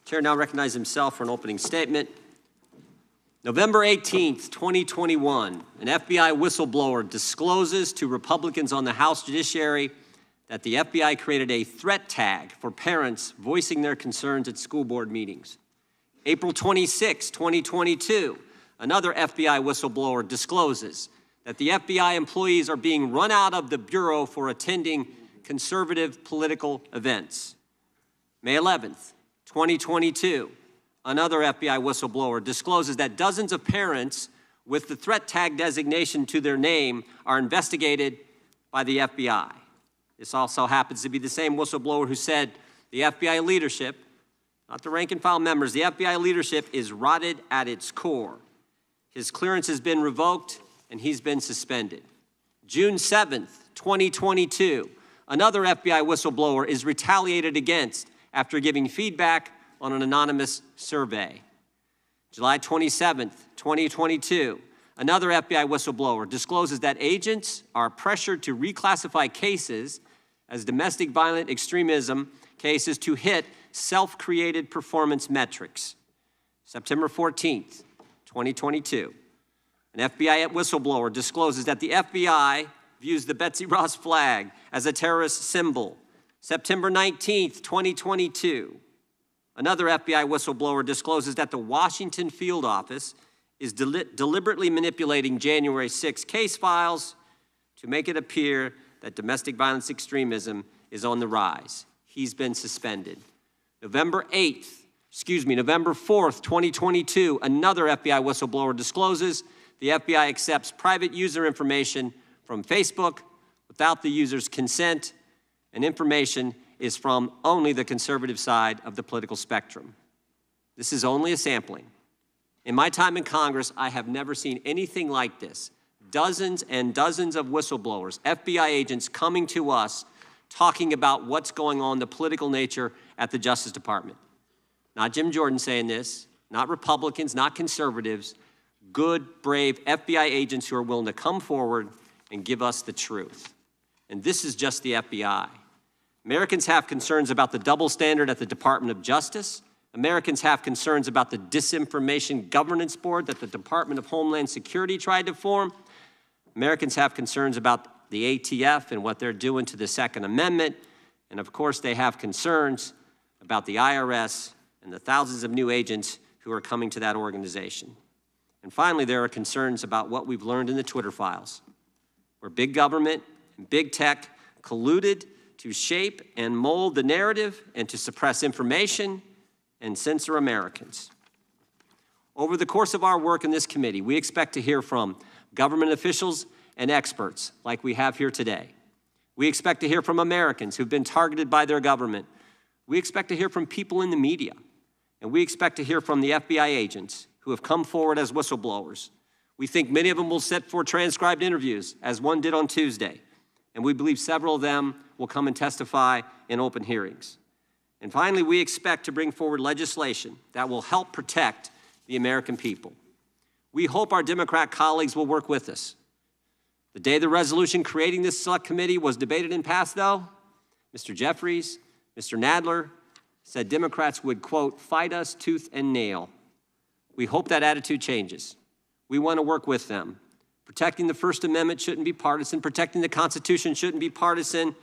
Chair now recognizes himself for an opening statement. November 18th, 2021, an FBI whistleblower discloses to Republicans on the House Judiciary that the FBI created a threat tag for parents voicing their concerns at school board meetings. April 26, 2022, another FBI whistleblower discloses that the FBI employees are being run out of the Bureau for attending conservative political events. May 11th, 2022, another FBI whistleblower discloses that dozens of parents with the threat tag designation to their name are investigated by the FBI. This also happens to be the same whistleblower who said the FBI leadership, not the rank and file members, the FBI leadership is rotted at its core. His clearance has been revoked and he's been suspended. June 7th, 2022, another FBI whistleblower is retaliated against after giving feedback on an anonymous survey. July 27th, 2022, another FBI whistleblower discloses that agents are pressured to reclassify cases as domestic violent extremism cases to hit self-created performance metrics. September 14th, 2022, an FBI whistleblower discloses that the FBI views the Betsy Ross flag as a terrorist symbol. September 19th, 2022, another FBI whistleblower discloses that the Washington field office is deliberately manipulating January 6 case files to make it appear that domestic violence extremism is on the rise. He's been suspended. November 4th, 2022, another FBI whistleblower discloses the FBI accepts private user information from Facebook without the user's consent, and information is from only the conservative side of the political spectrum. This is only a sampling. In my time in Congress, I have never seen anything like this. Dozens and dozens of whistleblowers, FBI agents coming to us talking about what's going on, the political nature at the Justice Department. Not Jim Jordan saying this, not Republicans, not conservatives, good, brave FBI agents who are willing to come forward and give us the truth. And this is just the FBI. Americans have concerns about the double standard at the Department of Justice. Americans have concerns about the Disinformation Governance Board that the Department of Homeland Security tried to form. Americans have concerns about the ATF and what they're doing to the Second Amendment. And of course, they have concerns about the IRS and the thousands of new agents who are coming to that organization. And finally, there are concerns about what we've learned in the Twitter files, where big government and big tech colluded to shape and mold the narrative and to suppress information and censor Americans. Over the course of our work in this committee, we expect to hear from government officials and experts like we have here today. We expect to hear from Americans who've been targeted by their government. We expect to hear from people in the media. And we expect to hear from the FBI agents who have come forward as whistleblowers. We think many of them will sit for transcribed interviews, as one did on Tuesday. And we believe several of them will come and testify in open hearings. And finally, we expect to bring forward legislation that will help protect the American people. We hope our Democrat colleagues will work with us. The day the resolution creating this select committee was debated and passed, though, Mr. Jeffries, Mr. Nadler said Democrats would, quote, fight us tooth and nail. We hope that attitude changes. We want to work with them. Protecting the First Amendment shouldn't be partisan. Protecting the Constitution shouldn't be partisan.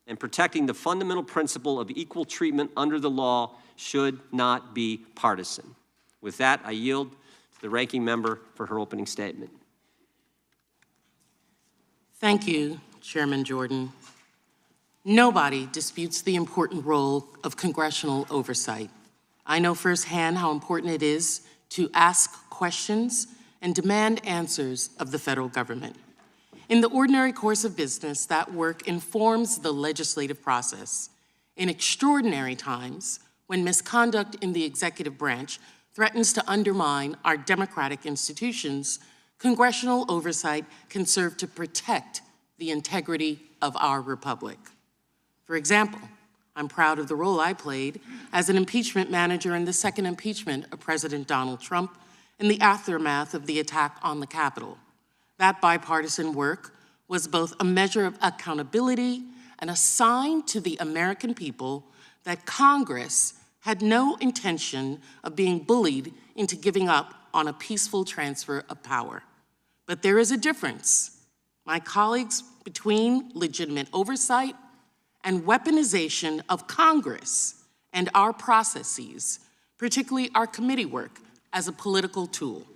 And protecting the fundamental principle of equal treatment under the law should not be partisan. With that, I yield to the ranking member for her opening statement. Thank you, Chairman Jordan. Nobody disputes the important role of congressional oversight. I know firsthand how important it is to ask questions and demand answers of the federal government. In the ordinary course of business, that work informs the legislative process. In extraordinary times, when misconduct in the executive branch threatens to undermine our democratic institutions, congressional oversight can serve to protect the integrity of our republic. For example, I'm proud of the role I played as an impeachment manager in the second impeachment of President Donald Trump in the aftermath of the attack on the Capitol. That bipartisan work was both a measure of accountability and a sign to the American people that Congress had no intention of being bullied into giving up on a peaceful transfer of power. But there is a difference, my colleagues, between legitimate oversight and weaponization of Congress and our processes, particularly our committee work, as a political tool.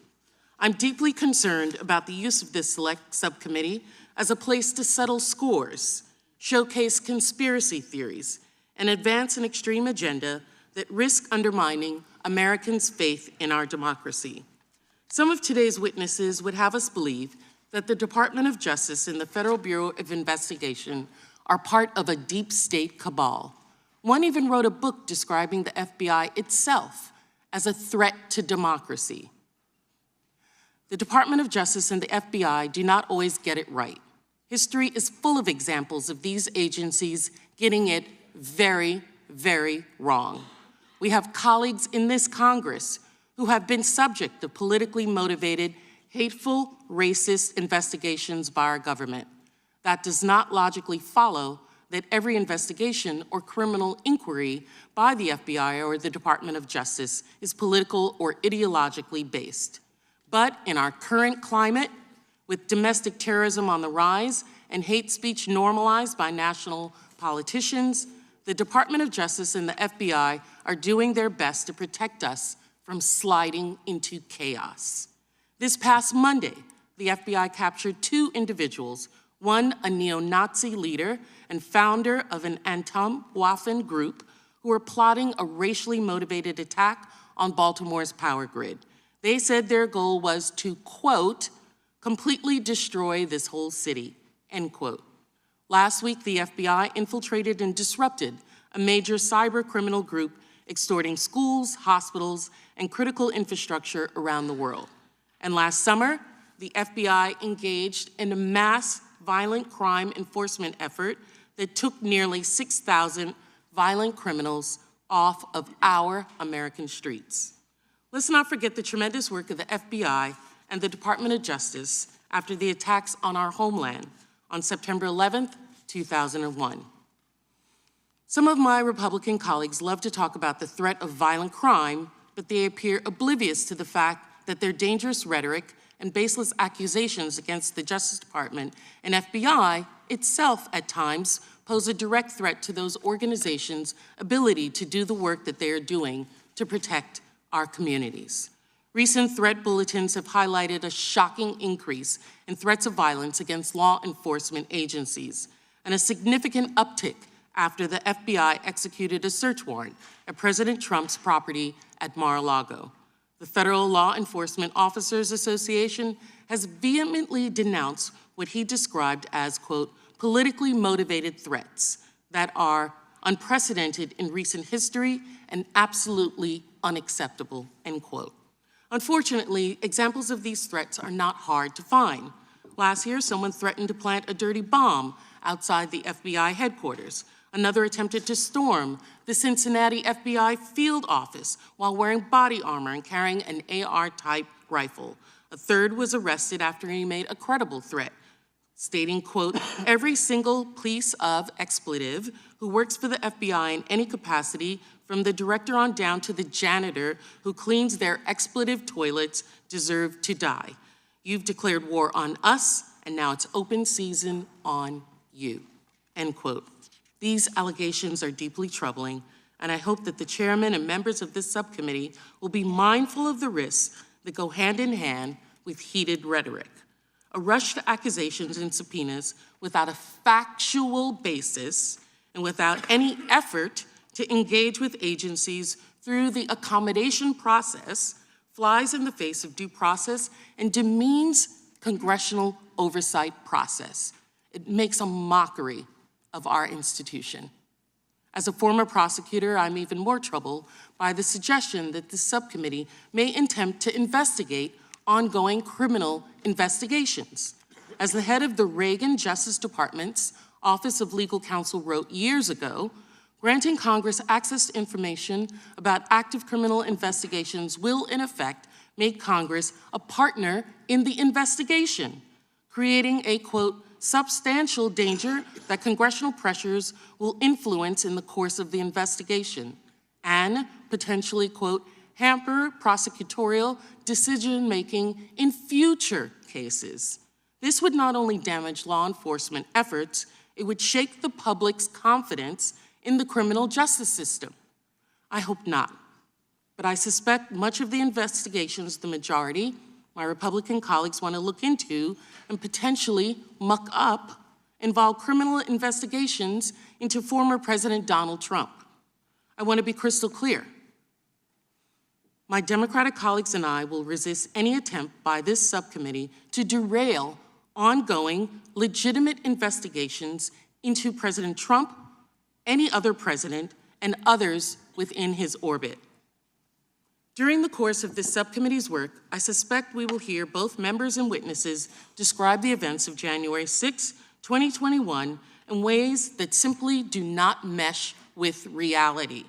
I'm deeply concerned about the use of this select subcommittee as a place to settle scores, showcase conspiracy theories, and advance an extreme agenda that risk undermining Americans' faith in our democracy. Some of today's witnesses would have us believe that the Department of Justice and the Federal Bureau of Investigation are part of a deep state cabal. One even wrote a book describing the FBI itself as a threat to democracy. The Department of Justice and the FBI do not always get it right. History is full of examples of these agencies getting it very, very wrong. We have colleagues in this Congress who have been subject to politically motivated, hateful, racist investigations by our government. That does not logically follow that every investigation or criminal inquiry by the FBI or the Department of Justice is political or ideologically based. But in our current climate, with domestic terrorism on the rise and hate speech normalized by national politicians, the Department of Justice and the FBI are doing their best to protect us from sliding into chaos. This past Monday, the FBI captured 2 individuals, one a neo-Nazi leader and founder of an Anti-Waffen group who were plotting a racially motivated attack on Baltimore's power grid. They said their goal was to, quote, completely destroy this whole city, end quote. Last week, the FBI infiltrated and disrupted a major cyber criminal group extorting schools, hospitals, and critical infrastructure around the world. And last summer, the FBI engaged in a mass violent crime enforcement effort that took nearly 6,000 violent criminals off of our American streets. Let's not forget the tremendous work of the FBI and the Department of Justice after the attacks on our homeland on September 11th, 2001. Some of my Republican colleagues love to talk about the threat of violent crime, but they appear oblivious to the fact that their dangerous rhetoric and baseless accusations against the Justice Department and FBI itself at times pose a direct threat to those organizations' ability to do the work that they are doing to protect our communities. Recent threat bulletins have highlighted a shocking increase in threats of violence against law enforcement agencies and a significant uptick after the FBI executed a search warrant at President Trump's property at Mar-a-Lago. The Federal Law Enforcement Officers Association has vehemently denounced what he described as, quote, politically motivated threats that are unprecedented in recent history and absolutely unacceptable, end quote. Unfortunately, examples of these threats are not hard to find. Last year, someone threatened to plant a dirty bomb outside the FBI headquarters. Another attempted to storm the Cincinnati FBI field office while wearing body armor and carrying an AR-type rifle. A third was arrested after he made a credible threat, stating, quote, every single piece of expletive who works for the FBI in any capacity, from the director on down to the janitor who cleans their expletive toilets, deserve to die. You've declared war on us, and now it's open season on you, end quote. These allegations are deeply troubling, and I hope that the chairman and members of this subcommittee will be mindful of the risks that go hand in hand with heated rhetoric. A rush to accusations and subpoenas without a factual basis and without any effort to engage with agencies through the accommodation process flies in the face of due process and demeans congressional oversight process. It makes a mockery of our institution. As a former prosecutor, I'm even more troubled by the suggestion that this subcommittee may attempt to investigate ongoing criminal investigations. As the head of the Reagan Justice Department's Office of Legal Counsel wrote years ago, granting Congress access to information about active criminal investigations will, in effect, make Congress a partner in the investigation, creating a, quote, substantial danger that congressional pressures will influence in the course of the investigation, and potentially, quote, hamper prosecutorial decision-making in future cases. This would not only damage law enforcement efforts, it would shake the public's confidence in the criminal justice system. I hope not, but I suspect much of the investigations the majority, my Republican colleagues, want to look into and potentially muck up involve criminal investigations into former President Donald Trump. I want to be crystal clear. My Democratic colleagues and I will resist any attempt by this subcommittee to derail ongoing, legitimate investigations into President Trump, any other president, and others within his orbit. During the course of this subcommittee's work, I suspect we will hear both members and witnesses describe the events of January 6, 2021 in ways that simply do not mesh with reality.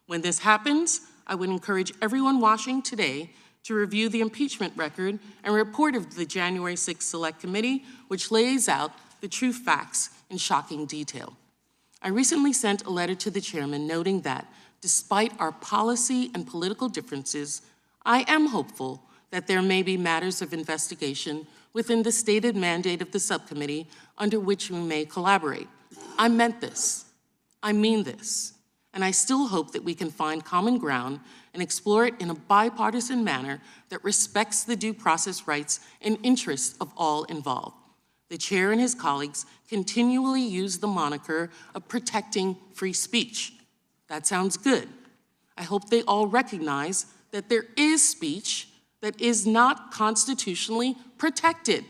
When this happens, I would encourage everyone watching today to review the impeachment record and report of the January 6th Select Committee, which lays out the true facts in shocking detail. I recently sent a letter to the chairman noting that, despite our policy and political differences, I am hopeful that there may be matters of investigation within the stated mandate of the subcommittee under which we may collaborate. I meant this. I mean this. And I still hope that we can find common ground and explore it in a bipartisan manner that respects the due process rights and interests of all involved. The chair and his colleagues continually use the moniker of protecting free speech. That sounds good. I hope they all recognize that there is speech that is not constitutionally protected.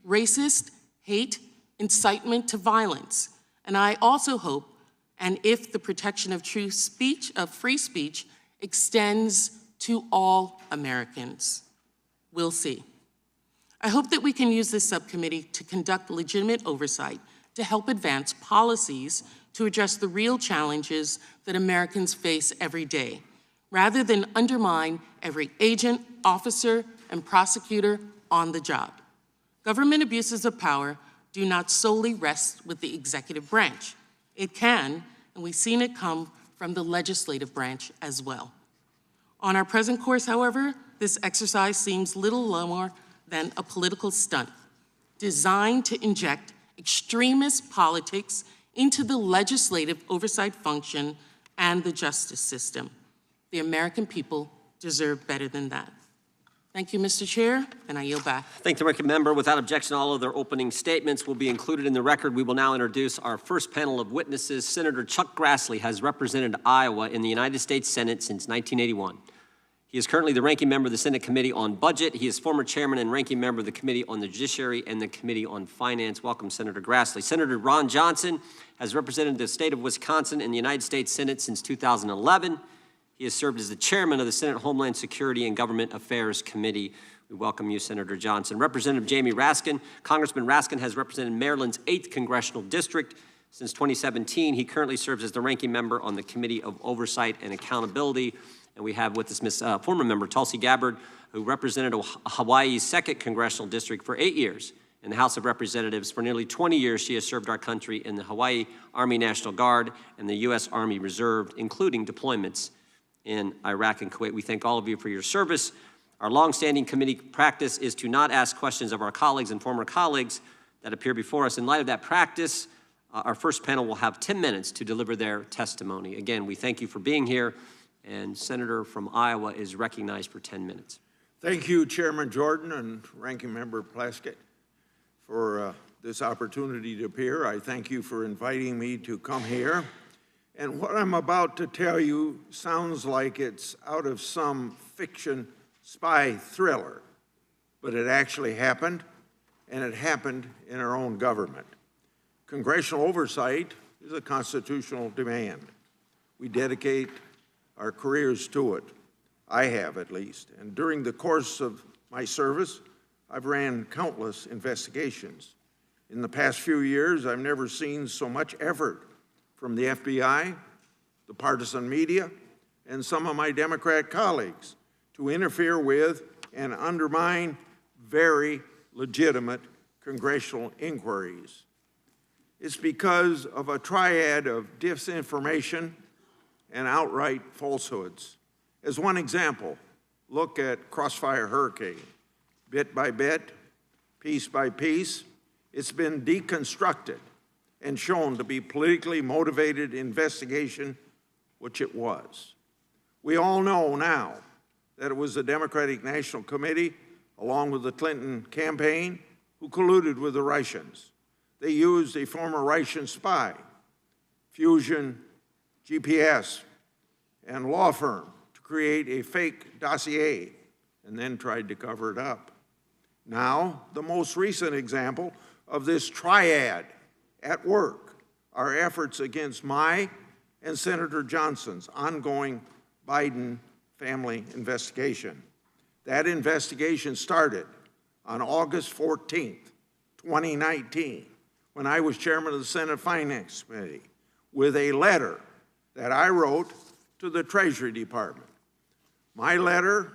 Racist, hate, incitement to violence. And I also hope, and if the protection of true speech, of free speech, extends to all Americans. We'll see. I hope that we can use this subcommittee to conduct legitimate oversight to help advance policies to address the real challenges that Americans face every day, rather than undermine every agent, officer, and prosecutor on the job. Government abuses of power do not solely rest with the executive branch. It can, and we've seen it come from the legislative branch as well. On our present course, however, this exercise seems little more than a political stunt designed to inject extremist politics into the legislative oversight function and the justice system. The American people deserve better than that. Thank you, Mr. Chair, and I yield back. Thank the ranking member. Without objection, all of their opening statements will be included in the record. We will now introduce our first panel of witnesses. Senator Chuck Grassley has represented Iowa in the United States Senate since 1981. He is currently the ranking member of the Senate Committee on Budget. He is former chairman and ranking member of the Committee on the Judiciary and the Committee on Finance. Welcome, Senator Grassley. Senator Ron Johnson has represented the state of Wisconsin in the United States Senate since 2011. He has served as the chairman of the Senate Homeland Security and Government Affairs Committee. We welcome you, Senator Johnson. Representative Jamie Raskin. Congressman Raskin has represented Maryland's 8th Congressional District since 2017. He currently serves as the ranking member on the Committee of Oversight and Accountability. And we have with us former member Tulsi Gabbard, who represented Hawaii's 2nd Congressional District for 8 years in the House of Representatives. For nearly 20 years, she has served our country in the Hawaii Army National Guard and the U.S. Army Reserve, including deployments in Iraq and Kuwait. We thank all of you for your service. Our longstanding committee practice is to not ask questions of our colleagues and former colleagues that appear before us. In light of that practice, our first panel will have 10 minutes to deliver their testimony. Again, we thank you for being here, and Senator from Iowa is recognized for 10 minutes. Thank you, Chairman Jordan and Ranking Member Plaskett, for this opportunity to appear. I thank you for inviting me to come here. And what I'm about to tell you sounds like it's out of some fiction spy thriller, but it actually happened, and it happened in our own government. Congressional oversight is a constitutional demand. We dedicate our careers to it. I have, at least. And during the course of my service, I've ran countless investigations. In the past few years, I've never seen so much effort from the FBI, the partisan media, and some of my Democrat colleagues to interfere with and undermine very legitimate congressional inquiries. It's because of a triad of disinformation and outright falsehoods. As one example, look at Crossfire Hurricane. Bit by bit, piece by piece, it's been deconstructed and shown to be politically motivated investigation, which it was. We all know now that it was the Democratic National Committee, along with the Clinton campaign, who colluded with the Russians. They used a former Russian spy, Fusion GPS, and law firm to create a fake dossier and then tried to cover it up. Now, the most recent example of this triad at work are efforts against my and Senator Johnson's ongoing Biden family investigation. That investigation started on August 14th, 2019, when I was chairman of the Senate Finance Committee, with a letter that I wrote to the Treasury Department. My letter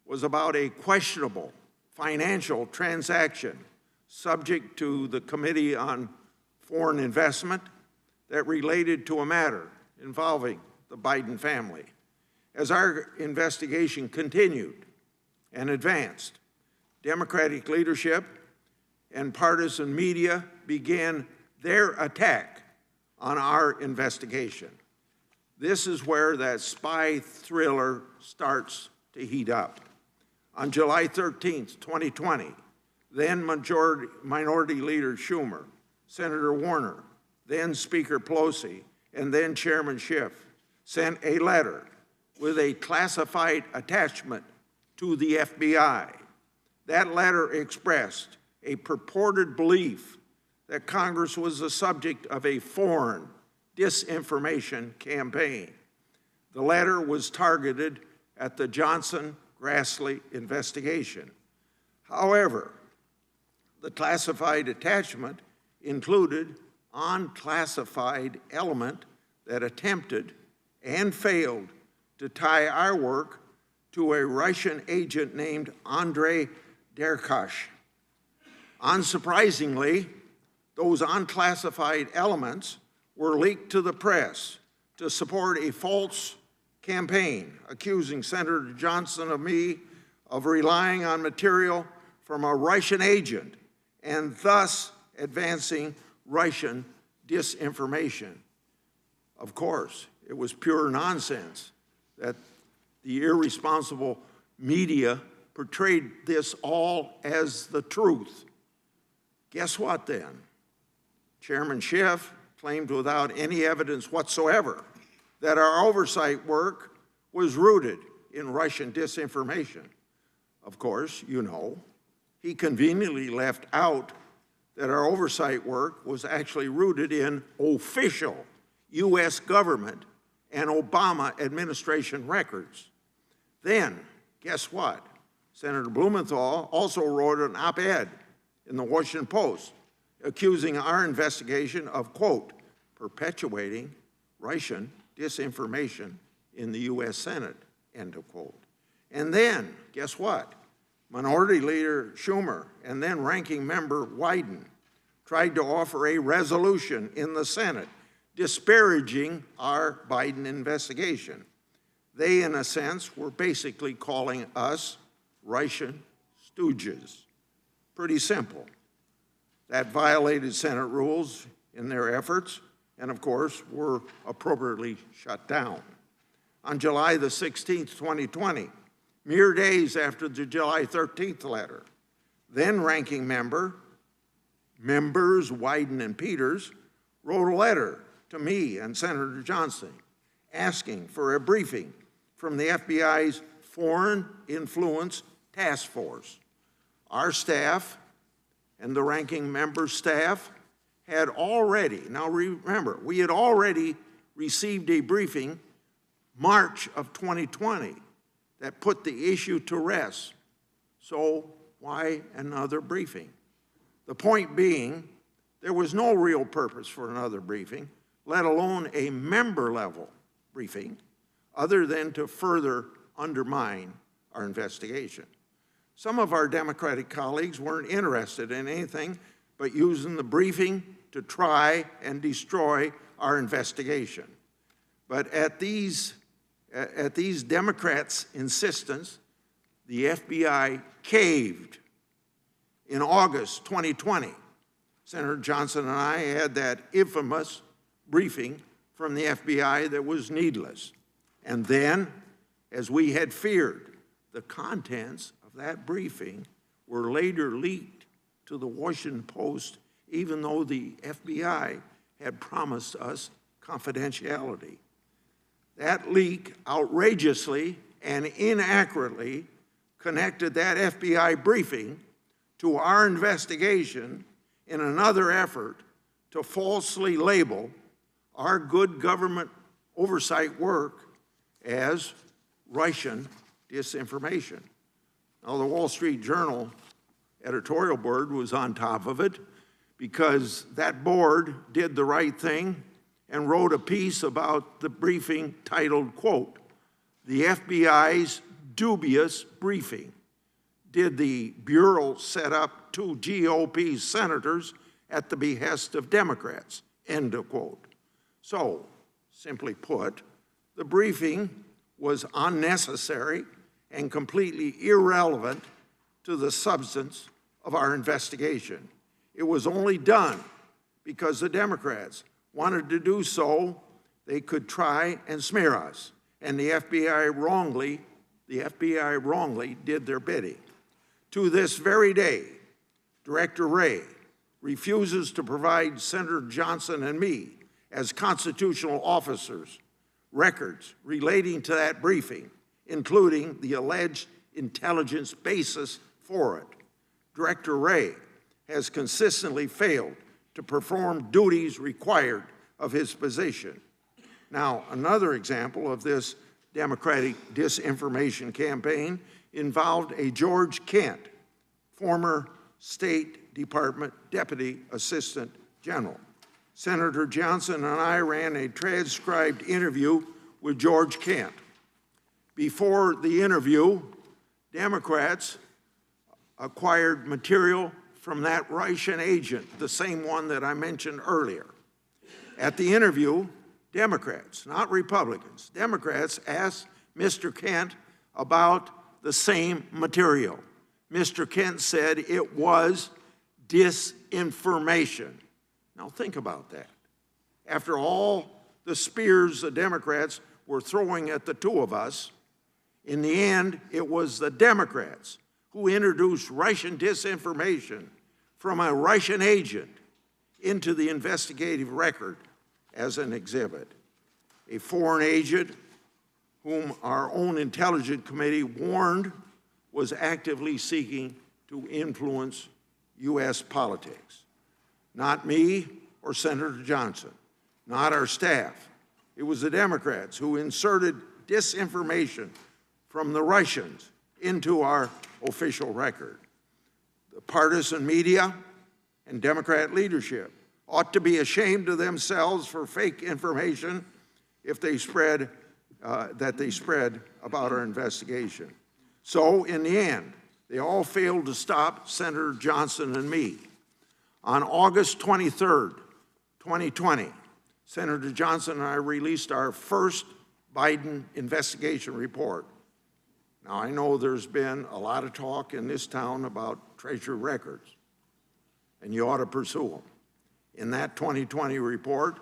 was about a questionable financial transaction subject to the Committee on Foreign Investment that related to a matter involving the Biden family. As our investigation continued and advanced, Democratic leadership and partisan media began their attack on our investigation. This is where that spy thriller starts to heat up. On July 13th, 2020, then Minority Leader Schumer, Senator Warner, then Speaker Pelosi, and then Chairman Schiff sent a letter with a classified attachment to the FBI. That letter expressed a purported belief that Congress was the subject of a foreign disinformation campaign. The letter was targeted at the Johnson-Grassley investigation. However, the classified attachment included unclassified element that attempted and failed to tie our work to a Russian agent named Andrei Derkash. Unsurprisingly, those unclassified elements were leaked to the press to support a false campaign accusing Senator Johnson of me of relying on material from a Russian agent and thus advancing Russian disinformation. Of course, it was pure nonsense that the irresponsible media portrayed this all as the truth. Guess what then? Chairman Schiff claimed without any evidence whatsoever that our oversight work was rooted in Russian disinformation. Of course, you know, he conveniently left out that our oversight work was actually rooted in official U.S. government and Obama administration records. Then, guess what? Senator Blumenthal also wrote an op-ed in the Washington Post accusing our investigation of, quote, perpetuating Russian disinformation in the U.S. Senate, end of quote. And then, guess what? Minority Leader Schumer and then Ranking Member Wyden tried to offer a resolution in the Senate disparaging our Biden investigation. They, in a sense, were basically calling us Russian stooges. Pretty simple. That violated Senate rules in their efforts and, of course, were appropriately shut down. On July the 16th, 2020, mere days after the July 13th letter, then Ranking Members Wyden and Peters wrote a letter to me and Senator Johnson asking for a briefing from the FBI's Foreign Influence Task Force. Our staff and the Ranking Member's staff had already, now remember, we had already received a briefing March of 2020 that put the issue to rest. So why another briefing? The point being, there was no real purpose for another briefing, let alone a member-level briefing, other than to further undermine our investigation. Some of our Democratic colleagues weren't interested in anything but using the briefing to try and destroy our investigation. But at these Democrats' insistence, the FBI caved. In August 2020, Senator Johnson and I had that infamous briefing from the FBI that was needless. And then, as we had feared, the contents of that briefing were later leaked to the Washington Post, even though the FBI had promised us confidentiality. That leak outrageously and inaccurately connected that FBI briefing to our investigation in another effort to falsely label our good government oversight work as Russian disinformation. Now, the Wall Street Journal editorial board was on top of it because that board did the right thing and wrote a piece about the briefing titled, quote, "The FBI's dubious briefing. Did the Bureau set up 2 GOP senators at the behest of Democrats?" End of quote. So, simply put, the briefing was unnecessary and completely irrelevant to the substance of our investigation. It was only done because the Democrats wanted to do so. They could try and smear us, and the FBI wrongly did their bidding. To this very day, Director Wray refuses to provide Senator Johnson and me, as constitutional officers, records relating to that briefing, including the alleged intelligence basis for it. Director Wray has consistently failed to perform duties required of his position. Now, another example of this Democratic disinformation campaign involved a George Kent, former State Department Deputy Assistant General. Senator Johnson and I ran a transcribed interview with George Kent. Before the interview, Democrats acquired material from that Russian agent, the same one that I mentioned earlier. At the interview, Democrats, not Republicans, Democrats asked Mr. Kent about the same material. Mr. Kent said it was disinformation. Now think about that. After all the spears the Democrats were throwing at the two of us, in the end, it was the Democrats who introduced Russian disinformation from a Russian agent into the investigative record as an exhibit. A foreign agent whom our own intelligence committee warned was actively seeking to influence U.S. politics. Not me or Senator Johnson, not our staff. It was the Democrats who inserted disinformation from the Russians into our official record. The partisan media and Democrat leadership ought to be ashamed of themselves for fake information if they spread about our investigation. So in the end, they all failed to stop Senator Johnson and me. On August 23rd, 2020, Senator Johnson and I released our first Biden investigation report. Now, I know there's been a lot of talk in this town about Treasury records, and you ought to pursue them. In that 2020 report,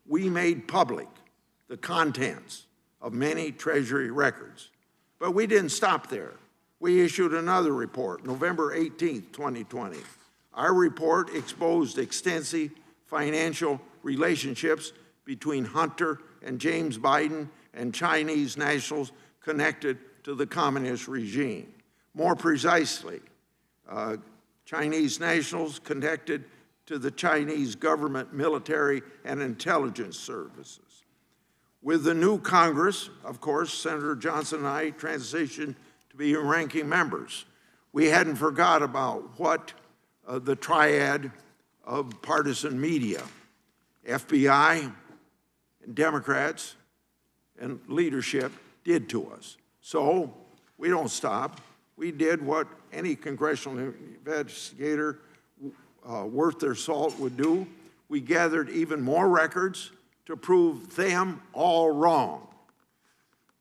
we made public the contents of many Treasury records. But we didn't stop there. We issued another report, November 18th, 2020. Our report exposed extensive financial relationships between Hunter and James Biden and Chinese nationals connected to the communist regime. More precisely, Chinese nationals connected to the Chinese government, military, and intelligence services. With the new Congress, of course, Senator Johnson and I transitioned to be ranking members. We hadn't forgot about what the triad of partisan media, FBI, and Democrats, and leadership did to us. So we don't stop. We did what any congressional investigator worth their salt would do. We gathered even more records. to prove them all wrong.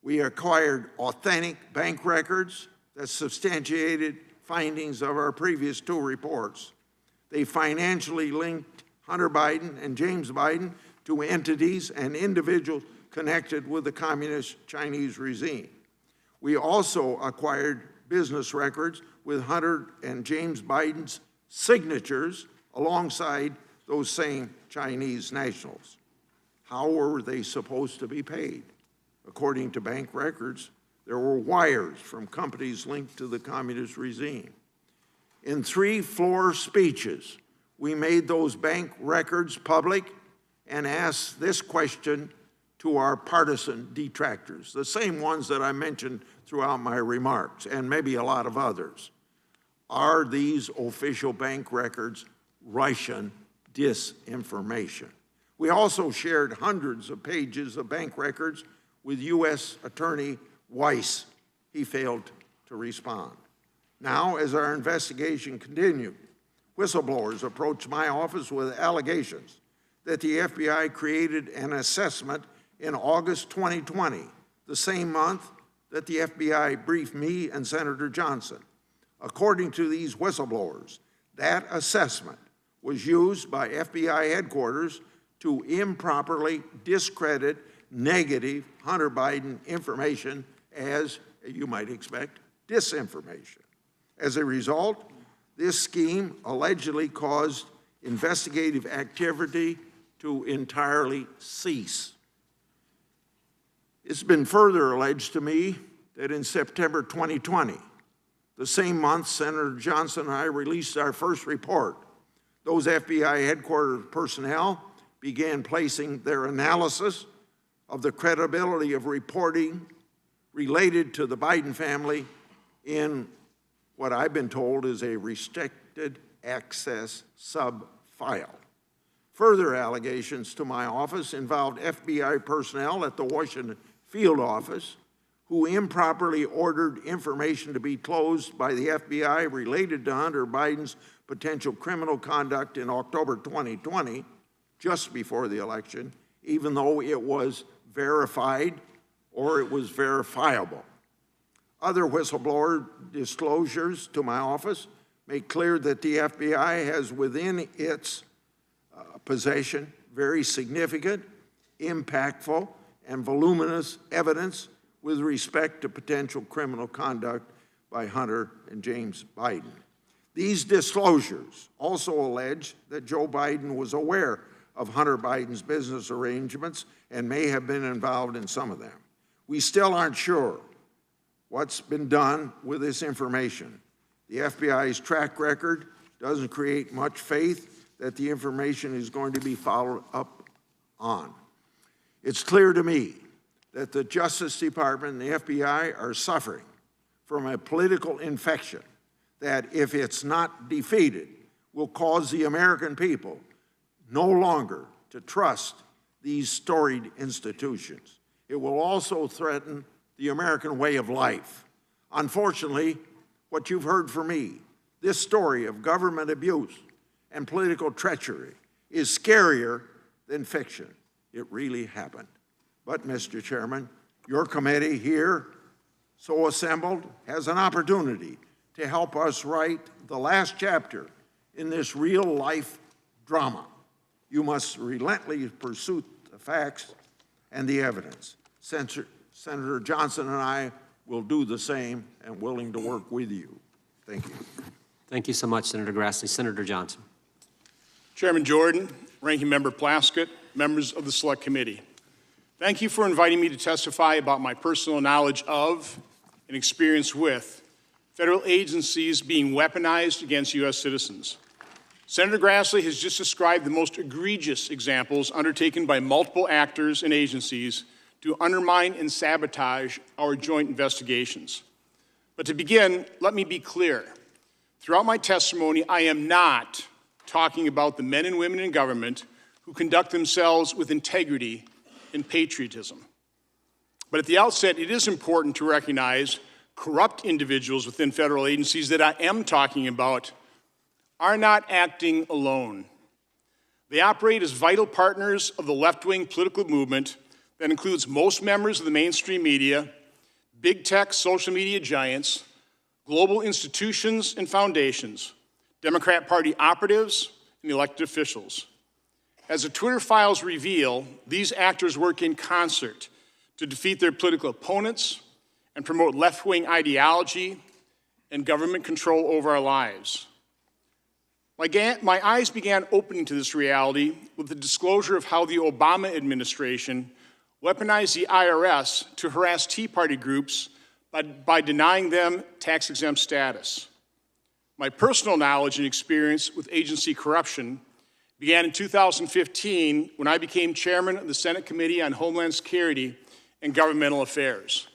We acquired authentic bank records that substantiated findings of our previous two reports. They financially linked Hunter Biden and James Biden to entities and individuals connected with the communist Chinese regime. We also acquired business records with Hunter and James Biden's signatures alongside those same Chinese nationals. How were they supposed to be paid? According to bank records, there were wires from companies linked to the communist regime. In 3-floor speeches, we made those bank records public and asked this question to our partisan detractors, the same ones that I mentioned throughout my remarks, and maybe a lot of others. Are these official bank records Russian disinformation? We also shared hundreds of pages of bank records with U.S. Attorney Weiss. He failed to respond. Now, as our investigation continued, whistleblowers approached my office with allegations that the FBI created an assessment in August 2020, the same month that the FBI briefed me and Senator Johnson. According to these whistleblowers, that assessment was used by FBI headquarters to improperly discredit negative Hunter Biden information as, you might expect, disinformation. As a result, this scheme allegedly caused investigative activity to entirely cease. It's been further alleged to me that in September 2020, the same month Senator Johnson and I released our first report, those FBI headquarters personnel began placing their analysis of the credibility of reporting related to the Biden family in what I've been told is a restricted access sub-file. Further allegations to my office involved FBI personnel at the Washington field office who improperly ordered information to be closed by the FBI related to Hunter Biden's potential criminal conduct in October 2020, just before the election, even though it was verified or it was verifiable. Other whistleblower disclosures to my office make clear that the FBI has within its possession very significant, impactful, and voluminous evidence with respect to potential criminal conduct by Hunter and James Biden. These disclosures also allege that Joe Biden was aware of Hunter Biden's business arrangements and may have been involved in some of them. We still aren't sure what's been done with this information. The FBI's track record doesn't create much faith that the information is going to be followed up on. It's clear to me that the Justice Department and the FBI are suffering from a political infection that, if it's not defeated, will cause the American people no longer to trust these storied institutions. It will also threaten the American way of life. Unfortunately, what you've heard from me, this story of government abuse and political treachery, is scarier than fiction. It really happened. But, Mr. Chairman, your committee here, so assembled, has an opportunity to help us write the last chapter in this real-life drama. You must relentlessly pursue the facts and the evidence. Senator Johnson and I will do the same and willing to work with you. Thank you. Thank you so much, Senator Grassley. Senator Johnson. Chairman Jordan, Ranking Member Plaskett, members of the Select Committee. Thank you for inviting me to testify about my personal knowledge of and experience with federal agencies being weaponized against U.S. citizens. Senator Grassley has just described the most egregious examples undertaken by multiple actors and agencies to undermine and sabotage our joint investigations. But to begin, let me be clear. Throughout my testimony, I am not talking about the men and women in government who conduct themselves with integrity and patriotism. But at the outset, it is important to recognize corrupt individuals within federal agencies that I am talking about are not acting alone. They operate as vital partners of the left-wing political movement that includes most members of the mainstream media, big tech social media giants, global institutions and foundations, Democrat Party operatives, and elected officials. As the Twitter files reveal, these actors work in concert to defeat their political opponents and promote left-wing ideology and government control over our lives. My eyes began opening to this reality with the disclosure of how the Obama administration weaponized the IRS to harass Tea Party groups by denying them tax-exempt status. My personal knowledge and experience with agency corruption began in 2015 when I became chairman of the Senate Committee on Homeland Security and Governmental Affairs.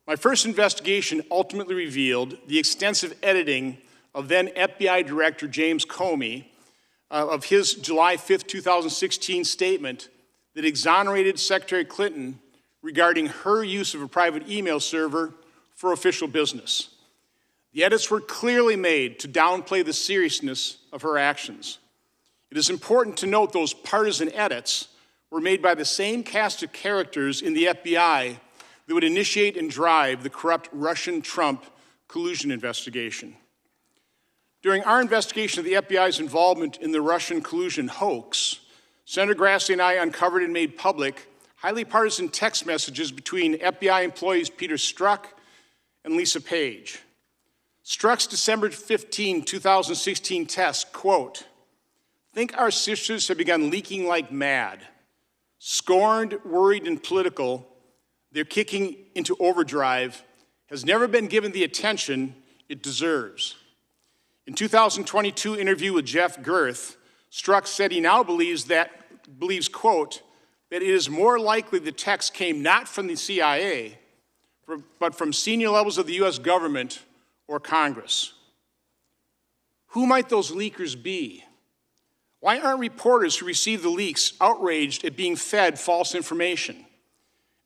My first investigation ultimately revealed the extensive editing of then FBI Director James Comey of his July 5, 2016 statement that exonerated Secretary Clinton regarding her use of a private email server for official business. The edits were clearly made to downplay the seriousness of her actions. It is important to note those partisan edits were made by the same cast of characters in the FBI that would initiate and drive the corrupt Russian-Trump collusion investigation. During our investigation of the FBI's involvement in the Russian collusion hoax, Senator Grassley and I uncovered and made public highly partisan text messages between FBI employees Peter Strzok and Lisa Page. Strzok's December 15, 2016 test, quote, "Think our sisters have begun leaking like mad. Scorned, worried, and political, they're kicking into overdrive, has never been given the attention it deserves." In 2022 interview with Jeff Gerth, Strzok said he now believes, quote, that it is more likely the text came not from the CIA, but from senior levels of the U.S. government or Congress. Who might those leakers be? Why aren't reporters who receive the leaks outraged at being fed false information?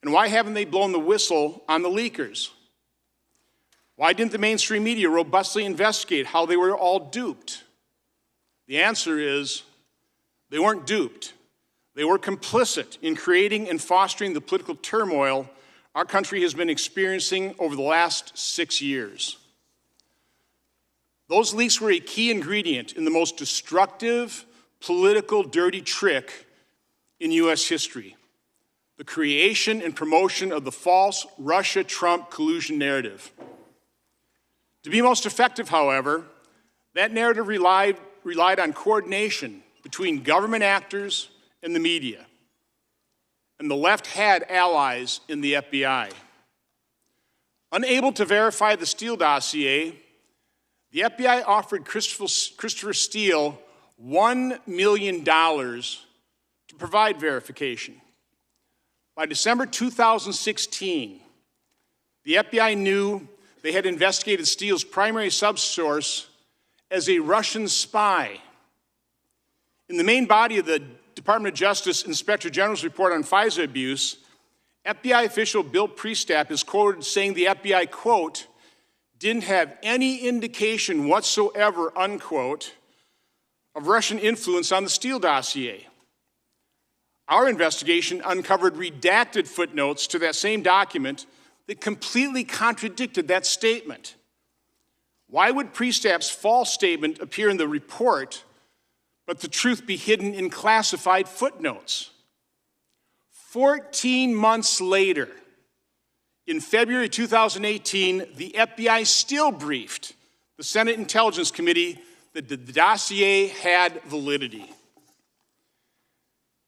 And why haven't they blown the whistle on the leakers? Why didn't the mainstream media robustly investigate how they were all duped? The answer is they weren't duped. They were complicit in creating and fostering the political turmoil our country has been experiencing over the last 6 years. Those leaks were a key ingredient in the most destructive, political, dirty trick in U.S. history: the creation and promotion of the false Russia-Trump collusion narrative. To be most effective, however, that narrative relied on coordination between government actors and the media. And the left had allies in the FBI. Unable to verify the Steele dossier, the FBI offered Christopher Steele $1 million to provide verification. By December 2016, the FBI knew they had investigated Steele's primary subsource as a Russian spy. In the main body of the Department of Justice Inspector General's report on FISA abuse, FBI official Bill Priestap is quoted saying the FBI, quote, didn't have any indication whatsoever, unquote, of Russian influence on the Steele dossier. Our investigation uncovered redacted footnotes to that same document that completely contradicted that statement. Why would Priestap's false statement appear in the report, but the truth be hidden in classified footnotes? 14 months later, in February 2018, the FBI still briefed the Senate Intelligence Committee that the dossier had validity.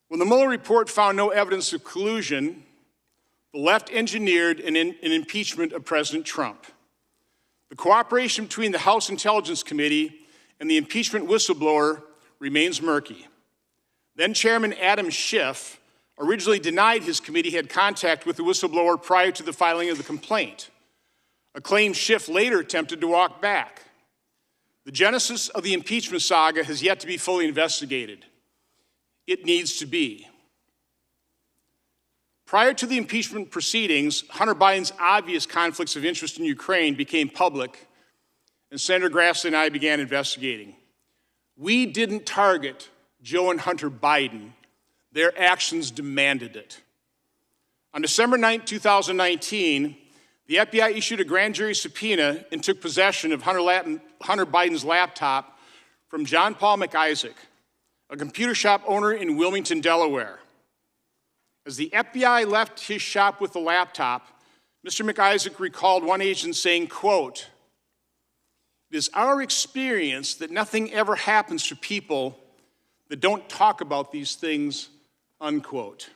When the Mueller report found no evidence of collusion, the left engineered an impeachment of President Trump. The cooperation between the House Intelligence Committee and the impeachment whistleblower remains murky. Then Chairman Adam Schiff originally denied his committee had contact with the whistleblower prior to the filing of the complaint, a claim Schiff later attempted to walk back. The genesis of the impeachment saga has yet to be fully investigated. It needs to be. Prior to the impeachment proceedings, Hunter Biden's obvious conflicts of interest in Ukraine became public, and Senator Grassley and I began investigating. We didn't target Joe and Hunter Biden. Their actions demanded it. On December 9, 2019, the FBI issued a grand jury subpoena and took possession of Hunter Biden's laptop from John Paul McIsaac, a computer shop owner in Wilmington, Delaware. As the FBI left his shop with the laptop, Mr. McIsaac recalled one agent saying, quote, "It is our experience that nothing ever happens to people that don't talk about these things," unquote.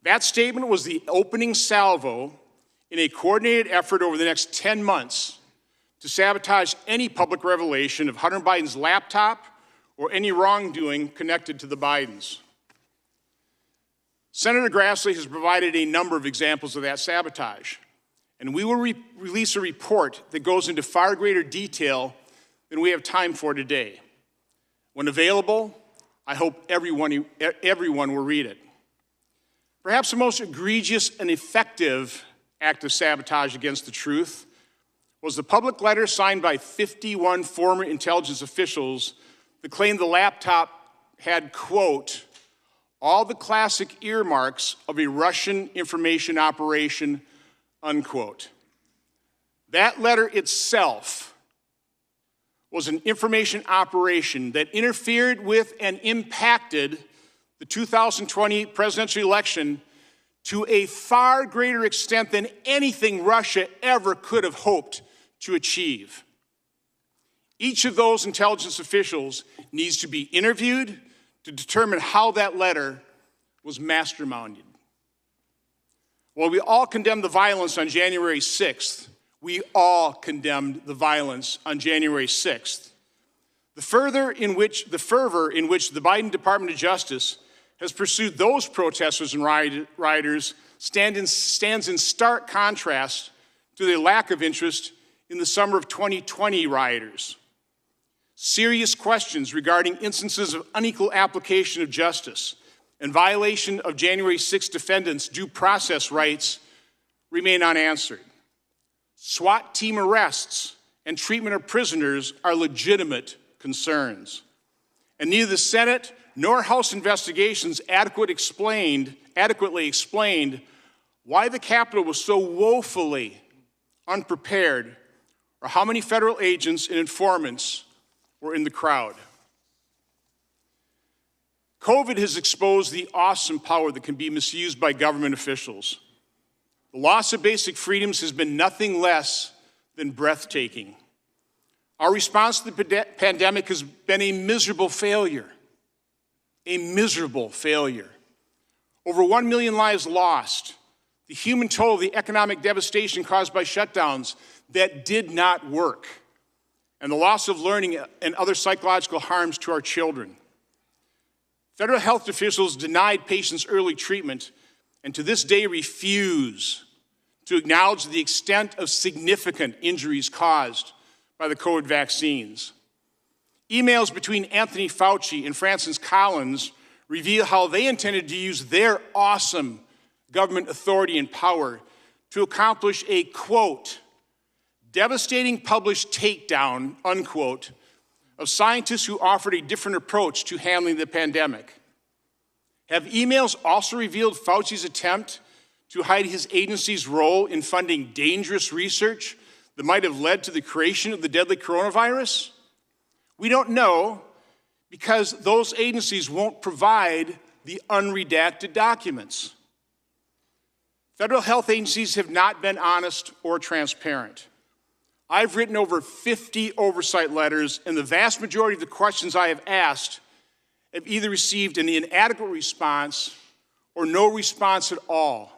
That statement was the opening salvo in a coordinated effort over the next 10 months to sabotage any public revelation of Hunter Biden's laptop or any wrongdoing connected to the Bidens. Senator Grassley has provided a number of examples of that sabotage, and we will release a report that goes into far greater detail than we have time for today. When available, I hope everyone will read it. Perhaps the most egregious and effective act of sabotage against the truth was the public letter signed by 51 former intelligence officials that claimed the laptop had, quote, "all the classic earmarks of a Russian information operation," unquote. That letter itself was an information operation that interfered with and impacted the 2020 presidential election to a far greater extent than anything Russia ever could have hoped to achieve. Each of those intelligence officials needs to be interviewed to determine how that letter was masterminded. While we all condemned the violence on January 6th, we all condemned the violence on January 6th. The fervor in which the Biden Department of Justice has pursued those protesters and rioters stands in stark contrast to their lack of interest in the summer of 2020 rioters. Serious questions regarding instances of unequal application of justice and violation of January 6 defendants' due process rights remain unanswered. SWAT team arrests and treatment of prisoners are legitimate concerns. And neither the Senate nor House investigations adequately explained why the Capitol was so woefully unprepared or how many federal agents and informants were in the crowd. COVID has exposed the awesome power that can be misused by government officials. The loss of basic freedoms has been nothing less than breathtaking. Our response to the pandemic has been a miserable failure. A miserable failure. Over 1 million lives lost. The human toll of the economic devastation caused by shutdowns that did not work. And the loss of learning and other psychological harms to our children. Federal health officials denied patients early treatment and to this day refuse to acknowledge the extent of significant injuries caused by the COVID vaccines. Emails between Anthony Fauci and Francis Collins reveal how they intended to use their awesome government authority and power to accomplish a, quote, devastating published takedown, unquote, of scientists who offered a different approach to handling the pandemic. Have emails also revealed Fauci's attempt to hide his agency's role in funding dangerous research that might have led to the creation of the deadly coronavirus? We don't know because those agencies won't provide the unredacted documents. Federal health agencies have not been honest or transparent. I've written over 50 oversight letters, and the vast majority of the questions I have asked have either received an inadequate response or no response at all.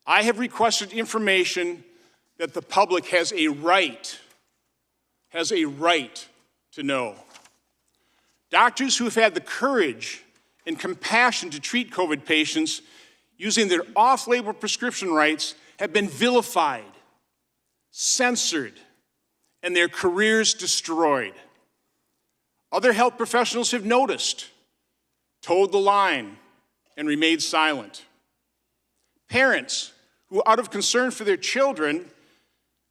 I have requested information that the public has a right to know. Doctors who have had the courage and compassion to treat COVID patients using their off-label prescription rights have been vilified, censored, and their careers destroyed. Other health professionals have noticed, toed the line, and remained silent. Parents who, out of concern for their children,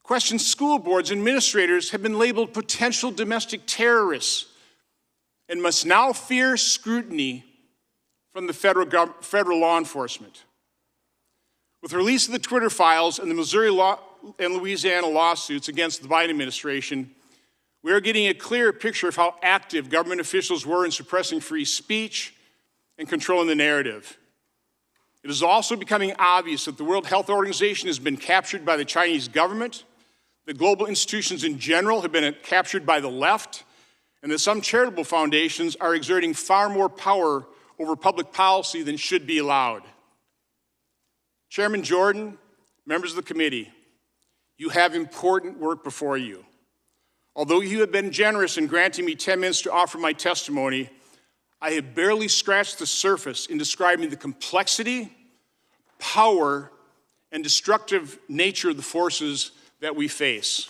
question school boards and administrators have been labeled potential domestic terrorists and must now fear scrutiny from the federal law enforcement. With the release of the Twitter files and the Missouri and Louisiana lawsuits against the Biden administration, we are getting a clearer picture of how active government officials were in suppressing free speech and controlling the narrative. It is also becoming obvious that the World Health Organization has been captured by the Chinese government, that global institutions in general have been captured by the left, and that some charitable foundations are exerting far more power over public policy than should be allowed. Chairman Jordan, members of the committee, you have important work before you. Although you have been generous in granting me 10 minutes to offer my testimony, I have barely scratched the surface in describing the complexity, power, and destructive nature of the forces that we face.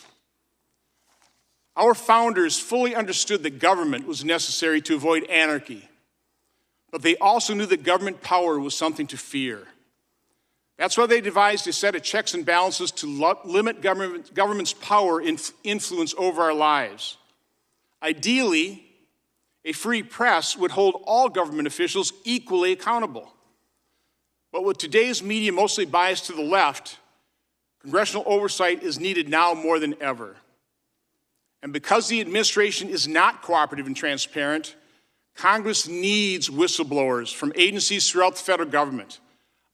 Our founders fully understood that government was necessary to avoid anarchy, but they also knew that government power was something to fear. That's why they devised a set of checks and balances to limit government's power and influence over our lives. Ideally, a free press would hold all government officials equally accountable. But with today's media mostly biased to the left, congressional oversight is needed now more than ever. And because the administration is not cooperative and transparent, Congress needs whistleblowers from agencies throughout the federal government.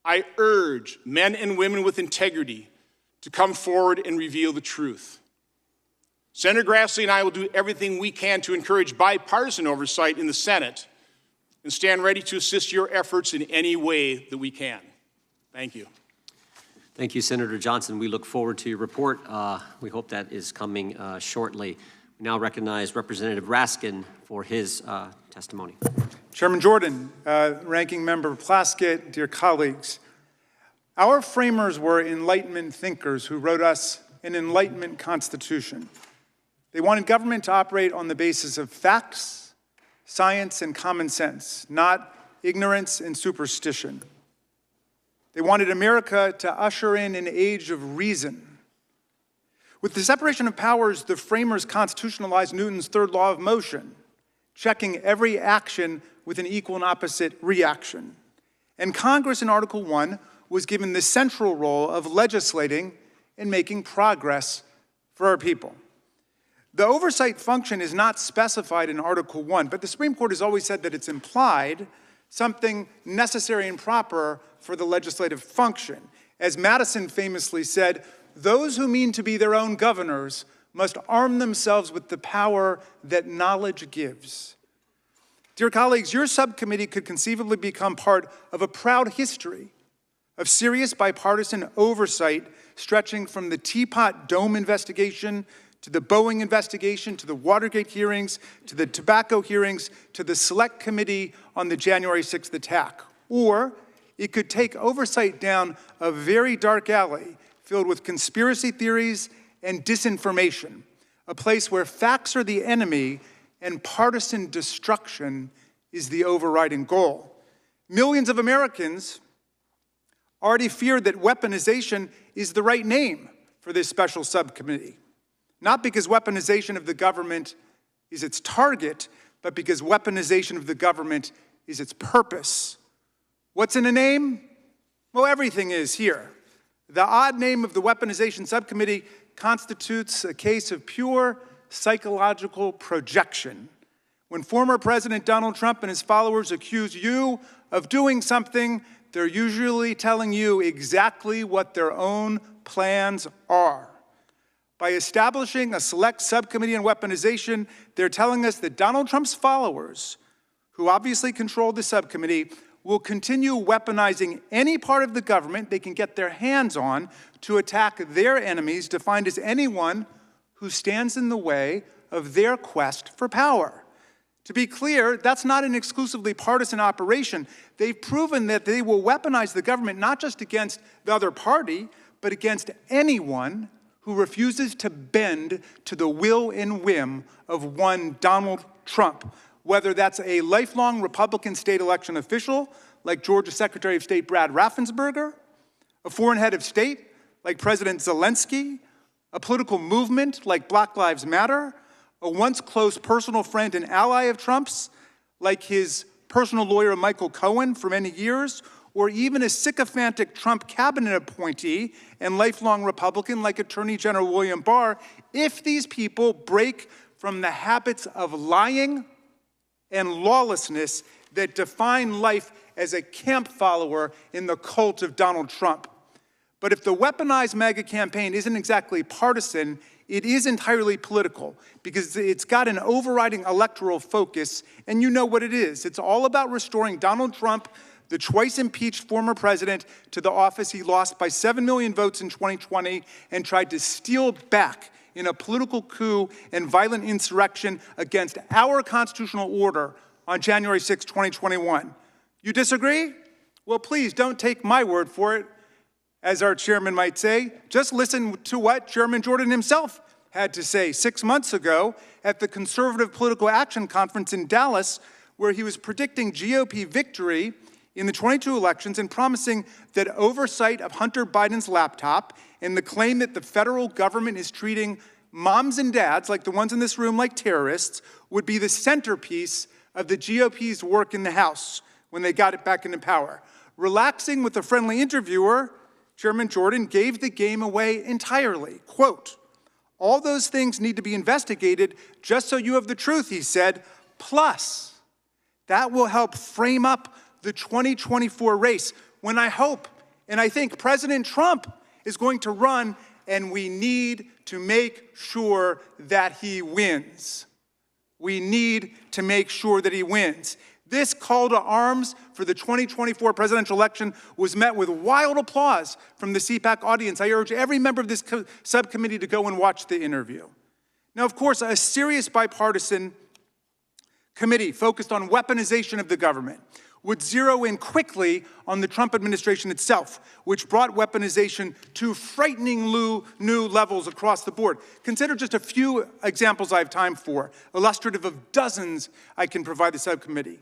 I urge men and women with integrity to come forward and reveal the truth. Senator Grassley and I will do everything we can to encourage bipartisan oversight in the Senate and stand ready to assist your efforts in any way that we can. Thank you. Thank you, Senator Johnson. We look forward to your report. We hope that is coming shortly. We now recognize Representative Raskin for his testimony. Chairman Jordan, Ranking Member Plaskett, dear colleagues, our framers were Enlightenment thinkers who wrote us an Enlightenment Constitution. They wanted government to operate on the basis of facts, science, and common sense, not ignorance and superstition. They wanted America to usher in an age of reason. With the separation of powers, the framers constitutionalized Newton's third law of motion, checking every action with an equal and opposite reaction. And Congress in Article 1 was given the central role of legislating and making progress for our people. The oversight function is not specified in Article 1, but the Supreme Court has always said that it's implied, something necessary and proper for the legislative function. As Madison famously said, those who mean to be their own governors must arm themselves with the power that knowledge gives. Dear colleagues, your subcommittee could conceivably become part of a proud history of serious bipartisan oversight stretching from the Teapot Dome investigation to the Boeing investigation, to the Watergate hearings, to the tobacco hearings, to the Select Committee on the January 6th attack. Or it could take oversight down a very dark alley filled with conspiracy theories and disinformation, a place where facts are the enemy and partisan destruction is the overriding goal. Millions of Americans already fear that weaponization is the right name for this special subcommittee. Not because weaponization of the government is its target, but because weaponization of the government is its purpose. What's in a name? Well, everything is here. The odd name of the weaponization subcommittee constitutes a case of pure psychological projection. When former President Donald Trump and his followers accuse you of doing something, they're usually telling you exactly what their own plans are. By establishing a select subcommittee on weaponization, they're telling us that Donald Trump's followers, who obviously control the subcommittee, will continue weaponizing any part of the government they can get their hands on to attack their enemies, defined as anyone who stands in the way of their quest for power. To be clear, that's not an exclusively partisan operation. They've proven that they will weaponize the government not just against the other party, but against anyone who refuses to bend to the will and whim of one Donald Trump, whether that's a lifelong Republican state election official like Georgia Secretary of State Brad Raffensperger, a foreign head of state like President Zelensky, a political movement like Black Lives Matter, a once close personal friend and ally of Trump's, like his personal lawyer Michael Cohen for many years, or even a sycophantic Trump cabinet appointee and lifelong Republican like Attorney General William Barr, if these people break from the habits of lying and lawlessness that define life as a camp follower in the cult of Donald Trump. But if the weaponized MAGA campaign isn't exactly partisan, it is entirely political because it's got an overriding electoral focus, and you know what it is. It's all about restoring Donald Trump, the twice impeached former president, to the office he lost by 7 million votes in 2020 and tried to steal back in a political coup and violent insurrection against our constitutional order on January 6, 2021. You disagree? Well, please don't take my word for it. As our chairman might say, just listen to what Chairman Jordan himself had to say 6 months ago at the Conservative Political Action Conference in Dallas, where he was predicting GOP victory in the 22 elections and promising that oversight of Hunter Biden's laptop and the claim that the federal government is treating moms and dads, like the ones in this room, like terrorists, would be the centerpiece of the GOP's work in the House when they got it back into power. Relaxing with a friendly interviewer, Chairman Jordan gave the game away entirely. Quote, "All those things need to be investigated just so you have the truth," he said. Plus, that will help frame up the 2024 race, when I hope and I think President Trump is going to run, and we need to make sure that he wins. We need to make sure that he wins. This call to arms for the 2024 presidential election was met with wild applause from the CPAC audience. I urge every member of this subcommittee to go and watch the interview. Now, of course, a serious bipartisan committee focused on weaponization of the government would zero in quickly on the Trump administration itself, which brought weaponization to frightening new levels across the board. Consider just a few examples I have time for, illustrative of dozens I can provide the subcommittee.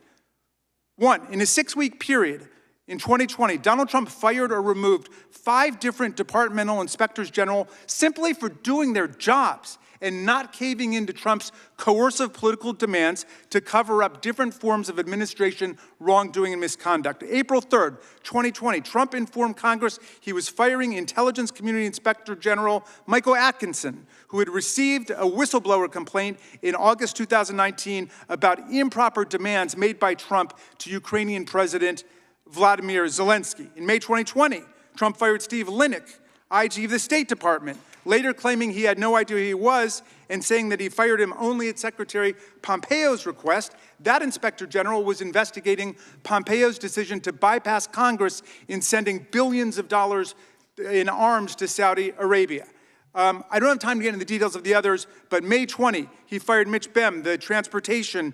One, in a 6-week period in 2020, Donald Trump fired or removed 5 different departmental inspectors general simply for doing their jobs and not caving into Trump's coercive political demands to cover up different forms of administration wrongdoing and misconduct. April 3rd, 2020, Trump informed Congress he was firing Intelligence Community Inspector General Michael Atkinson, who had received a whistleblower complaint in August 2019 about improper demands made by Trump to Ukrainian President Vladimir Zelensky. In May 2020, Trump fired Steve Linick, IG of the State Department, later claiming he had no idea who he was and saying that he fired him only at Secretary Pompeo's request. That inspector general was investigating Pompeo's decision to bypass Congress in sending billions of dollars in arms to Saudi Arabia. I don't have time to get into the details of the others, but May 20, he fired Mitch Bem, the transportation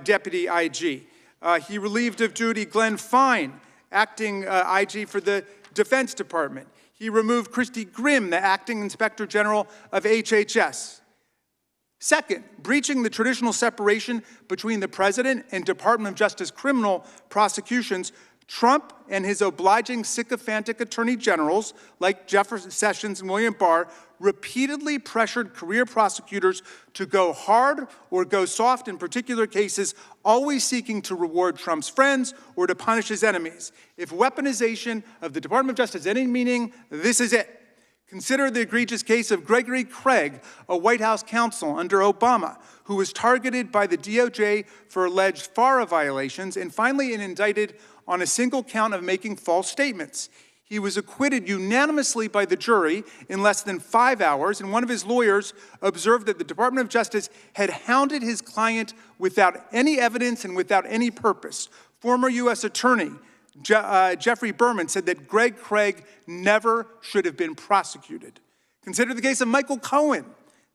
deputy IG. He relieved of duty Glenn Fine, acting IG for the Defense Department. He removed Christy Grimm, the acting inspector general of HHS. Second, breaching the traditional separation between the president and Department of Justice criminal prosecutions, Trump and his obliging sycophantic attorney generals, like Jeff Sessions and William Barr, repeatedly pressured career prosecutors to go hard or go soft in particular cases, always seeking to reward Trump's friends or to punish his enemies. If weaponization of the Department of Justice has any meaning, this is it. Consider the egregious case of Gregory Craig, a White House counsel under Obama, who was targeted by the DOJ for alleged FARA violations and finally indicted on a single count of making false statements. He was acquitted unanimously by the jury in less than 5 hours, and one of his lawyers observed that the Department of Justice had hounded his client without any evidence and without any purpose. Former U.S. Attorney Jeffrey Berman said that Greg Craig never should have been prosecuted. Consider the case of Michael Cohen,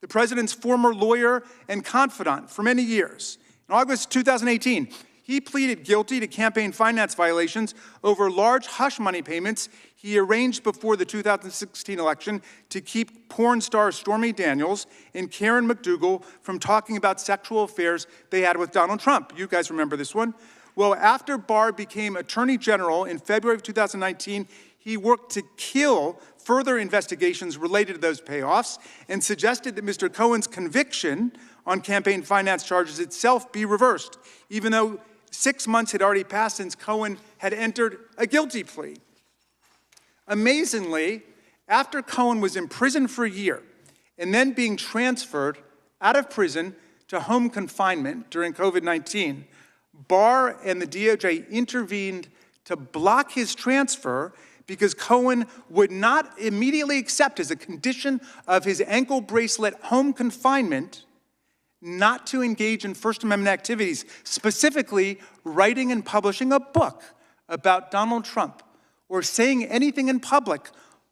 the president's former lawyer and confidant for many years. In August 2018, he pleaded guilty to campaign finance violations over large hush money payments he arranged before the 2016 election to keep porn star Stormy Daniels and Karen McDougal from talking about sexual affairs they had with Donald Trump. You guys remember this one? Well, after Barr became Attorney General in February of 2019, he worked to kill further investigations related to those payoffs and suggested that Mr. Cohen's conviction on campaign finance charges itself be reversed, even though 6 months had already passed since Cohen had entered a guilty plea. Amazingly, after Cohen was imprisoned for a year and then being transferred out of prison to home confinement during COVID-19, Barr and the DOJ intervened to block his transfer because Cohen would not immediately accept as a condition of his ankle bracelet home confinement not to engage in First Amendment activities, specifically writing and publishing a book about Donald Trump or saying anything in public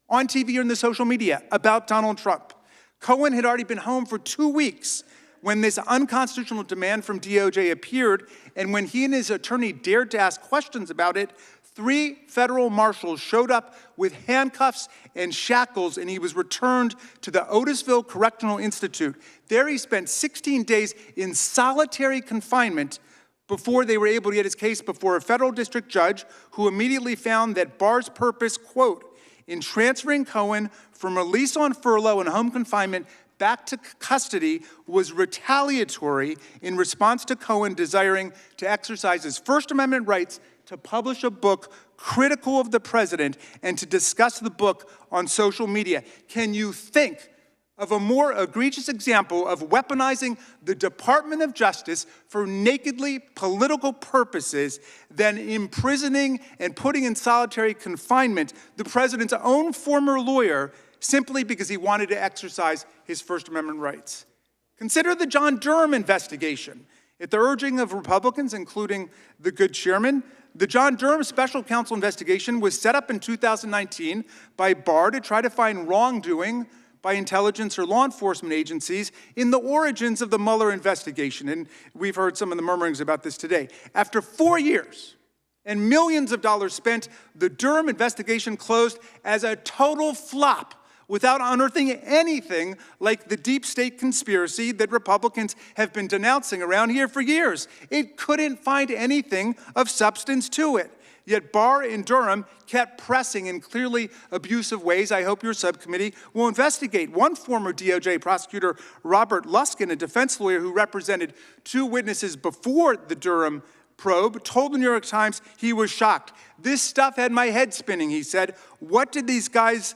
on TV or in the social media about Donald Trump. Cohen had already been home for 2 weeks when this unconstitutional demand from DOJ appeared, and when he and his attorney dared to ask questions about it, 3 federal marshals showed up with handcuffs and shackles, and he was returned to the Otisville Correctional Institute. There he spent 16 days in solitary confinement before they were able to get his case before a federal district judge who immediately found that Barr's purpose, quote, in transferring Cohen from release on furlough and home confinement back to custody was retaliatory in response to Cohen desiring to exercise his First Amendment rights to publish a book critical of the president and to discuss the book on social media. Can you think of a more egregious example of weaponizing the Department of Justice for nakedly political purposes than imprisoning and putting in solitary confinement the president's own former lawyer simply because he wanted to exercise his First Amendment rights? Consider the John Durham investigation. At the urging of Republicans, including the good chairman, the John Durham Special Counsel investigation was set up in 2019 by Barr to try to find wrongdoing by intelligence or law enforcement agencies in the origins of the Mueller investigation. And we've heard some of the murmurings about this today. After 4 years and millions of dollars spent, the Durham investigation closed as a total flop without unearthing anything like the deep state conspiracy that Republicans have been denouncing around here for years. It couldn't find anything of substance to it. Yet Barr and Durham kept pressing in clearly abusive ways. I hope your subcommittee will investigate. One former DOJ prosecutor, Robert Luskin, a defense lawyer who represented 2 witnesses before the Durham probe, told the New York Times he was shocked. This stuff had my head spinning, he said. When did these guys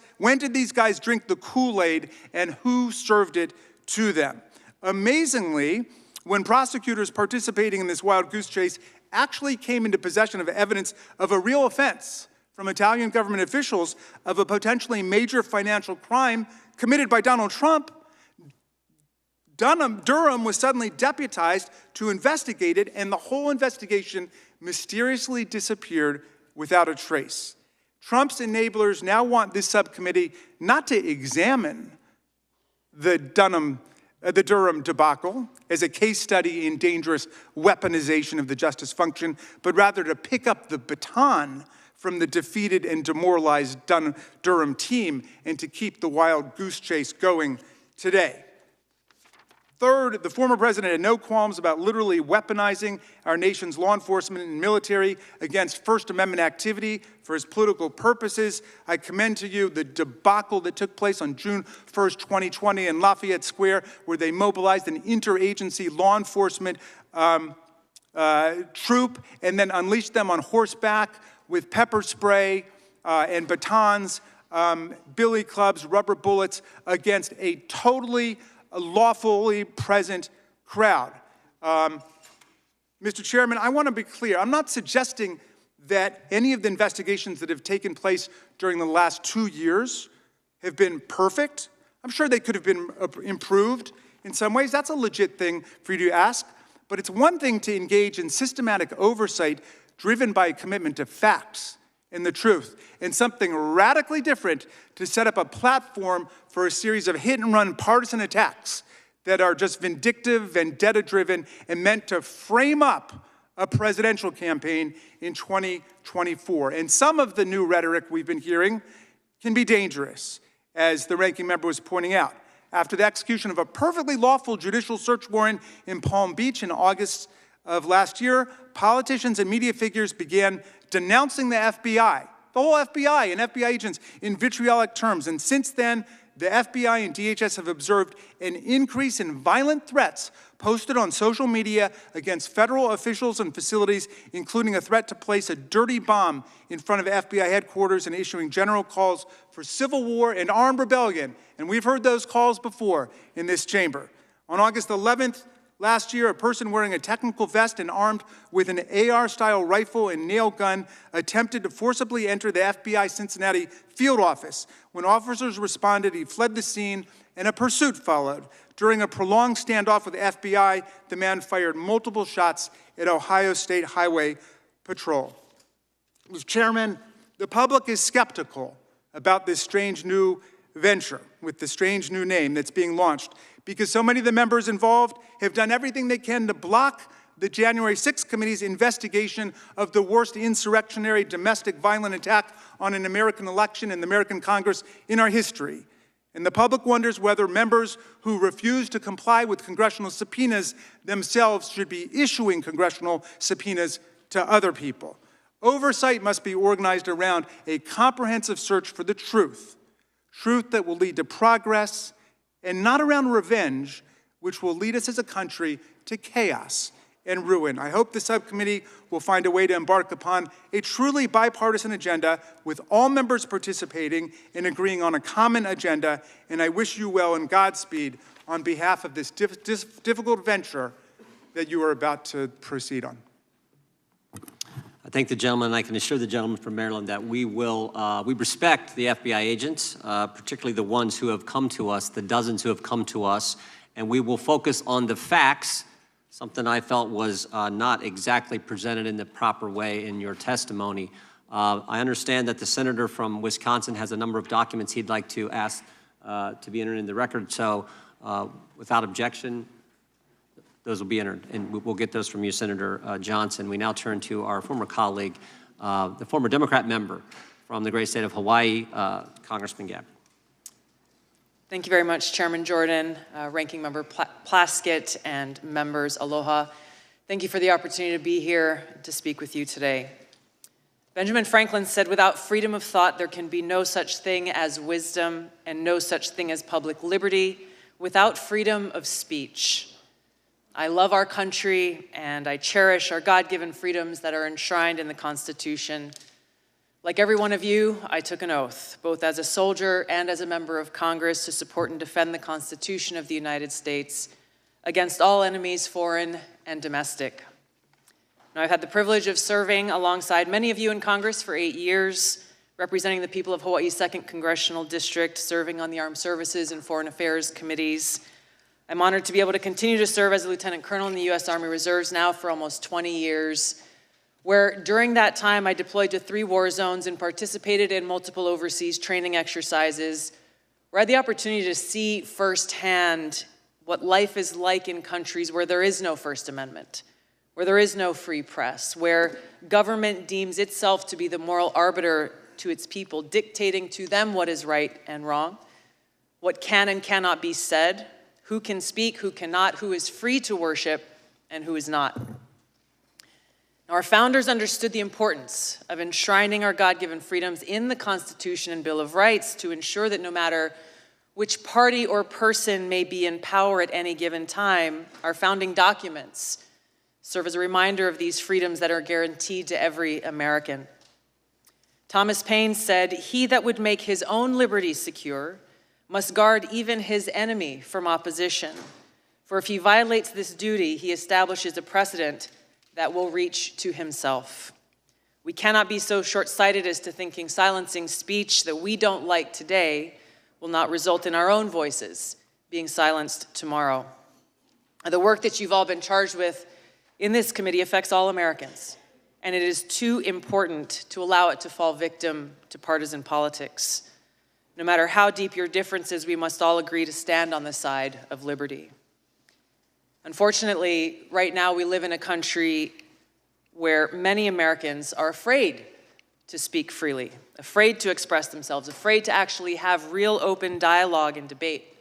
drink the Kool-Aid, and who served it to them? Amazingly, when prosecutors participating in this wild goose chase actually came into possession of evidence of a real offense from Italian government officials of a potentially major financial crime committed by Donald Trump, Durham was suddenly deputized to investigate it, and the whole investigation mysteriously disappeared without a trace. Trump's enablers now want this subcommittee not to examine the Durham debacle as a case study in dangerous weaponization of the justice function, but rather to pick up the baton from the defeated and demoralized Durham team and to keep the wild goose chase going today. Third, the former president had no qualms about literally weaponizing our nation's law enforcement and military against First Amendment activity for his political purposes. I commend to you the debacle that took place on June 1st, 2020 in Lafayette Square, where they mobilized an interagency law enforcement troop and then unleashed them on horseback with pepper spray and batons, billy clubs, rubber bullets against a totally lawfully present crowd. Mr. Chairman, I want to be clear. I'm not suggesting that any of the investigations that have taken place during the last 2 years have been perfect. I'm sure they could have been improved in some ways. That's a legit thing for you to ask. But it's one thing to engage in systematic oversight driven by a commitment to facts and the truth, and something radically different to set up a platform for a series of hit-and-run partisan attacks that are just vindictive, vendetta-driven, and meant to frame up a presidential campaign in 2024. And some of the new rhetoric we've been hearing can be dangerous, as the ranking member was pointing out. After the execution of a perfectly lawful judicial search warrant in Palm Beach in August of last year, politicians and media figures began denouncing the FBI, the whole FBI and FBI agents in vitriolic terms. And since then, the FBI and DHS have observed an increase in violent threats posted on social media against federal officials and facilities, including a threat to place a dirty bomb in front of FBI headquarters and issuing general calls for civil war and armed rebellion. And we've heard those calls before in this chamber. On August 11th, last year, a person wearing a technical vest and armed with an AR-style rifle and nail gun attempted to forcibly enter the FBI Cincinnati field office. When officers responded, he fled the scene and a pursuit followed. During a prolonged standoff with the FBI, the man fired multiple shots at Ohio State Highway Patrol. Mr. Chairman, the public is skeptical about this strange new venture with the strange new name that's being launched because so many of the members involved have done everything they can to block the January 6th committee's investigation of the worst insurrectionary domestic violent attack on an American election in the American Congress in our history. And the public wonders whether members who refuse to comply with congressional subpoenas themselves should be issuing congressional subpoenas to other people. Oversight must be organized around a comprehensive search for the truth that will lead to progress, and not around revenge, which will lead us as a country to chaos and ruin. I hope the subcommittee will find a way to embark upon a truly bipartisan agenda with all members participating and agreeing on a common agenda, and I wish you well and Godspeed on behalf of this difficult venture that you are about to proceed on. I thank the gentleman, and I can assure the gentleman from Maryland that we respect the FBI agents, particularly the ones who have come to us, the dozens who have come to us, and we will focus on the facts, something I felt was not exactly presented in the proper way in your testimony. I understand that the senator from Wisconsin has a number of documents he'd like to ask to be entered in the record, so without objection, those will be entered, and we'll get those from you, Senator Johnson. We now turn to our former colleague, the former Democrat member from the great state of Hawaii, Congressman Gabbard. Thank you very much, Chairman Jordan, Ranking Member Plaskett, and members, aloha. Thank you for the opportunity to be here to speak with you today. Benjamin Franklin said, "Without freedom of thought, there can be no such thing as wisdom and no such thing as public liberty without freedom of speech." I love our country and I cherish our God-given freedoms that are enshrined in the Constitution. Like every one of you, I took an oath, both as a soldier and as a member of Congress, to support and defend the Constitution of the United States against all enemies, foreign and domestic. Now, I've had the privilege of serving alongside many of you in Congress for 8 years, representing the people of Hawaii's 2nd Congressional District, serving on the Armed Services and Foreign Affairs Committees. I'm honored to be able to continue to serve as a Lieutenant Colonel in the U.S. Army Reserves now for almost 20 years, where during that time I deployed to 3 war zones and participated in multiple overseas training exercises, where I had the opportunity to see firsthand what life is like in countries where there is no First Amendment, where there is no free press, where government deems itself to be the moral arbiter to its people, dictating to them what is right and wrong, what can and cannot be said, who can speak, who cannot, who is free to worship, and who is not. Now, our founders understood the importance of enshrining our God-given freedoms in the Constitution and Bill of Rights to ensure that no matter which party or person may be in power at any given time, our founding documents serve as a reminder of these freedoms that are guaranteed to every American. Thomas Paine said, "He that would make his own liberty secure must guard even his enemy from opposition. For if he violates this duty, he establishes a precedent that will reach to himself." We cannot be so short-sighted as to thinking silencing speech that we don't like today will not result in our own voices being silenced tomorrow. The work that you've all been charged with in this committee affects all Americans, and it is too important to allow it to fall victim to partisan politics. No matter how deep your differences, we must all agree to stand on the side of liberty. Unfortunately, right now we live in a country where many Americans are afraid to speak freely, afraid to express themselves, afraid to actually have real open dialogue and debate,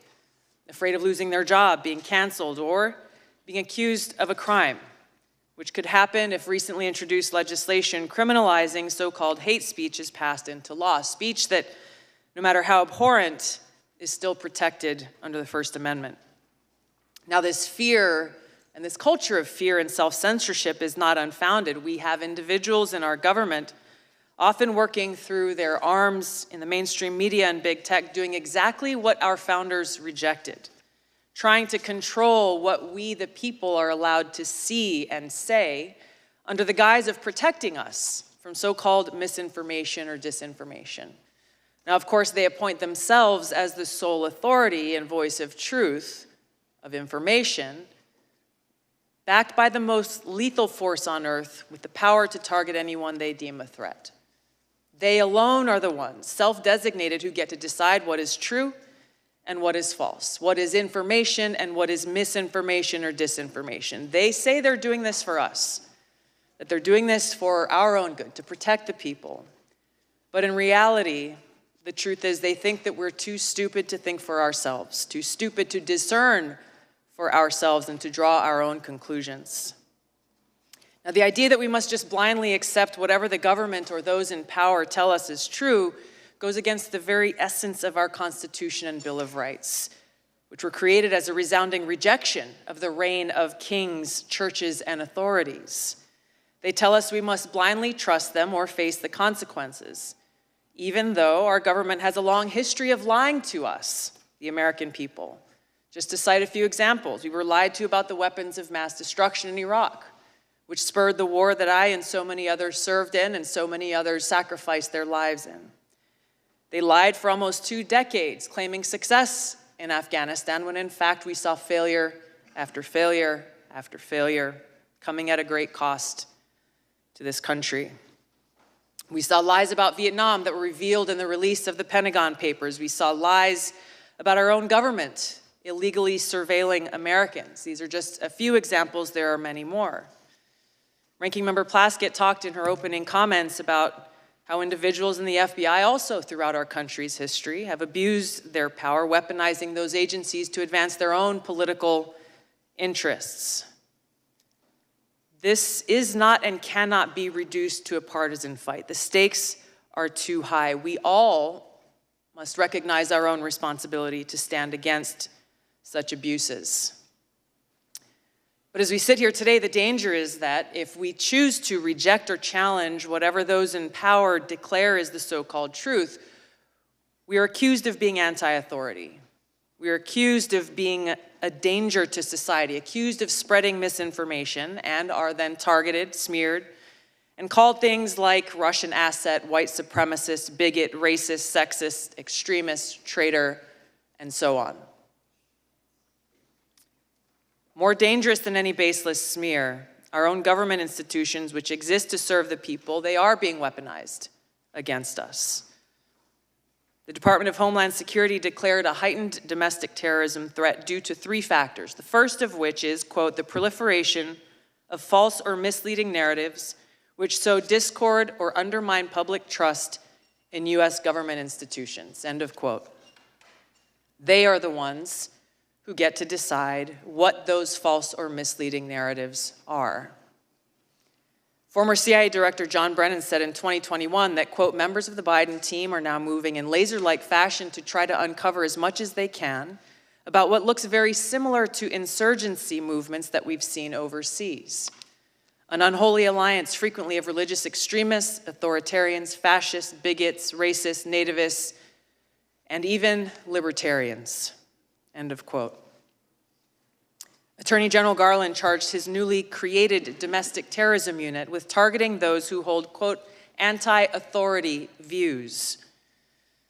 afraid of losing their job, being canceled, or being accused of a crime, which could happen if recently introduced legislation criminalizing so-called hate speech is passed into law, speech that, no matter how abhorrent, is still protected under the First Amendment. Now, this fear and this culture of fear and self-censorship is not unfounded. We have individuals in our government often working through their arms in the mainstream media and big tech, doing exactly what our founders rejected, trying to control what we, the people, are allowed to see and say under the guise of protecting us from so-called misinformation or disinformation. Now, of course, they appoint themselves as the sole authority and voice of truth, of information, backed by the most lethal force on earth with the power to target anyone they deem a threat. They alone are the ones, self-designated, who get to decide what is true and what is false, what is information and what is misinformation or disinformation. They say they're doing this for us, that they're doing this for our own good, to protect the people. But in reality, the truth is they think that we're too stupid to think for ourselves, too stupid to discern for ourselves and to draw our own conclusions. Now, the idea that we must just blindly accept whatever the government or those in power tell us is true goes against the very essence of our Constitution and Bill of Rights, which were created as a resounding rejection of the reign of kings, churches, and authorities. They tell us we must blindly trust them or face the consequences, even though our government has a long history of lying to us, the American people. Just to cite a few examples, we were lied to about the weapons of mass destruction in Iraq, which spurred the war that I and so many others served in and so many others sacrificed their lives in. They lied for almost 2 decades, claiming success in Afghanistan, when in fact we saw failure after failure after failure, coming at a great cost to this country. We saw lies about Vietnam that were revealed in the release of the Pentagon Papers. We saw lies about our own government illegally surveilling Americans. These are just a few examples. There are many more. Ranking Member Plaskett talked in her opening comments about how individuals in the FBI also throughout our country's history have abused their power, weaponizing those agencies to advance their own political interests. This is not and cannot be reduced to a partisan fight. The stakes are too high. We all must recognize our own responsibility to stand against such abuses. But as we sit here today, the danger is that if we choose to reject or challenge whatever those in power declare is the so-called truth, we are accused of being anti-authority. We are accused of being a danger to society, accused of spreading misinformation, and are then targeted, smeared, and called things like Russian asset, white supremacist, bigot, racist, sexist, extremist, traitor, and so on. More dangerous than any baseless smear, our own government institutions, which exist to serve the people, they are being weaponized against us. The Department of Homeland Security declared a heightened domestic terrorism threat due to 3 factors, the first of which is, quote, the proliferation of false or misleading narratives which sow discord or undermine public trust in U.S. government institutions, end of quote. They are the ones who get to decide what those false or misleading narratives are. Former CIA Director John Brennan said in 2021 that, quote, members of the Biden team are now moving in laser-like fashion to try to uncover as much as they can about what looks very similar to insurgency movements that we've seen overseas. An unholy alliance frequently of religious extremists, authoritarians, fascists, bigots, racists, nativists, and even libertarians. End of quote. Attorney General Garland charged his newly created domestic terrorism unit with targeting those who hold, quote, anti-authority views.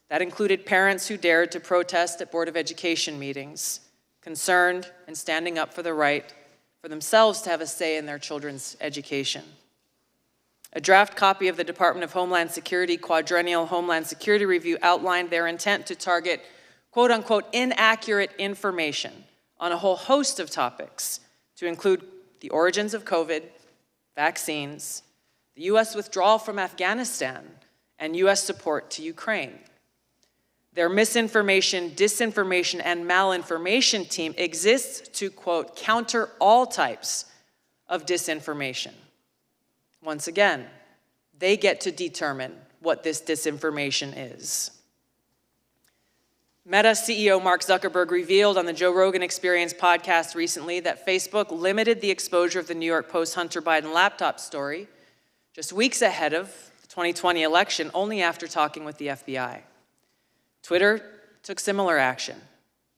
That included parents who dared to protest at Board of Education meetings, concerned and standing up for the right for themselves to have a say in their children's education. A draft copy of the Department of Homeland Security Quadrennial Homeland Security Review outlined their intent to target quote unquote inaccurate information on a whole host of topics, to include the origins of COVID, vaccines, the U.S. withdrawal from Afghanistan, and U.S. support to Ukraine. Their misinformation, disinformation, and malinformation team exists to, quote, counter all types of disinformation. Once again, they get to determine what this disinformation is. Meta CEO Mark Zuckerberg revealed on the Joe Rogan Experience podcast recently that Facebook limited the exposure of the New York Post Hunter Biden laptop story just weeks ahead of the 2020 election, only after talking with the FBI. Twitter took similar action,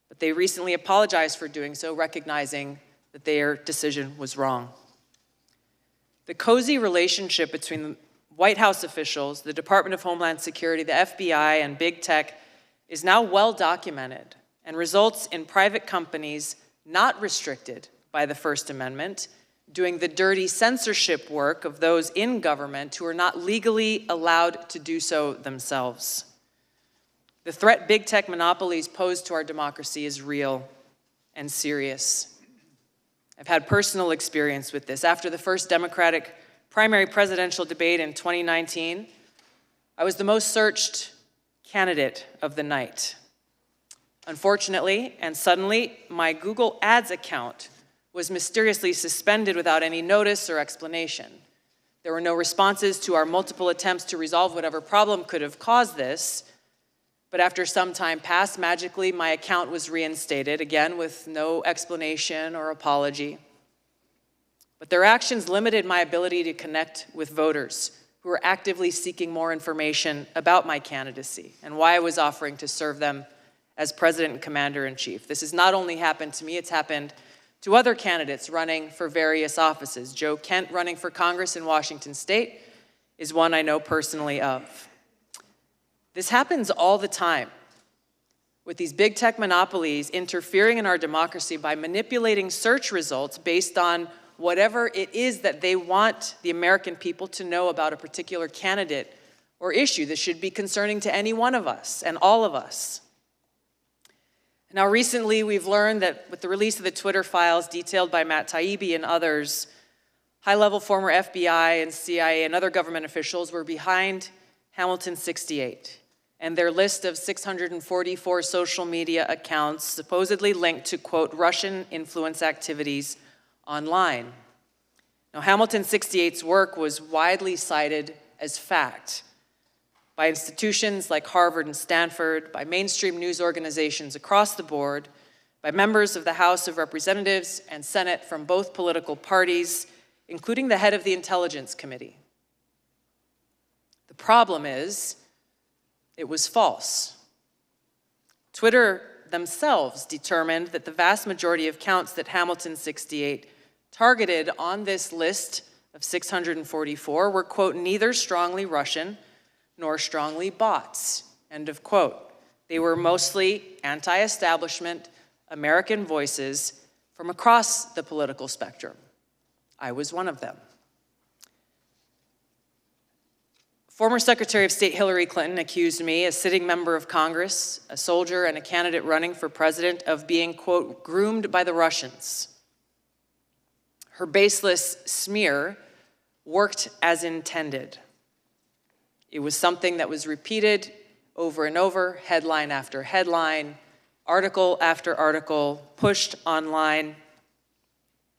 but they recently apologized for doing so, recognizing that their decision was wrong. The cozy relationship between White House officials, the Department of Homeland Security, the FBI, and big tech is now well documented and results in private companies not restricted by the First Amendment doing the dirty censorship work of those in government who are not legally allowed to do so themselves. The threat big tech monopolies pose to our democracy is real and serious. I've had personal experience with this. After the first Democratic primary presidential debate in 2019, I was the most searched candidate of the night. Unfortunately, and suddenly, my Google Ads account was mysteriously suspended without any notice or explanation. There were no responses to our multiple attempts to resolve whatever problem could have caused this, but after some time passed, magically my account was reinstated, again with no explanation or apology. But their actions limited my ability to connect with voters who were actively seeking more information about my candidacy and why I was offering to serve them as President and Commander-in-Chief. This has not only happened to me, it's happened to other candidates running for various offices. Joe Kent, running for Congress in Washington State, is one I know personally of. This happens all the time, with these big tech monopolies interfering in our democracy by manipulating search results based on whatever it is that they want the American people to know about a particular candidate or issue that should be concerning to any one of us and all of us. Now, recently, we've learned that with the release of the Twitter files detailed by Matt Taibbi and others, high-level former FBI and CIA and other government officials were behind Hamilton 68 and their list of 644 social media accounts supposedly linked to, quote, Russian influence activities online. Now, Hamilton 68's work was widely cited as fact by institutions like Harvard and Stanford, by mainstream news organizations across the board, by members of the House of Representatives and Senate from both political parties, including the head of the Intelligence Committee. The problem is, it was false. Twitter themselves determined that the vast majority of counts that Hamilton 68 targeted on this list of 644 were, quote, neither strongly Russian nor strongly bots, end of quote. They were mostly anti-establishment American voices from across the political spectrum. I was one of them. Former Secretary of State Hillary Clinton accused me, a sitting member of Congress, a soldier, and a candidate running for president, of being, quote, groomed by the Russians. Her baseless smear worked as intended. It was something that was repeated over and over, headline after headline, article after article, pushed online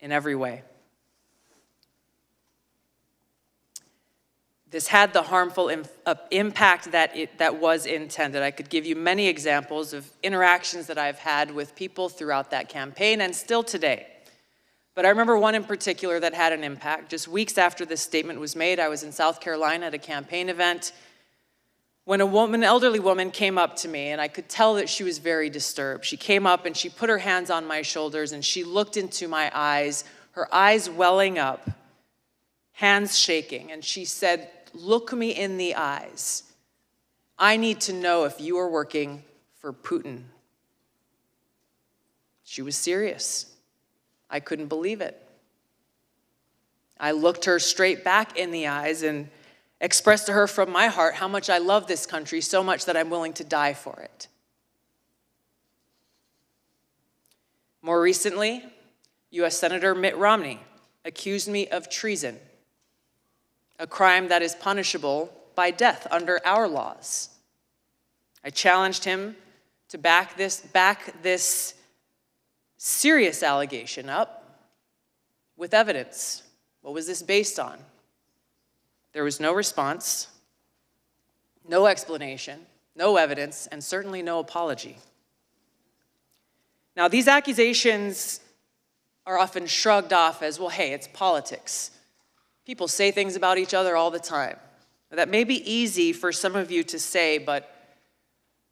in every way. This had the harmful impact that was intended. I could give you many examples of interactions that I've had with people throughout that campaign and still today. But I remember one in particular that had an impact. Just weeks after this statement was made, I was in South Carolina at a campaign event when an elderly woman came up to me, and I could tell that she was very disturbed. She came up and she put her hands on my shoulders and she looked into my eyes, her eyes welling up, hands shaking, and she said, "Look me in the eyes. I need to know if you are working for Putin." She was serious. I couldn't believe it. I looked her straight back in the eyes and expressed to her from my heart how much I love this country, so much that I'm willing to die for it. More recently, U.S. Senator Mitt Romney accused me of treason, a crime that is punishable by death under our laws. I challenged him to back this serious allegation up with evidence. What was this based on? There was no response, no explanation, no evidence, and certainly no apology. Now, these accusations are often shrugged off as, well, hey, it's politics. People say things about each other all the time. That may be easy for some of you to say, but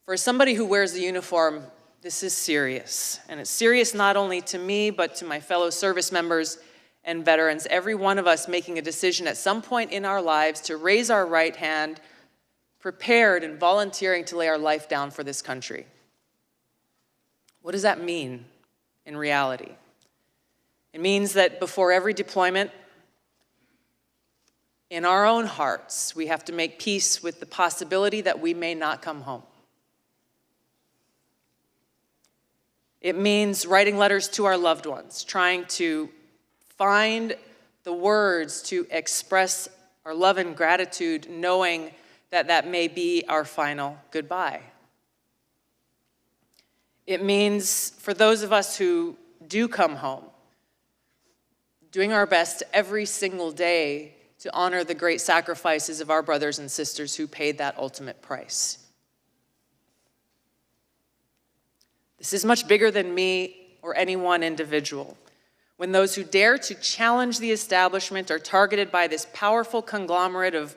for somebody who wears the uniform, this is serious. And it's serious not only to me, but to my fellow service members and veterans, every one of us making a decision at some point in our lives to raise our right hand, prepared and volunteering to lay our life down for this country. What does that mean in reality? It means that before every deployment, in our own hearts, we have to make peace with the possibility that we may not come home. It means writing letters to our loved ones, trying to find the words to express our love and gratitude, knowing that that may be our final goodbye. It means for those of us who do come home, doing our best every single day to honor the great sacrifices of our brothers and sisters who paid that ultimate price. This is much bigger than me or any one individual. When those who dare to challenge the establishment are targeted by this powerful conglomerate of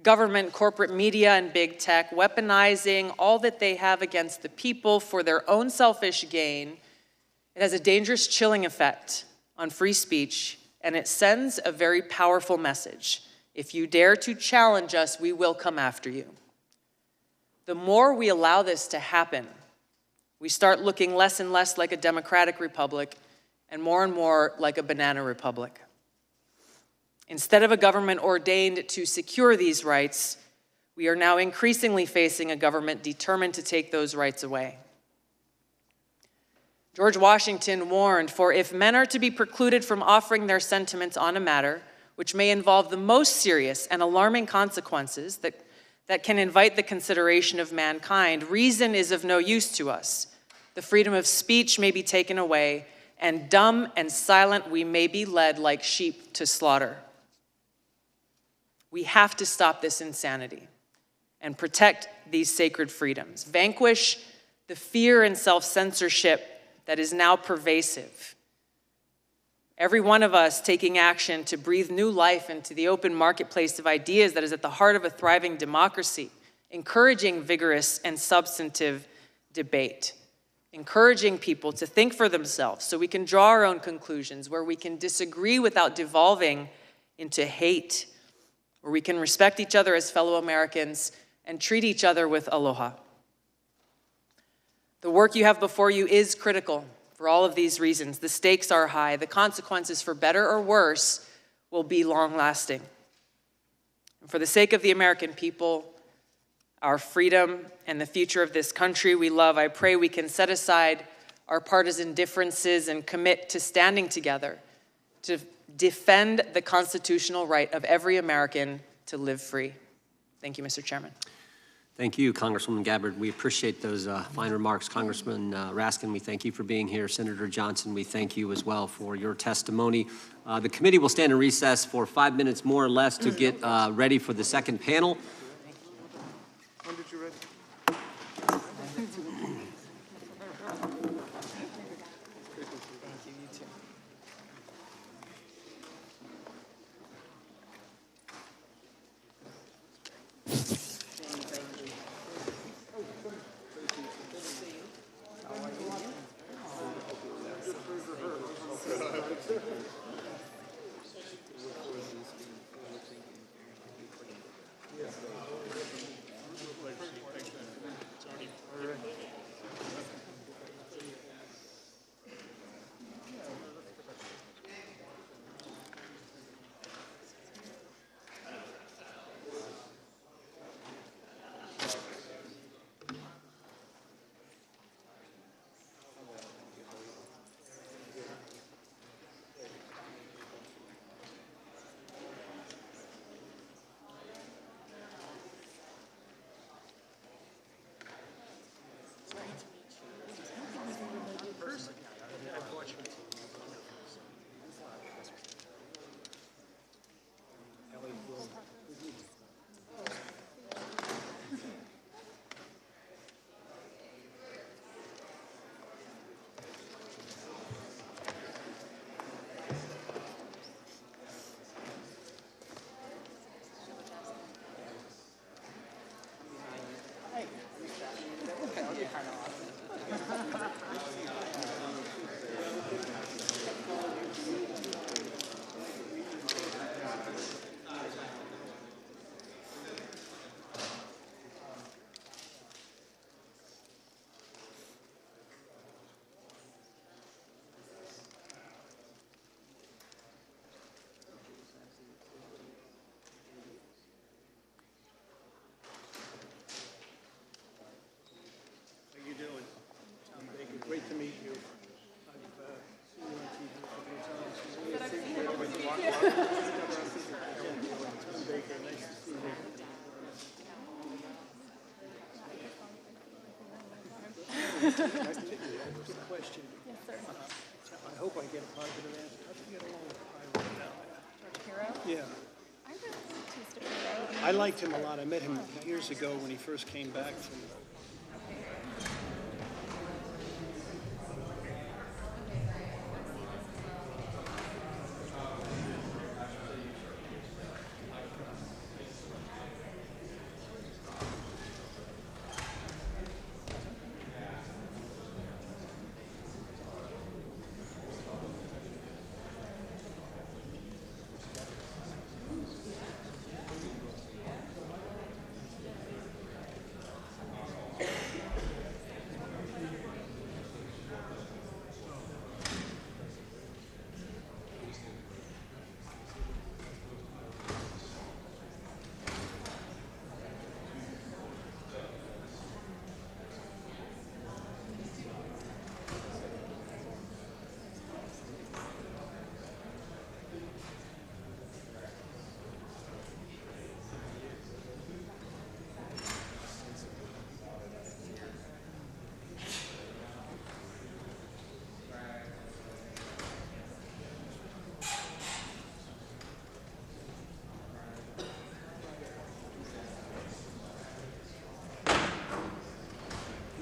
government, corporate media, and big tech, weaponizing all that they have against the people for their own selfish gain, it has a dangerous chilling effect on free speech, and it sends a very powerful message. If you dare to challenge us, we will come after you. The more we allow this to happen, we start looking less and less like a democratic republic and more like a banana republic. Instead of a government ordained to secure these rights, we are now increasingly facing a government determined to take those rights away. George Washington warned, "For if men are to be precluded from offering their sentiments on a matter which may involve the most serious and alarming consequences that can invite the consideration of mankind, reason is of no use to us. The freedom of speech may be taken away, and dumb and silent we may be led like sheep to slaughter." We have to stop this insanity and protect these sacred freedoms. Vanquish the fear and self-censorship that is now pervasive. Every one of us taking action to breathe new life into the open marketplace of ideas that is at the heart of a thriving democracy, encouraging vigorous and substantive debate, encouraging people to think for themselves so we can draw our own conclusions, where we can disagree without devolving into hate, where we can respect each other as fellow Americans and treat each other with aloha. The work you have before you is critical for all of these reasons. The stakes are high. The consequences, for better or worse, will be long-lasting. And for the sake of the American people, our freedom, and the future of this country we love, I pray we can set aside our partisan differences and commit to standing together to defend the constitutional right of every American to live free. Thank you, Mr. Chairman. Thank you, Congresswoman Gabbard. We appreciate those fine remarks. Congressman Raskin, we thank you for being here. Senator Johnson, we thank you as well for your testimony. The committee will stand in recess for 5 minutes more or less to get ready for the second panel. When did you ready? I hope I get a positive answer. How do you get along with Ira now? Yeah. I liked him a lot. I met him years ago when he first came back from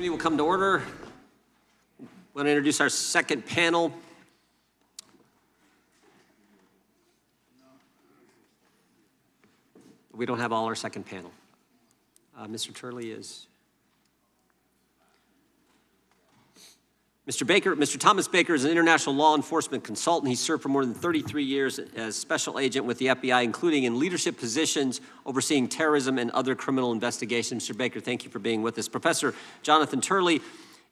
Committee will come to order. We're going to introduce our second panel. We don't have all our second panel. Mr. Turley is. Mr. Thomas Baker is an international law enforcement consultant. He served for more than 33 years as special agent with the FBI, including in leadership positions overseeing terrorism and other criminal investigations. Mr. Baker, thank you for being with us. Professor Jonathan Turley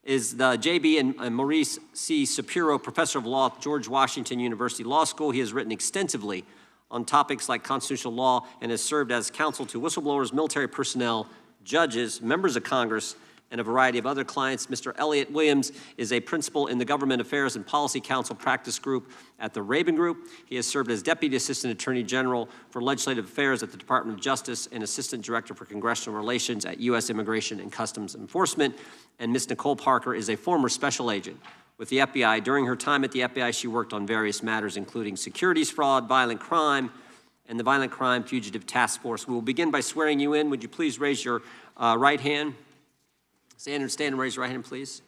is the J.B. and Maurice C. Shapiro Professor of Law at George Washington University Law School. He has written extensively on topics like constitutional law and has served as counsel to whistleblowers, military personnel, judges, members of Congress, and a variety of other clients. Mr. Elliott Williams is a principal in the Government Affairs and Policy Council Practice Group at the Raven Group. He has served as Deputy Assistant Attorney General for Legislative Affairs at the Department of Justice and Assistant Director for Congressional Relations at U.S. Immigration and Customs Enforcement. And Ms. Nicole Parker is a former special agent with the FBI. During her time at the FBI, she worked on various matters, including securities fraud, violent crime, and the Violent Crime Fugitive Task Force. We will begin by swearing you in. Would you please raise your right hand? Stand and raise your right hand, please.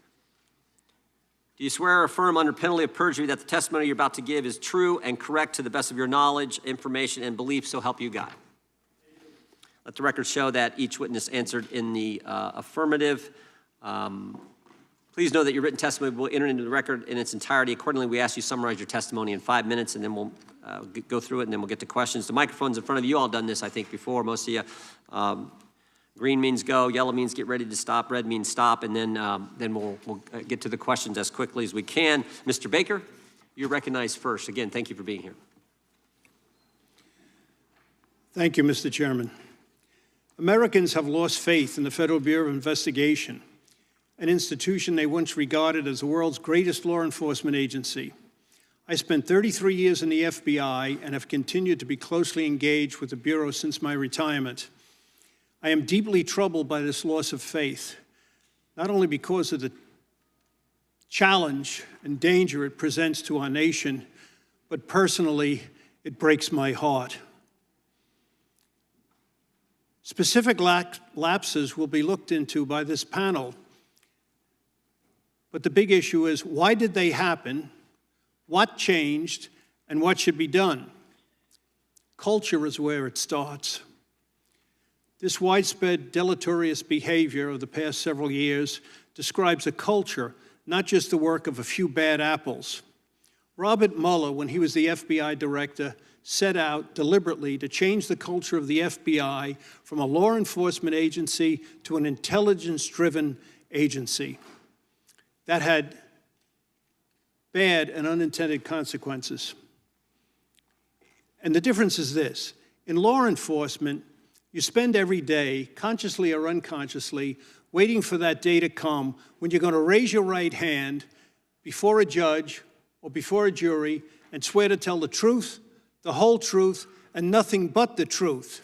Do you swear or affirm under penalty of perjury that the testimony you're about to give is true and correct to the best of your knowledge, information, and belief, so help you God? Let the record show that each witness answered in the affirmative. Please know that your written testimony will enter into the record in its entirety. Accordingly, we ask you to summarize your testimony in 5 minutes, and then we'll go through it, and then we'll get to questions. The microphone's in front of you. You all done this, I think, before, most of you. Green means go, yellow means get ready to stop, red means stop, and then we'll get to the questions as quickly as we can. Mr. Baker, you're recognized first. Again, thank you for being here. Thank you, Mr. Chairman. Americans have lost faith in the Federal Bureau of Investigation, an institution they once regarded as the world's greatest law enforcement agency. I spent 33 years in the FBI and have continued to be closely engaged with the Bureau since my retirement. I am deeply troubled by this loss of faith, not only because of the challenge and danger it presents to our nation, but personally, it breaks my heart. Specific lapses will be looked into by this panel, but the big issue is, why did they happen, what changed, and what should be done? Culture is where it starts. This widespread deleterious behavior of the past several years describes a culture, not just the work of a few bad apples. Robert Mueller, when he was the FBI director, set out deliberately to change the culture of the FBI from a law enforcement agency to an intelligence-driven agency. That had bad and unintended consequences. And the difference is this: in law enforcement, you spend every day, consciously or unconsciously, waiting for that day to come when you're going to raise your right hand before a judge or before a jury and swear to tell the truth, the whole truth, and nothing but the truth.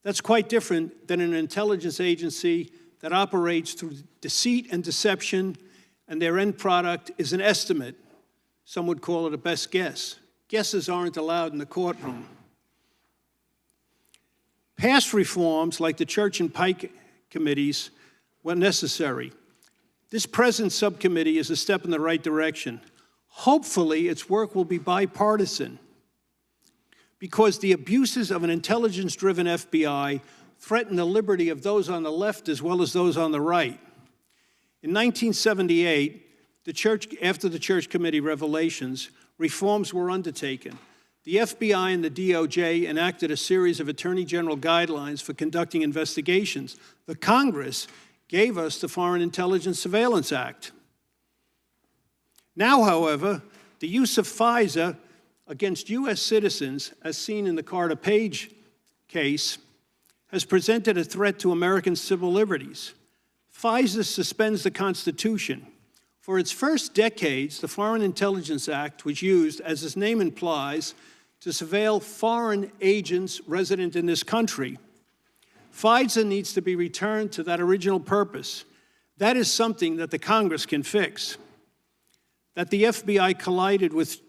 That's quite different than an intelligence agency that operates through deceit and deception, and their end product is an estimate. Some would call it a best guess. Guesses aren't allowed in the courtroom. Past reforms, like the Church and Pike committees, were necessary. This present subcommittee is a step in the right direction. Hopefully, its work will be bipartisan, because the abuses of an intelligence-driven FBI threaten the liberty of those on the left as well as those on the right. In 1978, after the Church Committee revelations, reforms were undertaken. The FBI and the DOJ enacted a series of Attorney General guidelines for conducting investigations. The Congress gave us the Foreign Intelligence Surveillance Act. Now, however, the use of FISA against U.S. citizens, as seen in the Carter Page case, has presented a threat to American civil liberties. FISA suspends the Constitution. For its first decades, the Foreign Intelligence Act was used, as its name implies, to surveil foreign agents resident in this country. FISA needs to be returned to that original purpose. That is something that the Congress can fix. That the FBI collided with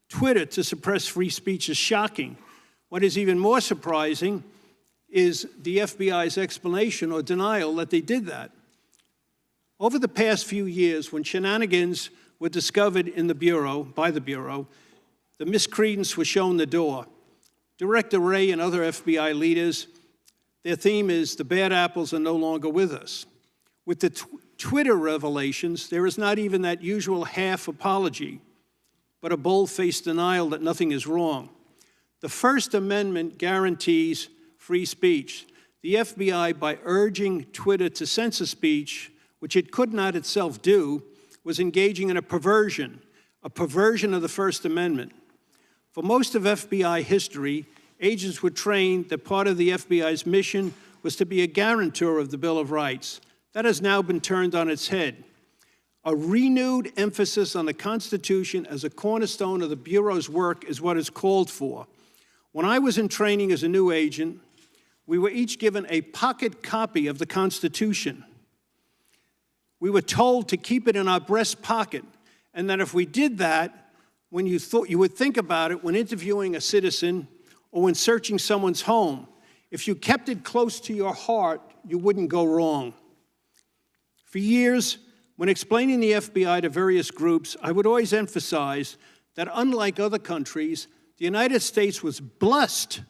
Twitter to suppress free speech is shocking. What is even more surprising is the FBI's explanation or denial that they did that. Over the past few years, when shenanigans were discovered in the Bureau, by the Bureau, the miscreants were shown the door. Director Wray and other FBI leaders, their theme is the bad apples are no longer with us. With the Twitter revelations, there is not even that usual half apology, but a bold-faced denial that nothing is wrong. The First Amendment guarantees free speech. The FBI, by urging Twitter to censor speech, which it could not itself do, was engaging in a perversion of the First Amendment. For most of FBI history, agents were trained that part of the FBI's mission was to be a guarantor of the Bill of Rights. That has now been turned on its head. A renewed emphasis on the Constitution as a cornerstone of the Bureau's work is what is called for. When I was in training as a new agent, we were each given a pocket copy of the Constitution. We were told to keep it in our breast pocket, and that if we did that, when you would think about it when interviewing a citizen or when searching someone's home, if you kept it close to your heart, you wouldn't go wrong. For years, when explaining the FBI to various groups, I would always emphasize that unlike other countries, the United States was blessed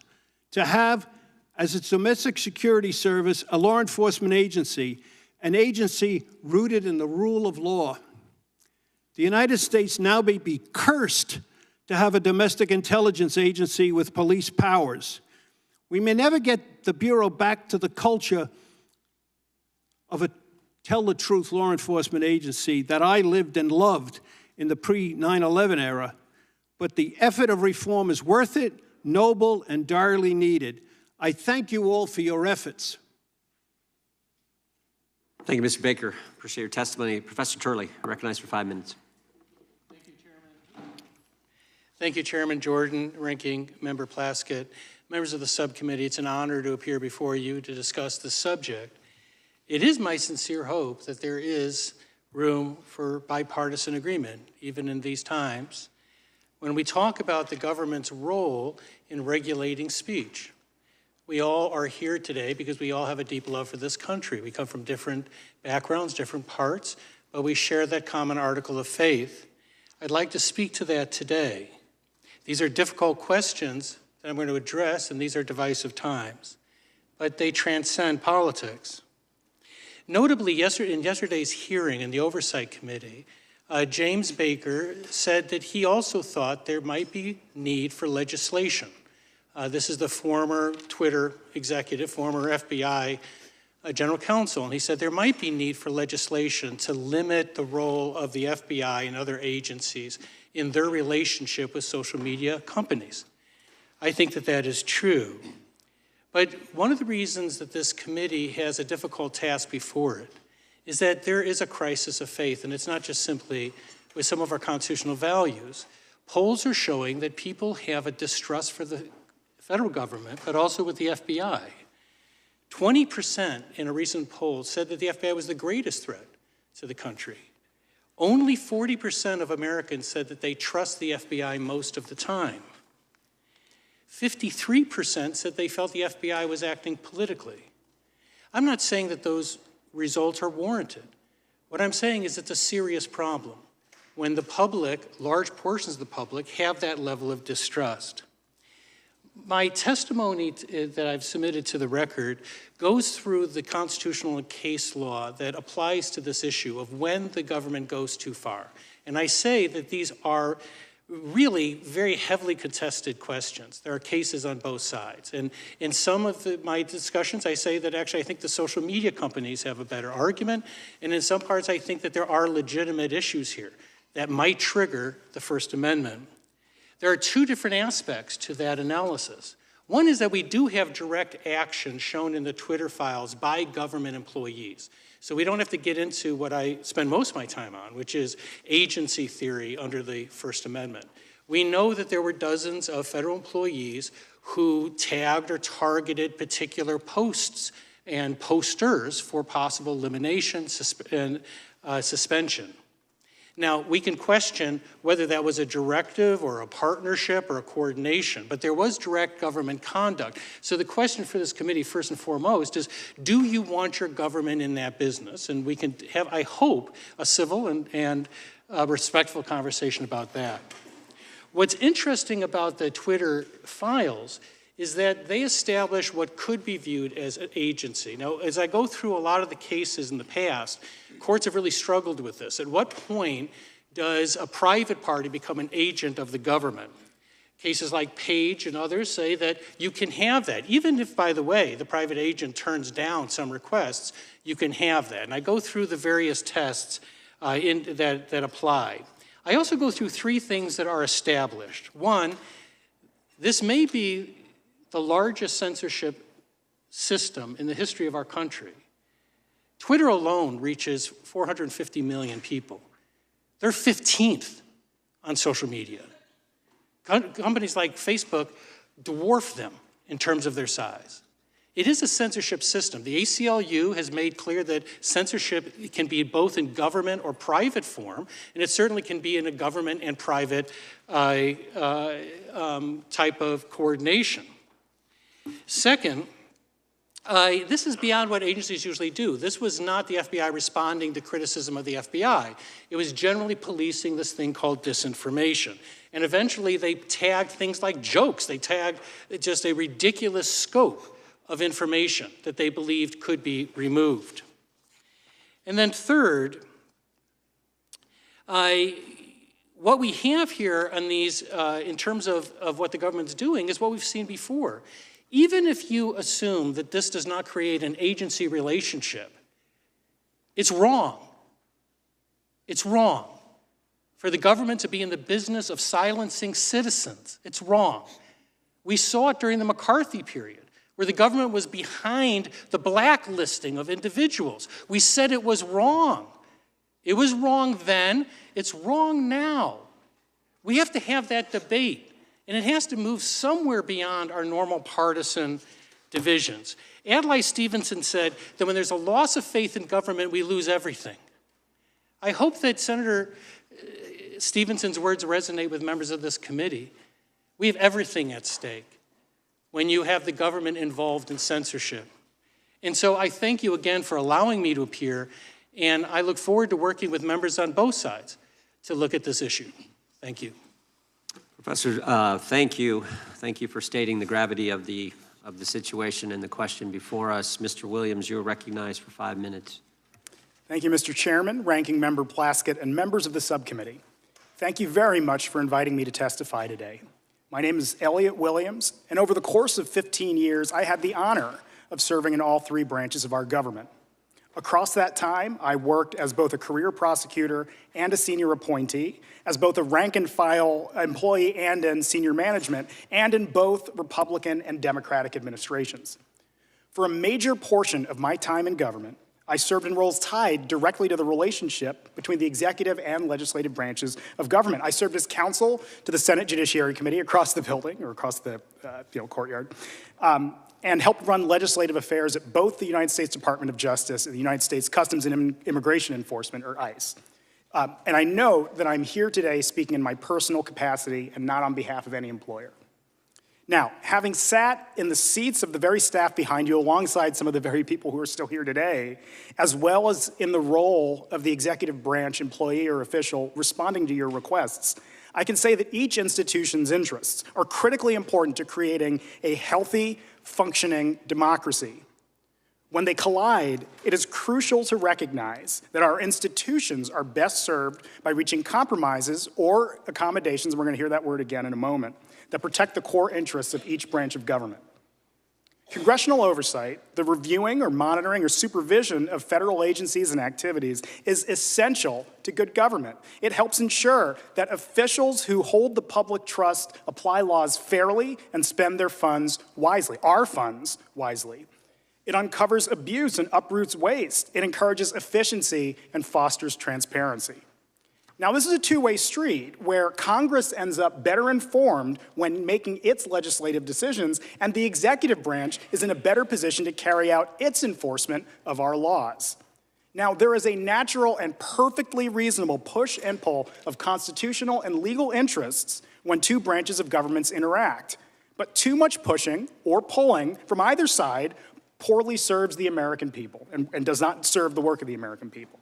to have, as its domestic security service, a law enforcement agency, an agency rooted in the rule of law. The United States now may be cursed to have a domestic intelligence agency with police powers. We may never get the Bureau back to the culture of a tell-the-truth law enforcement agency that I lived and loved in the pre-9/11 era, but the effort of reform is worth it, noble, and direly needed. I thank you all for your efforts. Thank you, Mr. Baker. Appreciate your testimony. Professor Turley, recognized for 5 minutes. Thank you, Chairman. Thank you, Chairman Jordan, Ranking Member Plaskett, members of the subcommittee. It's an honor to appear before you to discuss this subject. It is my sincere hope that there is room for bipartisan agreement, even in these times, when we talk about the government's role in regulating speech. We all are here today because we all have a deep love for this country. We come from different backgrounds, different parts, but we share that common article of faith. I'd like to speak to that today. These are difficult questions that I'm going to address, and these are divisive times, but they transcend politics. Notably, in yesterday's hearing in the Oversight Committee, James Baker said that he also thought there might be need for legislation. This is the former Twitter executive, former FBI general counsel, and he said there might be need for legislation to limit the role of the FBI and other agencies in their relationship with social media companies. I think that that is true. But one of the reasons that this committee has a difficult task before it is that there is a crisis of faith, and it's not just simply with some of our constitutional values. polls are showing that people have a distrust for the federal government, but also with the FBI. 20% in a recent poll said that the FBI was the greatest threat to the country. Only 40% of Americans said that they trust the FBI most of the time. 53% said they felt the FBI was acting politically. I'm not saying that those results are warranted. What I'm saying is it's a serious problem when the public, large portions of the public, have that level of distrust. My testimony that I've submitted to the record goes through the constitutional and case law that applies to this issue of when the government goes too far. And I say that these are really very heavily contested questions. There are cases on both sides. And in some of my discussions, I say that actually I think the social media companies have a better argument. And in some parts, I think that there are legitimate issues here that might trigger the First Amendment. There are two different aspects to that analysis. One is that we do have direct action shown in the Twitter files by government employees. So we don't have to get into what I spend most of my time on, which is agency theory under the First Amendment. We know that there were dozens of federal employees who tagged or targeted particular posts and posters for possible elimination and suspension. Now, we can question whether that was a directive or a partnership or a coordination, but there was direct government conduct. So the question for this committee, first and foremost, is do you want your government in that business? And we can have, I hope, a civil and respectful conversation about that. What's interesting about the Twitter files is that they establish what could be viewed as an agency. Now, as I go through a lot of the cases in the past, courts have really struggled with this. At what point does a private party become an agent of the government? Cases like Page and others say that you can have that. Even if, by the way, the private agent turns down some requests, you can have that. And I go through the various tests that apply. I also go through three things that are established. One, this may be the largest censorship system in the history of our country. Twitter alone reaches 450 million people. They're 15th on social media. Companies like Facebook dwarf them in terms of their size. It is a censorship system. The ACLU has made clear that censorship can be both in government or private form, and it certainly can be in a government and private type of coordination. Second, this is beyond what agencies usually do. This was not the FBI responding to criticism of the FBI. It was generally policing this thing called disinformation. And eventually they tagged things like jokes. They tagged just a ridiculous scope of information that they believed could be removed. And then third, what we have here on these, in terms of what the government's doing, is what we've seen before. Even if you assume that this does not create an agency relationship, it's wrong. It's wrong for the government to be in the business of silencing citizens. It's wrong. We saw it during the McCarthy period, where the government was behind the blacklisting of individuals. We said it was wrong. It was wrong then. It's wrong now. We have to have that debate. And it has to move somewhere beyond our normal partisan divisions. Adlai Stevenson said that when there's a loss of faith in government, we lose everything. I hope that Senator Stevenson's words resonate with members of this committee. We have everything at stake when you have the government involved in censorship. And so I thank you again for allowing me to appear, and I look forward to working with members on both sides to look at this issue. Thank you. Professor, thank you. Thank you for stating the gravity of the situation and the question before us. Mr. Williams, you're recognized for 5 minutes. Thank you, Mr. Chairman, Ranking Member Plaskett, and members of the subcommittee. Thank you very much for inviting me to testify today. My name is Elliot Williams, and over the course of 15 years, I had the honor of serving in all three branches of our government. Across that time, I worked as both a career prosecutor and a senior appointee, as both a rank-and-file employee and in senior management, and in both Republican and Democratic administrations. For a major portion of my time in government, I served in roles tied directly to the relationship between the executive and legislative branches of government. I served as counsel to the Senate Judiciary Committee across the building, or across the courtyard, and helped run legislative affairs at both the United States Department of Justice and the United States Customs and Immigration Enforcement, or ICE. And I know that I'm here today speaking in my personal capacity and not on behalf of any employer. Now, having sat in the seats of the very staff behind you alongside some of the very people who are still here today, as well as in the role of the executive branch employee or official responding to your requests, I can say that each institution's interests are critically important to creating a healthy, functioning democracy. When they collide, it is crucial to recognize that our institutions are best served by reaching compromises or accommodations, and we're going to hear that word again in a moment, that protect the core interests of each branch of government. Congressional oversight, the reviewing or monitoring or supervision of federal agencies and activities, is essential to good government. It helps ensure that officials who hold the public trust apply laws fairly and spend their funds wisely, our funds wisely. It uncovers abuse and uproots waste. It encourages efficiency and fosters transparency. Now, this is a two-way street where Congress ends up better informed when making its legislative decisions, and the executive branch is in a better position to carry out its enforcement of our laws. Now, there is a natural and perfectly reasonable push and pull of constitutional and legal interests when two branches of governments interact. But too much pushing or pulling from either side poorly serves the American people and does not serve the work of the American people.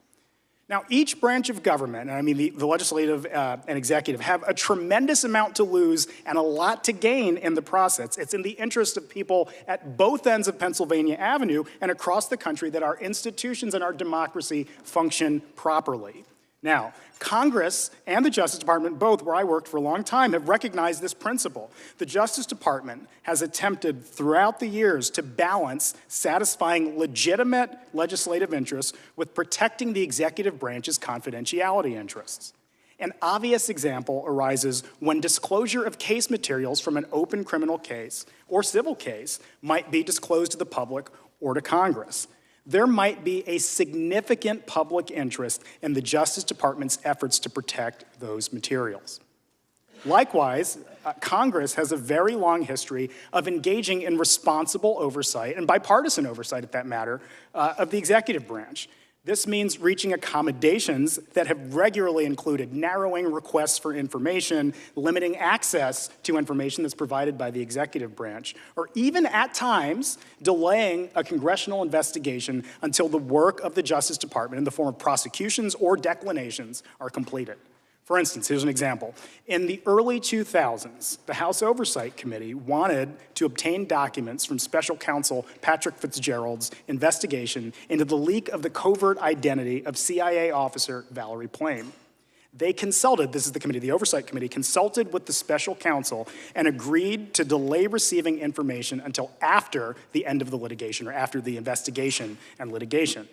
Now, each branch of government, and I mean the legislative and executive, have a tremendous amount to lose and a lot to gain in the process. It's in the interest of people at both ends of Pennsylvania Avenue and across the country that our institutions and our democracy function properly. Now, Congress and the Justice Department, both where I worked for a long time, have recognized this principle. The Justice Department has attempted throughout the years to balance satisfying legitimate legislative interests with protecting the executive branch's confidentiality interests. An obvious example arises when disclosure of case materials from an open criminal case or civil case might be disclosed to the public or to Congress. There might be a significant public interest in the Justice Department's efforts to protect those materials. Likewise, Congress has a very long history of engaging in responsible oversight, and bipartisan oversight at that matter, of the executive branch. This means reaching accommodations that have regularly included narrowing requests for information, limiting access to information that's provided by the executive branch, or even at times delaying a congressional investigation until the work of the Justice Department in the form of prosecutions or declinations are completed. For instance, here's an example. In the early 2000s, the House Oversight Committee wanted to obtain documents from Special Counsel Patrick Fitzgerald's investigation into the leak of the covert identity of CIA officer Valerie Plame. They consulted, this is the committee, the Oversight Committee, consulted with the Special Counsel and agreed to delay receiving information until after the end of the litigation or after the investigation and litigation.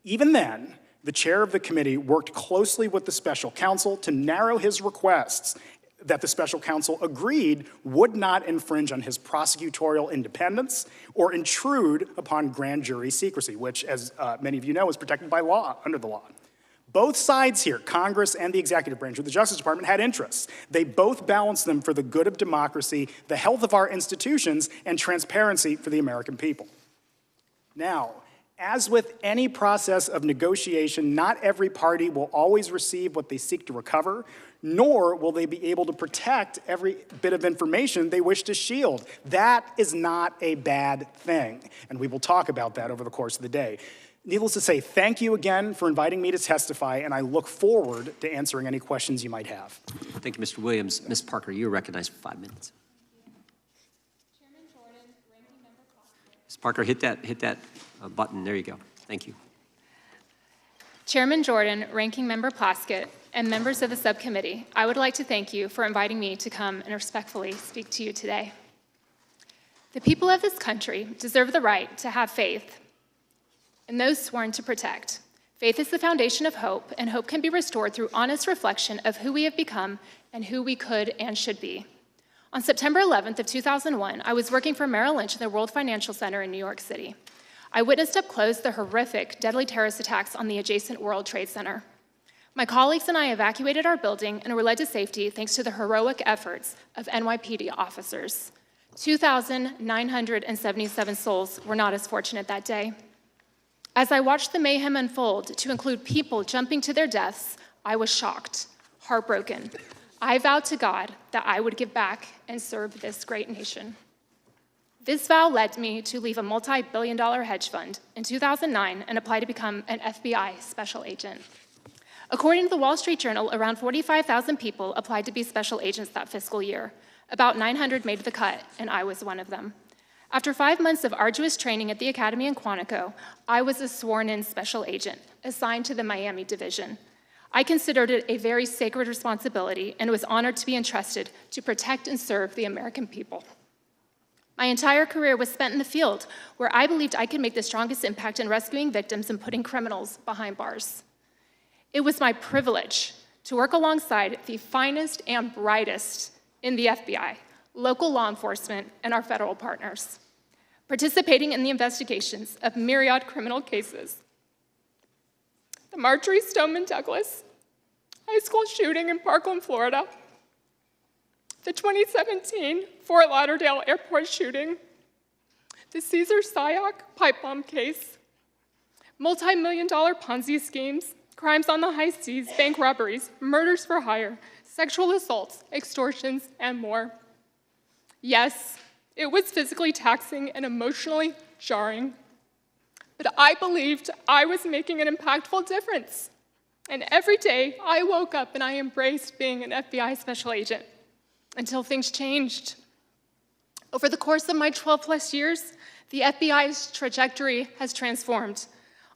Even then, the chair of the committee worked closely with the special counsel to narrow his requests that the special counsel agreed would not infringe on his prosecutorial independence or intrude upon grand jury secrecy, which, as many of you know, is protected by law, under the law. Both sides here, Congress and the executive branch of the Justice Department, had interests. They both balanced them for the good of democracy, the health of our institutions, and transparency for the American people. Now, as with any process of negotiation, not every party will always receive what they seek to recover, nor will they be able to protect every bit of information they wish to shield. That is not a bad thing, and we will talk about that over the course of the day. Needless to say, thank you again for inviting me to testify, and I look forward to answering any questions you might have. Thank you, Mr. Williams. Ms. Parker, you are recognized for 5 minutes. Chairman Jordan, Ranking Member Plaskett. Ms. Parker, hit that button. There you go. Thank you. Chairman Jordan, Ranking Member Plaskett, and members of the subcommittee, I would like to thank you for inviting me to come and respectfully speak to you today. The people of this country deserve the right to have faith in those sworn to protect. Faith is the foundation of hope, and hope can be restored through honest reflection of who we have become and who we could and should be. On September 11th of 2001, I was working for Merrill Lynch in the World Financial Center in New York City. I witnessed up close the horrific, deadly terrorist attacks on the adjacent World Trade Center. My colleagues and I evacuated our building and were led to safety thanks to the heroic efforts of NYPD officers. 2,977 souls were not as fortunate that day. As I watched the mayhem unfold to include people jumping to their deaths, I was shocked, heartbroken. I vowed to God that I would give back and serve this great nation. This vow led me to leave a multi-billion-dollar hedge fund in 2009 and apply to become an FBI special agent. According to the Wall Street Journal, around 45,000 people applied to be special agents that fiscal year. About 900 made the cut, and I was one of them. After 5 months of arduous training at the Academy in Quantico, I was a sworn-in special agent assigned to the Miami division. I considered it a very sacred responsibility and was honored to be entrusted to protect and serve the American people. My entire career was spent in the field, where I believed I could make the strongest impact in rescuing victims and putting criminals behind bars. It was my privilege to work alongside the finest and brightest in the FBI, local law enforcement, and our federal partners, participating in the investigations of myriad criminal cases. The Marjorie Stoneman Douglas high school shooting in Parkland, Florida, the 2017 Fort Lauderdale airport shooting, the Cesar Sayoc pipe bomb case, multi-million-dollar Ponzi schemes, crimes on the high seas, bank robberies, murders for hire, sexual assaults, extortions, and more. Yes, it was physically taxing and emotionally jarring, but I believed I was making an impactful difference. And every day, I woke up and I embraced being an FBI special agent until things changed. Over the course of my 12-plus years, the FBI's trajectory has transformed.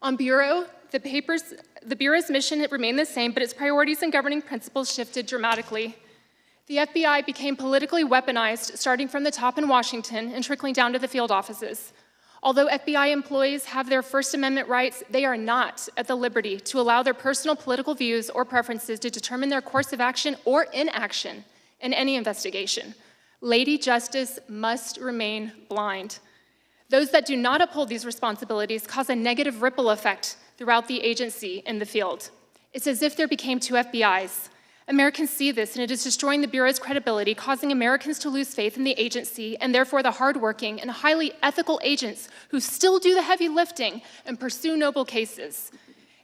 On Bureau, the Bureau's mission remained the same, but its priorities and governing principles shifted dramatically. The FBI became politically weaponized, starting from the top in Washington and trickling down to the field offices. Although FBI employees have their First Amendment rights, they are not at the liberty to allow their personal political views or preferences to determine their course of action or inaction in any investigation. Lady Justice must remain blind. Those that do not uphold these responsibilities cause a negative ripple effect throughout the agency in the field. It's as if there became two FBIs. Americans see this, and it is destroying the Bureau's credibility, causing Americans to lose faith in the agency and therefore the hardworking and highly ethical agents who still do the heavy lifting and pursue noble cases.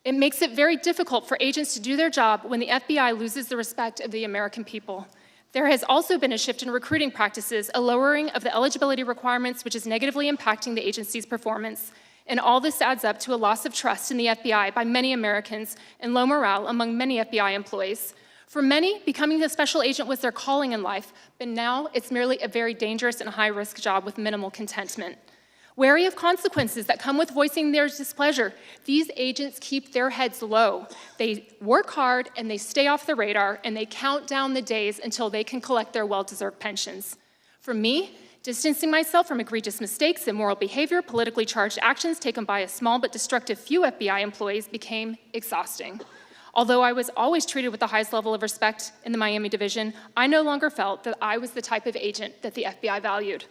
It makes it very difficult for agents to do their job when the FBI loses the respect of the American people. There has also been a shift in recruiting practices, a lowering of the eligibility requirements, which is negatively impacting the agency's performance. And all this adds up to a loss of trust in the FBI by many Americans and low morale among many FBI employees. For many, becoming a special agent was their calling in life, but now it's merely a very dangerous and high-risk job with minimal contentment. Wary of consequences that come with voicing their displeasure, these agents keep their heads low. They work hard and they stay off the radar and they count down the days until they can collect their well-deserved pensions. For me, distancing myself from egregious mistakes, immoral behavior, politically charged actions taken by a small but destructive few FBI employees became exhausting. Although I was always treated with the highest level of respect in the Miami division, I no longer felt that I was the type of agent that the FBI valued.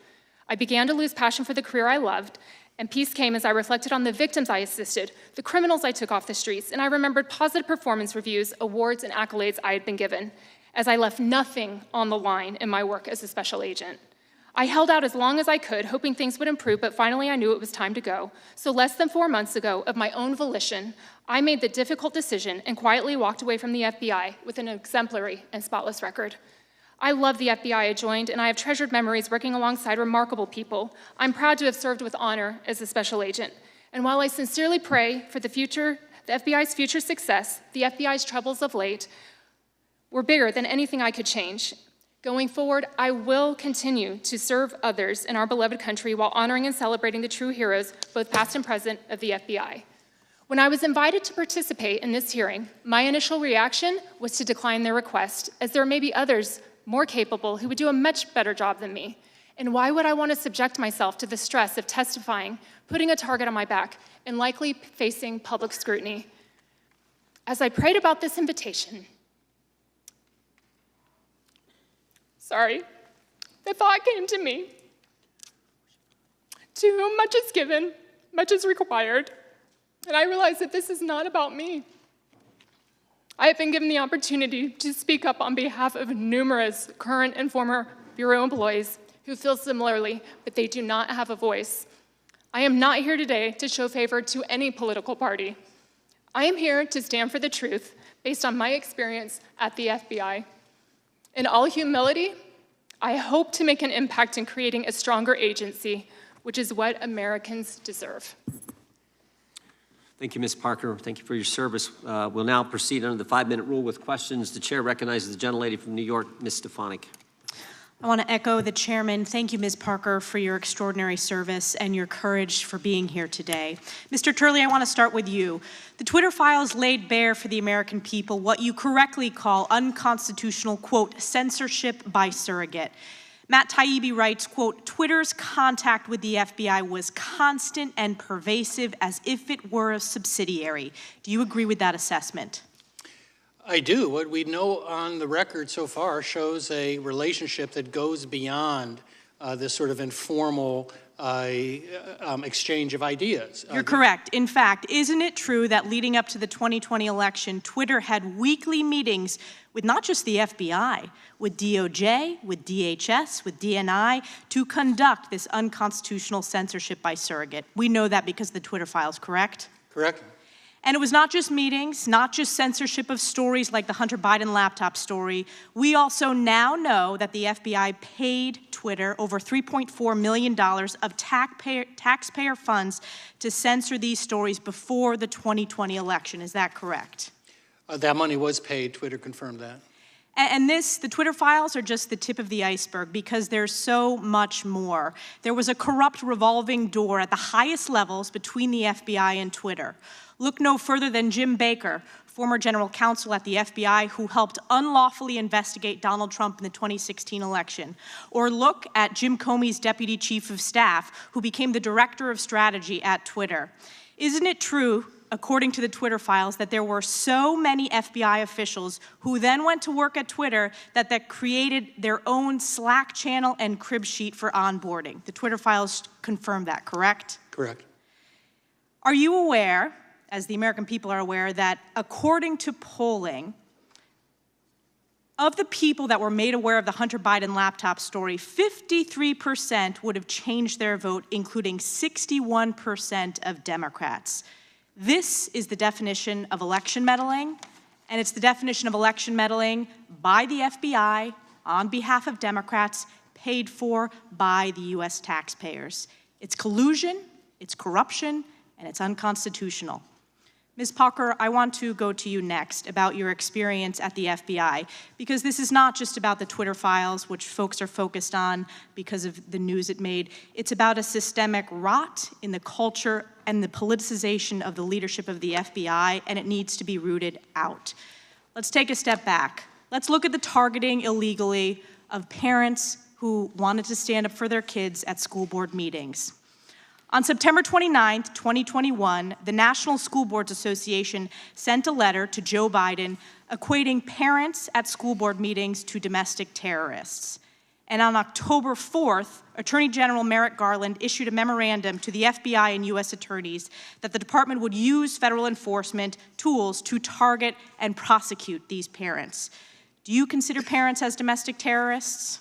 I began to lose passion for the career I loved, and peace came as I reflected on the victims I assisted, the criminals I took off the streets, and I remembered positive performance reviews, awards, and accolades I had been given, as I left nothing on the line in my work as a special agent. I held out as long as I could, hoping things would improve, but finally I knew it was time to go. So less than 4 months ago, of my own volition, I made the difficult decision and quietly walked away from the FBI with an exemplary and spotless record. I love the FBI I joined, and I have treasured memories working alongside remarkable people. I'm proud to have served with honor as a special agent. And while I sincerely pray for the FBI's future success, the FBI's troubles of late were bigger than anything I could change. Going forward, I will continue to serve others in our beloved country while honoring and celebrating the true heroes, both past and present, of the FBI. When I was invited to participate in this hearing, my initial reaction was to decline their request, as there may be others more capable who would do a much better job than me. And why would I want to subject myself to the stress of testifying, putting a target on my back, and likely facing public scrutiny? As I prayed about this invitation, the thought came to me: to whom much is given, much is required, and I realize that this is not about me. I have been given the opportunity to speak up on behalf of numerous current and former Bureau employees who feel similarly, but they do not have a voice. I am not here today to show favor to any political party. I am here to stand for the truth based on my experience at the FBI. In all humility, I hope to make an impact in creating a stronger agency, which is what Americans deserve. Thank you, Ms. Parker. Thank you for your service. We'll now proceed under the 5-minute rule with questions. The chair recognizes the gentlelady from New York, Ms. Stefanik. I want to echo the chairman. Thank you, Ms. Parker, for your extraordinary service and your courage for being here today. Mr. Turley, I want to start with you. The Twitter files laid bare for the American people what you correctly call unconstitutional, quote, censorship by surrogate. Matt Taibbi writes, quote, Twitter's contact with the FBI was constant and pervasive as if it were a subsidiary. Do you agree with that assessment? I do. What we know on the record so far shows a relationship that goes beyond this sort of informal exchange of ideas. You're correct. In fact, isn't it true that leading up to the 2020 election, Twitter had weekly meetings with not just the FBI, with DOJ, with DHS, with DNI, to conduct this unconstitutional censorship by surrogate? We know that because of the Twitter files, correct? Correct. And it was not just meetings, not just censorship of stories like the Hunter Biden laptop story. We also now know that the FBI paid Twitter over $3.4 million of taxpayer funds to censor these stories before the 2020 election. Is that correct? That money was paid. Twitter confirmed that. And the Twitter files are just the tip of the iceberg because there's so much more. There was a corrupt revolving door at the highest levels between the FBI and Twitter. Look no further than Jim Baker, former general counsel at the FBI who helped unlawfully investigate Donald Trump in the 2016 election. Or look at Jim Comey's deputy chief of staff who became the director of strategy at Twitter. Isn't it true, according to the Twitter files, that there were so many FBI officials who then went to work at Twitter that created their own Slack channel and crib sheet for onboarding? The Twitter files confirm that, correct? Correct. Are you aware, as the American people are aware, that according to polling, of the people that were made aware of the Hunter Biden laptop story, 53% would have changed their vote, including 61% of Democrats. This is the definition of election meddling, and it's the definition of election meddling by the FBI on behalf of Democrats, paid for by the U.S. taxpayers. It's collusion, it's corruption, and it's unconstitutional. Ms. Parker, I want to go to you next about your experience at the FBI, because this is not just about the Twitter files, which folks are focused on because of the news it made. It's about a systemic rot in the culture and the politicization of the leadership of the FBI, and it needs to be rooted out. Let's take a step back. Let's look at the targeting illegally of parents who wanted to stand up for their kids at school board meetings. On September 29, 2021, the National School Boards Association sent a letter to Joe Biden equating parents at school board meetings to domestic terrorists. And on October 4th, Attorney General Merrick Garland issued a memorandum to the FBI and U.S. attorneys that the department would use federal enforcement tools to target and prosecute these parents. Do you consider parents as domestic terrorists?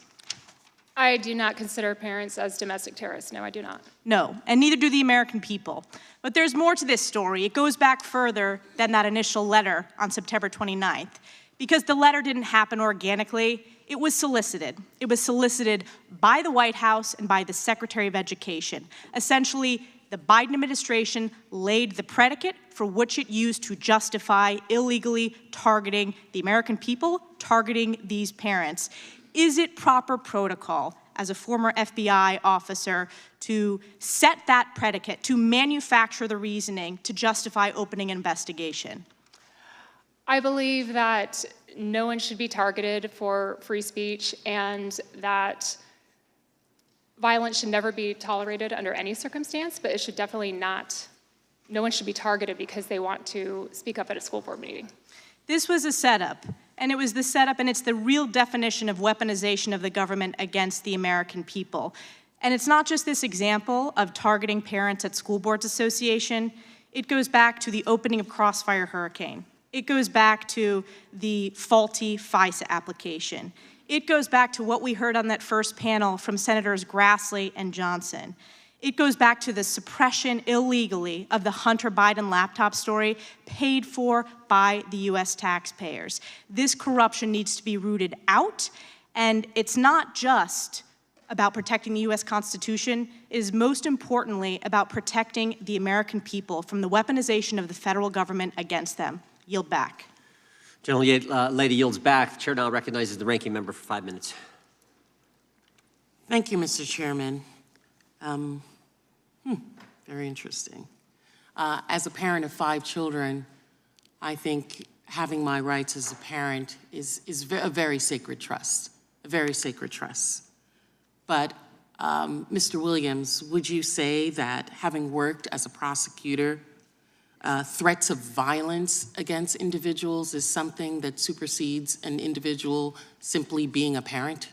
I do not consider parents as domestic terrorists. No, I do not. No, and neither do the American people. But there's more to this story. It goes back further than that initial letter on September 29th. Because the letter didn't happen organically, it was solicited. It was solicited by the White House and by the Secretary of Education. Essentially, the Biden administration laid the predicate for which it used to justify illegally targeting the American people, targeting these parents. Is it proper protocol, as a former FBI officer, to set that predicate, to manufacture the reasoning to justify opening an investigation? I believe that no one should be targeted for free speech and that violence should never be tolerated under any circumstance, but it should definitely not, no one should be targeted because they want to speak up at a school board meeting. This was a setup. And it was the setup, and it's the real definition of weaponization of the government against the American people. And it's not just this example of targeting parents at School Boards Association. It goes back to the opening of Crossfire Hurricane. It goes back to the faulty FISA application. It goes back to what we heard on that first panel from Senators Grassley and Johnson. It goes back to the suppression illegally of the Hunter Biden laptop story paid for by the US taxpayers. This corruption needs to be rooted out, and it's not just about protecting the US Constitution. It is most importantly about protecting the American people from the weaponization of the federal government against them. Yield back. Lady yields back. The chair now recognizes the ranking member for 5 minutes. Thank you, Mr. Chairman. Very interesting. As a parent of 5 children, I think having my rights as a parent is a very sacred trust, a very sacred trust. But Mr. Williams, would you say that having worked as a prosecutor, threats of violence against individuals is something that supersedes an individual simply being a parent?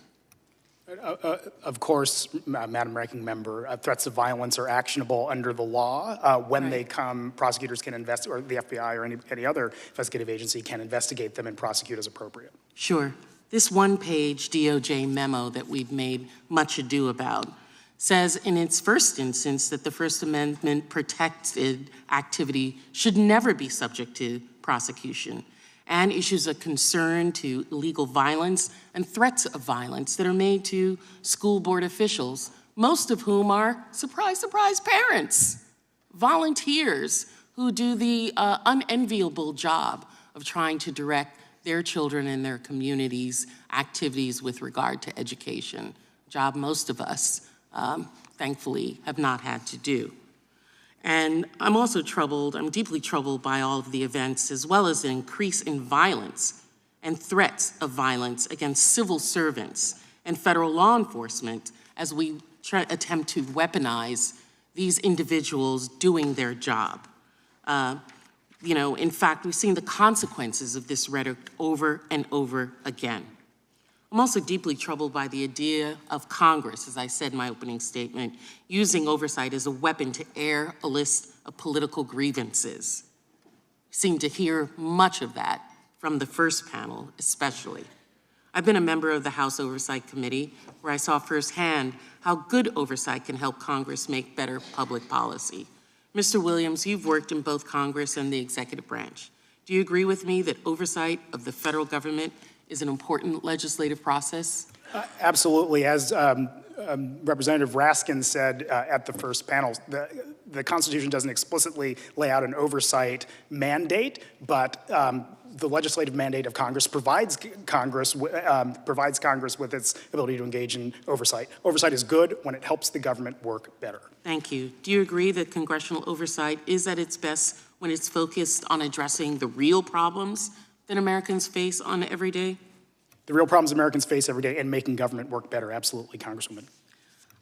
Of course, Madam Ranking Member, threats of violence are actionable under the law. When they come, prosecutors can investigate, or the FBI or any other investigative agency can investigate them and prosecute as appropriate. Sure. This one-page DOJ memo that we've made much ado about says in its first instance that the First Amendment protected activity should never be subject to prosecution, and issues a concern to illegal violence and threats of violence that are made to school board officials, most of whom are, surprise, surprise, parents, volunteers who do the unenviable job of trying to direct their children and their communities' activities with regard to education, a job most of us, thankfully, have not had to do. And I'm also troubled, I'm deeply troubled by all of the events, as well as the increase in violence and threats of violence against civil servants and federal law enforcement as we attempt to weaponize these individuals doing their job. In fact, we've seen the consequences of this rhetoric over and over again. I'm also deeply troubled by the idea of Congress, as I said in my opening statement, using oversight as a weapon to air a list of political grievances. We seem to hear much of that from the first panel, especially. I've been a member of the House Oversight Committee, where I saw firsthand how good oversight can help Congress make better public policy. Mr. Williams, you've worked in both Congress and the executive branch. Do you agree with me that oversight of the federal government is an important legislative process? Absolutely. As Representative Raskin said at the first panel, the Constitution doesn't explicitly lay out an oversight mandate, but the legislative mandate of Congress provides Congress with its ability to engage in oversight. Oversight is good when it helps the government work better. Thank you. Do you agree that congressional oversight is at its best when it's focused on addressing the real problems that Americans face on every day? The real problems Americans face every day and making government work better, absolutely, Congresswoman.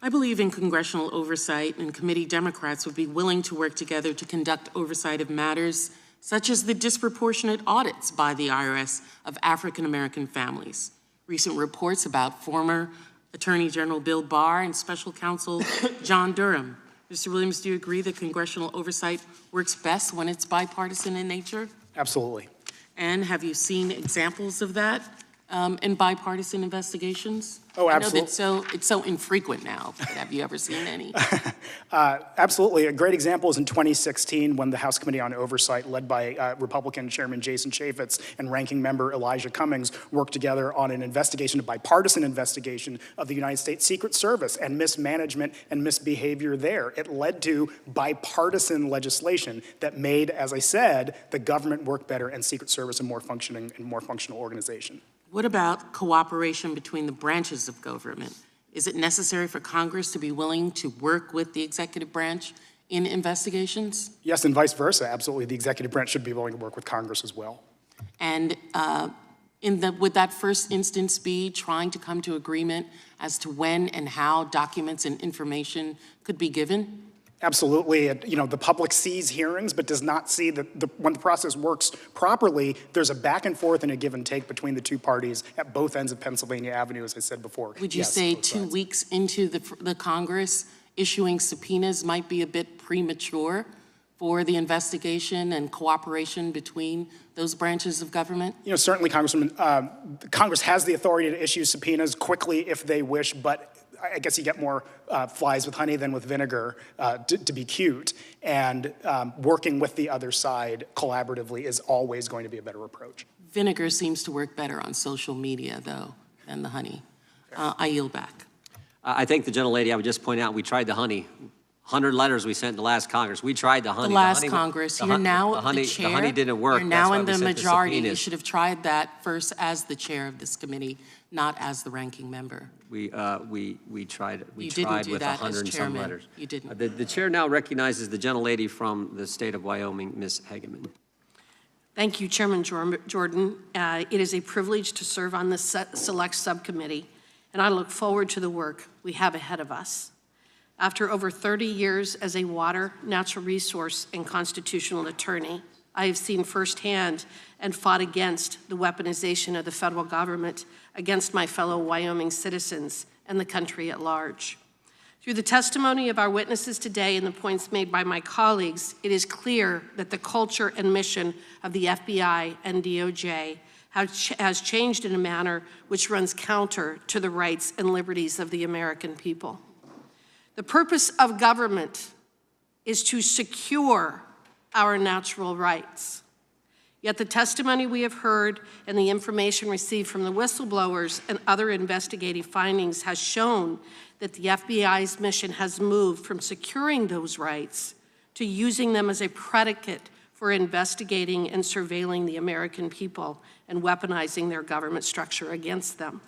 I believe in congressional oversight, and committee Democrats would be willing to work together to conduct oversight of matters such as the disproportionate audits by the IRS of African American families. Recent reports about former Attorney General Bill Barr and Special Counsel John Durham. Mr. Williams, do you agree that congressional oversight works best when it's bipartisan in nature? Absolutely. And have you seen examples of that in bipartisan investigations? Oh, absolutely. I know that it's so infrequent now, but have you ever seen any? Absolutely. A great example is in 2016 when the House Committee on Oversight, led by Republican Chairman Jason Chaffetz and Ranking Member Elijah Cummings, worked together on an investigation, a bipartisan investigation of the United States Secret Service and mismanagement and misbehavior there. It led to bipartisan legislation that made, as I said, the government work better and Secret Service a more functional organization. What about cooperation between the branches of government? Is it necessary for Congress to be willing to work with the executive branch in investigations? Yes, and vice versa. Absolutely. The executive branch should be willing to work with Congress as well. And would that first instance be trying to come to agreement as to when and how documents and information could be given? Absolutely. The public sees hearings but does not see that when the process works properly, there's a back and forth and a give and take between the two parties at both ends of Pennsylvania Avenue, as I said before. Would you Yes, say both 2 sides. weeks into the Congress issuing subpoenas might be a bit premature for the investigation and cooperation between those branches of government? Certainly, Congressman, Congress has the authority to issue subpoenas quickly if they wish, but I guess you get more flies with honey than with vinegar, to be cute. And working with the other side collaboratively is always going to be a better approach. Vinegar seems to work better on social media, though, than the honey. I yield back. I think the gentlelady, I would just point out, we tried the honey. 100 letters we sent in the last Congress. We tried the honey. The last Congress, you're now the chair. The honey didn't work. You're now That's why in we the sent majority. You subpoenas. should have tried that first as the chair of this committee, not as the ranking member. We tried. We You tried didn't do with that 100 as and some chairman. letters. You didn't. The chair now recognizes the gentlelady from the state of Wyoming, Ms. Hageman. Thank you, Chairman Jordan. It is a privilege to serve on this select subcommittee, and I look forward to the work we have ahead of us. After over 30 years as a water, natural resource, and constitutional attorney, I have seen firsthand and fought against the weaponization of the federal government against my fellow Wyoming citizens and the country at large. Through the testimony of our witnesses today and the points made by my colleagues, it is clear that the culture and mission of the FBI and DOJ has changed in a manner which runs counter to the rights and liberties of the American people. The purpose of government is to secure our natural rights. Yet the testimony we have heard and the information received from the whistleblowers and other investigative findings has shown that the FBI's mission has moved from securing those rights to using them as a predicate for investigating and surveilling the American people and weaponizing their government structure against them.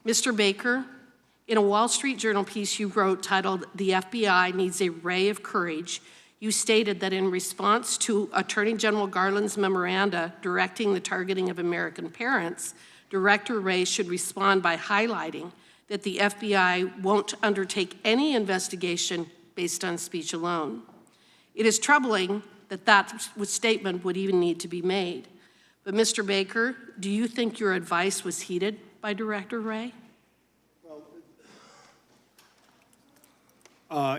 Mr. Baker, in a Wall Street Journal piece you wrote titled, "The FBI Needs a Ray of Courage," you stated that in response to Attorney General Garland's memoranda directing the targeting of American parents, Director Wray should respond by highlighting that the FBI won't undertake any investigation based on speech alone. It is troubling that that statement would even need to be made. But Mr. Baker, do you think your advice was heeded by Director Wray?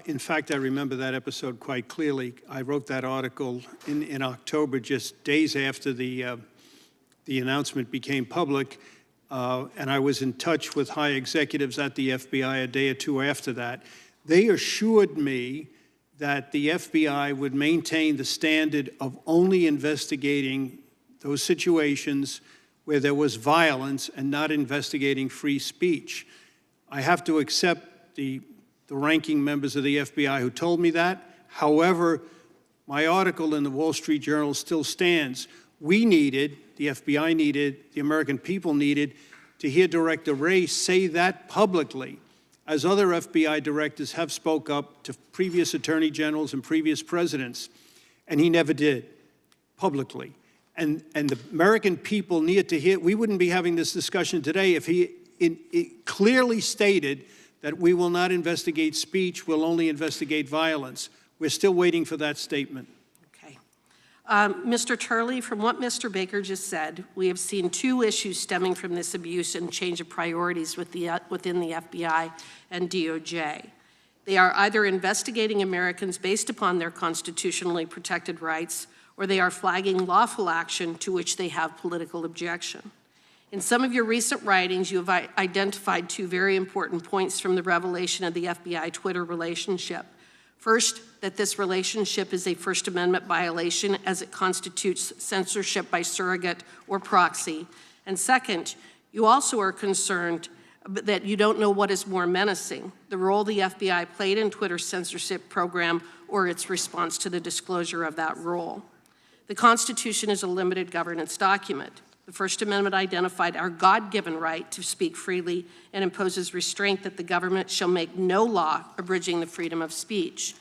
In fact, I remember that episode quite clearly. I wrote that article in October, just days after the announcement became public, and I was in touch with high executives at the FBI a day or two after that. They assured me that the FBI would maintain the standard of only investigating those situations where there was violence and not investigating free speech. I have to accept the ranking members of the FBI who told me that. However, my article in the Wall Street Journal still stands. We needed, the FBI needed, the American people needed to hear Director Wray say that publicly, as other FBI directors have spoke up to previous attorney generals and previous presidents, and he never did, publicly. And the American people needed to hear, we wouldn't be having this discussion today if he clearly stated that we will not investigate speech, we'll only investigate violence. We're still waiting for that statement. Okay. Mr. Turley, from what Mr. Baker just said, we have seen two issues stemming from this abuse and change of priorities within the FBI and DOJ. They are either investigating Americans based upon their constitutionally protected rights, or they are flagging lawful action to which they have political objection. In some of your recent writings, you have identified two very important points from the revelation of the FBI Twitter relationship. First, that this relationship is a First Amendment violation as it constitutes censorship by surrogate or proxy. And second, you also are concerned that you don't know what is more menacing, the role the FBI played in Twitter's censorship program or its response to the disclosure of that role. The Constitution is a limited governance document. The First Amendment identified our God-given right to speak freely and imposes restraint that the government shall make no law abridging the freedom of speech.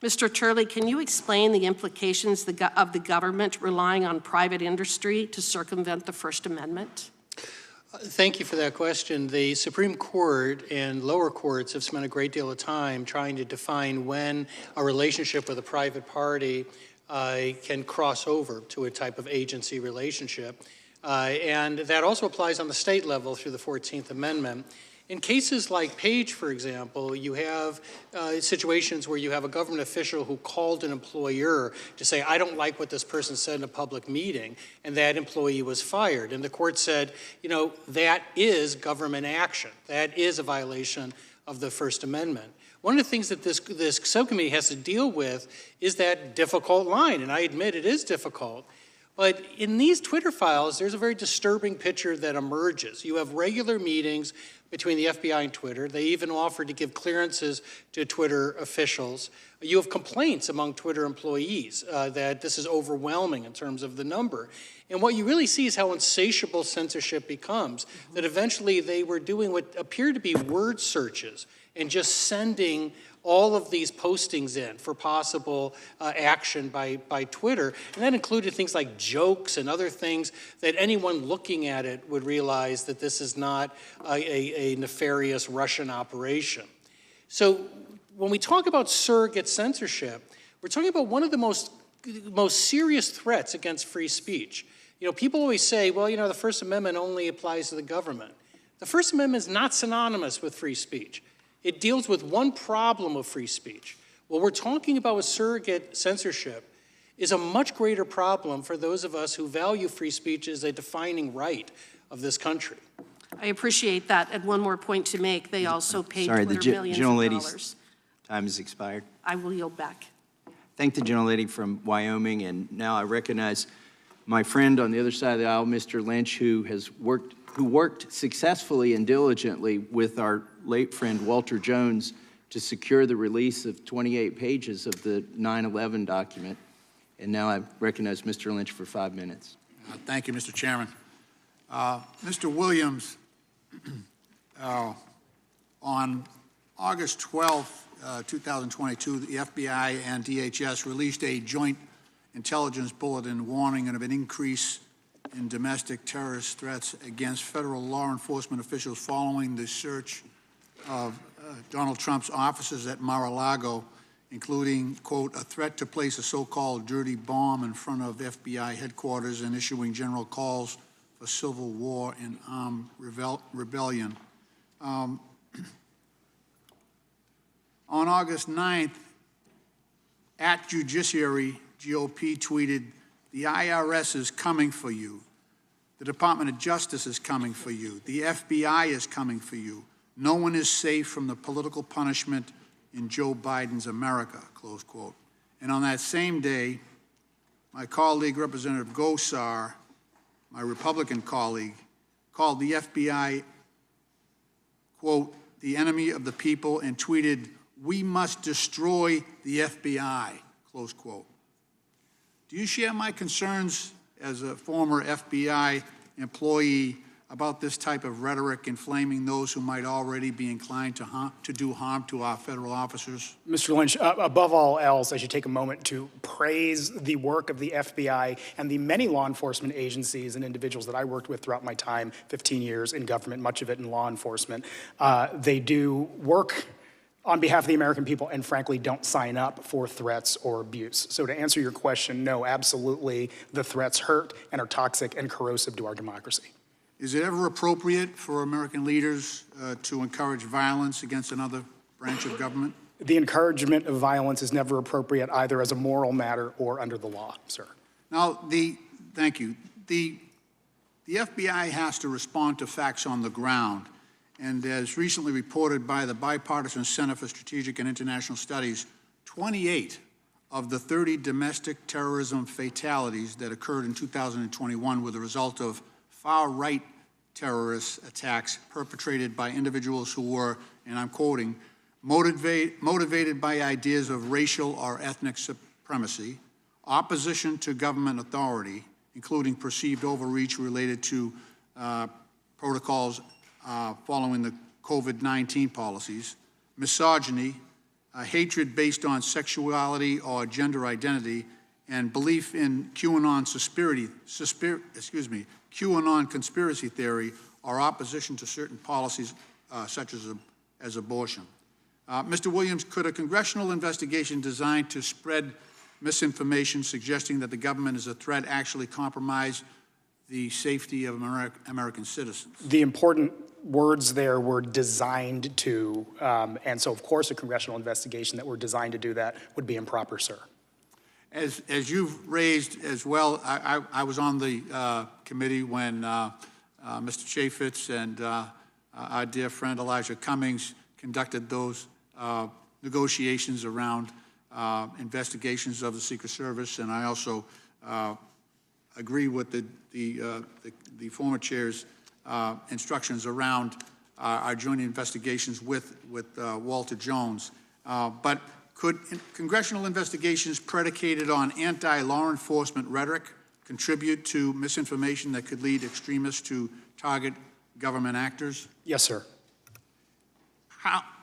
Mr. Turley, can you explain the implications of the government relying on private industry to circumvent the First Amendment? Thank you for that question. The Supreme Court and lower courts have spent a great deal of time trying to define when a relationship with a private party can cross over to a type of agency relationship. And that also applies on the state level through the 14th Amendment. In cases like Page, for example, you have situations where you have a government official who called an employer to say, I don't like what this person said in a public meeting, and that employee was fired. And the court said, you know, that is government action. That is a violation of the First Amendment. One of the things that this subcommittee has to deal with is that difficult line, and I admit it is difficult. But in these Twitter files, there's a very disturbing picture that emerges. You have regular meetings between the FBI and Twitter. They even offered to give clearances to Twitter officials. You have complaints among Twitter employees that this is overwhelming in terms of the number. And what you really see is how insatiable censorship becomes, that eventually they were doing what appeared to be word searches and just sending all of these postings in for possible action by Twitter. And that included things like jokes and other things that anyone looking at it would realize that this is not a nefarious Russian operation. So when we talk about surrogate censorship, we're talking about one of the most serious threats against free speech. You know, people always say, well, you know, the First Amendment only applies to the government. The First Amendment is not synonymous with free speech. It deals with one problem of free speech. What we're talking about with surrogate censorship is a much greater problem for those of us who value free speech as a defining right of this country. I appreciate that. And one more point to make, they also paid Sorry, Twitter the millions of gentlelady's dollars. time has expired. I will yield back. Thank the gentlelady from Wyoming, and now I recognize my friend on the other side of the aisle, Mr. Lynch, who worked successfully and diligently with our late friend Walter Jones to secure the release of 28 pages of the 9/11 document. And now I recognize Mr. Lynch for 5 minutes. Thank you, Mr. Chairman. Mr. Williams, on August 12th, 2022, the FBI and DHS released a joint intelligence bulletin warning of an increase in domestic terrorist threats against federal law enforcement officials following the search of Donald Trump's offices at Mar-a-Lago, including, quote, a threat to place a so-called dirty bomb in front of FBI headquarters and issuing general calls for civil war and armed rebellion. On August 9th, at Judiciary, GOP tweeted, the IRS is coming for you. The Department of Justice is coming for you. The FBI is coming for you. No one is safe from the political punishment in Joe Biden's America, close quote. And on that same day, my colleague, Representative Gosar, my Republican colleague, called the FBI, quote, the enemy of the people, and tweeted, we must destroy the FBI, close quote. Do you share my concerns as a former FBI employee about this type of rhetoric inflaming those who might already be inclined to do harm to our federal officers? Mr. Lynch, above all else, I should take a moment to praise the work of the FBI and the many law enforcement agencies and individuals that I worked with throughout my time, 15 years in government, much of it in law enforcement. They do work on behalf of the American people and frankly don't sign up for threats or abuse. So to answer your question, no, absolutely, the threats hurt and are toxic and corrosive to our democracy. Is it ever appropriate for American leaders to encourage violence against another branch of government? The encouragement of violence is never appropriate either as a moral matter or under the law, sir. Now, thank you. The FBI has to respond to facts on the ground. And as recently reported by the Bipartisan Center for Strategic and International Studies, 28 of the 30 domestic terrorism fatalities that occurred in 2021 were the result of far-right terrorist attacks perpetrated by individuals who were, and I'm quoting, motivated by ideas of racial or ethnic supremacy, opposition to government authority, including perceived overreach related to protocols following the COVID-19 policies, misogyny, hatred based on sexuality or gender identity, and belief in QAnon conspiracy theory, or opposition to certain policies such as abortion. Mr. Williams, could a congressional investigation designed to spread misinformation suggesting that the government is a threat actually compromise the safety of American citizens? The important words there were designed to, and so of course a congressional investigation that were designed to do that would be improper, sir. As you've raised as well, I was on the committee when Mr. Chaffetz and our dear friend Elijah Cummings conducted those negotiations around investigations of the Secret Service, and I also agree with the former chair's instructions around our joint investigations with Walter Jones. But could congressional investigations predicated on anti-law enforcement rhetoric contribute to misinformation that could lead extremists to target government actors? Yes, sir.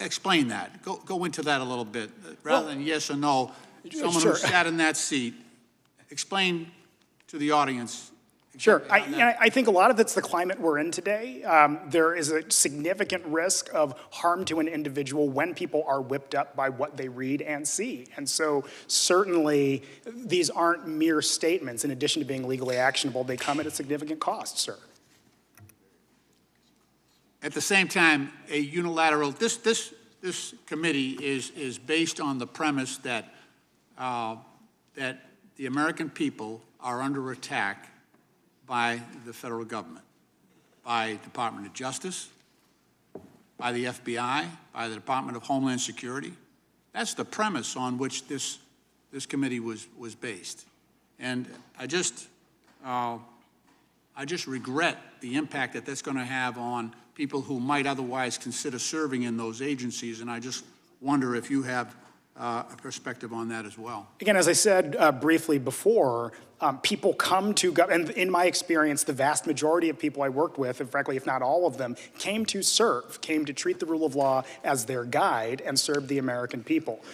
Explain that. Go into that a little bit. Rather than yes or no, someone who sat in that seat, explain to the audience. Sure. I think a lot of it's the climate we're in today. There is a significant risk of harm to an individual when people are whipped up by what they read and see. And so certainly these aren't mere statements. In addition to being legally actionable, they come at a significant cost, sir. At the same time, a unilateral, this committee is based on the premise that that the American people are under attack by the federal government, by Department of Justice, by the FBI, by the Department of Homeland Security. That's the premise on which this committee was based. And I just regret the impact that that's going to have on people who might otherwise consider serving in those agencies, and I just wonder if you have a perspective on that as well. Again, as I said briefly before, people come to, and in my experience, the vast majority of people I worked with, and frankly, if not all of them, came to serve, came to treat the rule of law as their guide and serve the American people.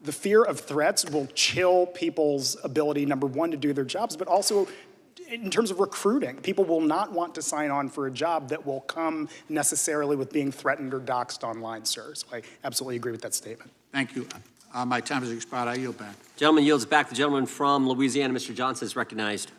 The fear of threats will chill people's ability, number one, to do their jobs, but also in terms of recruiting. People will not want to sign on for a job that will come necessarily with being threatened or doxxed online, sir. So I absolutely agree with that statement. Thank you. My time has expired. I yield back. Gentleman yields back. The gentleman from Louisiana, Mr. Johnson, is recognized.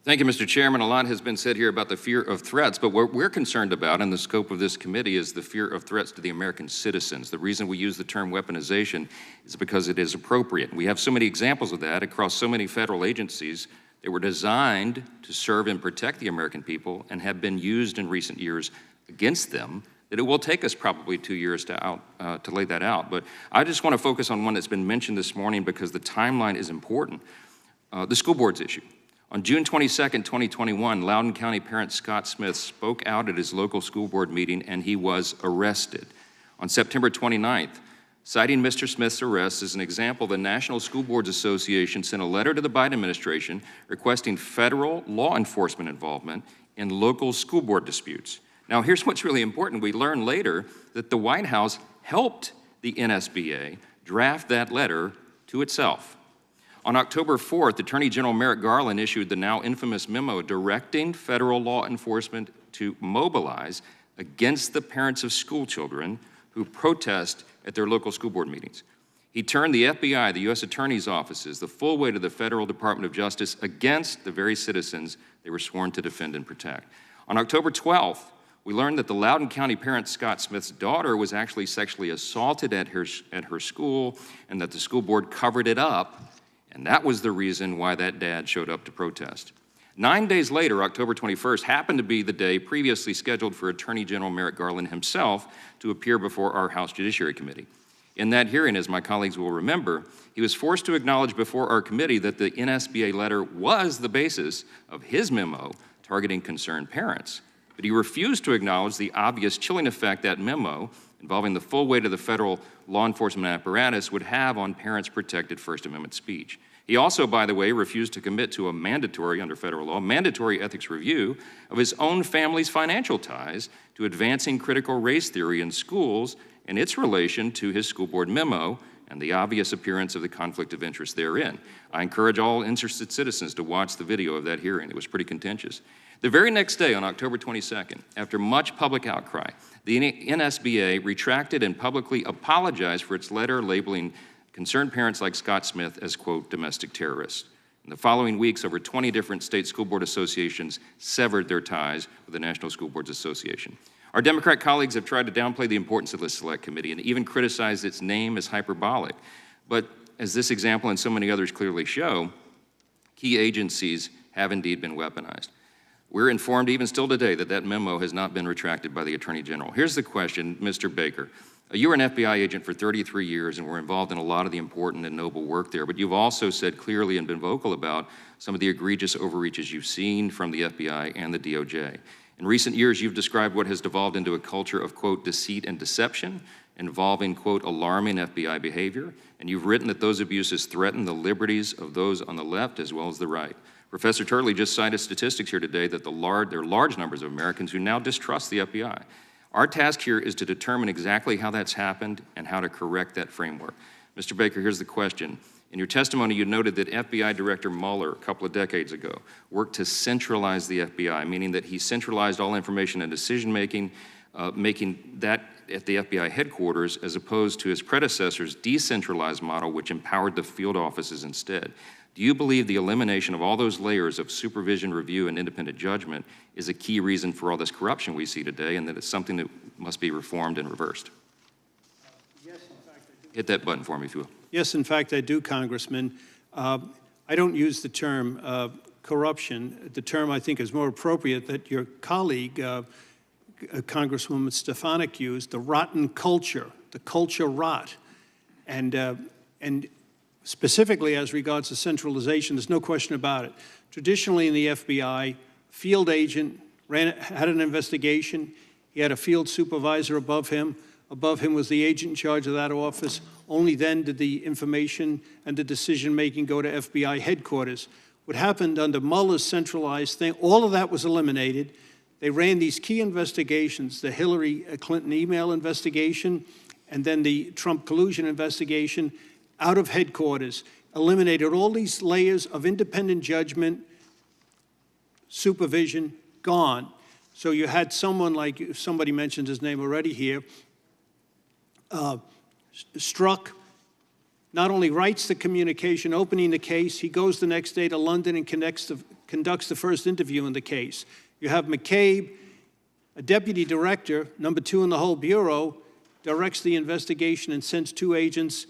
Thank you, Mr. Chairman. A lot has been said here about the fear of threats, but what we're concerned about in the scope of this committee is the fear of threats to the American citizens. The reason we use the term weaponization is because it is appropriate. We have so many examples of that across so many federal agencies. They were designed to serve and protect the American people and have been used in recent years against them, that it will take us probably 2 years to lay that out. But I just want to focus on one that's been mentioned this morning because the timeline is important. The school boards issue. On June 22nd, 2021, Loudoun County parent Scott Smith spoke out at his local school board meeting and he was arrested. On September 29th, citing Mr. Smith's arrest as an example, the National School Boards Association sent a letter to the Biden administration requesting federal law enforcement involvement in local school board disputes. Now, here's what's really important. We learned later that the White House helped the NSBA draft that letter to itself. On October 4th, Attorney General Merrick Garland issued the now infamous memo directing federal law enforcement to mobilize against the parents of school children who protest at their local school board meetings. He turned the FBI, the U.S. Attorney's offices, the full weight of the Federal Department of Justice against the very citizens they were sworn to defend and protect. On October 12th, we learned that the Loudoun County parent Scott Smith's daughter was actually sexually assaulted at her school and that the school board covered it up, and that was the reason why that dad showed up to protest. 9 days later, October 21st, happened to be the day previously scheduled for Attorney General Merrick Garland himself to appear before our House Judiciary Committee. In that hearing, as my colleagues will remember, he was forced to acknowledge before our committee that the NSBA letter was the basis of his memo targeting concerned parents. But he refused to acknowledge the obvious chilling effect that memo, involving the full weight of the federal law enforcement apparatus, would have on parents' protected First Amendment speech. He also, by the way, refused to commit to a mandatory, under federal law, mandatory ethics review of his own family's financial ties to advancing critical race theory in schools and its relation to his school board memo and the obvious appearance of the conflict of interest therein. I encourage all interested citizens to watch the video of that hearing. It was pretty contentious. The very next day, on October 22nd, after much public outcry, the NSBA retracted and publicly apologized for its letter labeling concerned parents like Scott Smith as, quote, domestic terrorists. In the following weeks, over 20 different state school board associations severed their ties with the National School Boards Association. Our Democrat colleagues have tried to downplay the importance of this select committee and even criticized its name as hyperbolic. But as this example and so many others clearly show, key agencies have indeed been weaponized. We're informed even still today that that memo has not been retracted by the Attorney General. Here's the question, Mr. Baker. You were an FBI agent for 33 years and were involved in a lot of the important and noble work there, but you've also said clearly and been vocal about some of the egregious overreaches you've seen from the FBI and the DOJ. In recent years, you've described what has devolved into a culture of, quote, deceit and deception, involving, quote, alarming FBI behavior, and you've written that those abuses threaten the liberties of those on the left as well as the right. Professor Turley just cited statistics here today that there are large numbers of Americans who now distrust the FBI. Our task here is to determine exactly how that's happened and how to correct that framework. Mr. Baker, here's the question. In your testimony, you noted that FBI Director Mueller, a couple of decades ago, worked to centralize the FBI, meaning that he centralized all information and decision-making, making that at the FBI headquarters, as opposed to his predecessor's decentralized model, which empowered the field offices instead. Do you believe the elimination of all those layers of supervision, review, and independent judgment is a key reason for all this corruption we see today, and that it's something that must be reformed and reversed? Yes, in fact, I do. Hit that button for me, if you will. Yes, in fact, I do, Congressman. I don't use the term corruption. The term I think is more appropriate that your colleague, Congresswoman Stefanik, used, the rotten culture, the culture rot. And specifically as regards to centralization, there's no question about it. Traditionally in the FBI, field agent had an investigation. He had a field supervisor above him. Above him was the agent in charge of that office. Only then did the information and the decision-making go to FBI headquarters. What happened under Mueller's centralized thing, all of that was eliminated. They ran these key investigations, the Hillary Clinton email investigation, and then the Trump collusion investigation, out of headquarters, eliminated all these layers of independent judgment, supervision, gone. So you had someone like, somebody mentioned his name already here, Strzok not only writes the communication opening the case, he goes the next day to London and conducts the first interview in the case. You have McCabe, a deputy director, number 2 in the whole Bureau, directs the investigation and sends 2 agents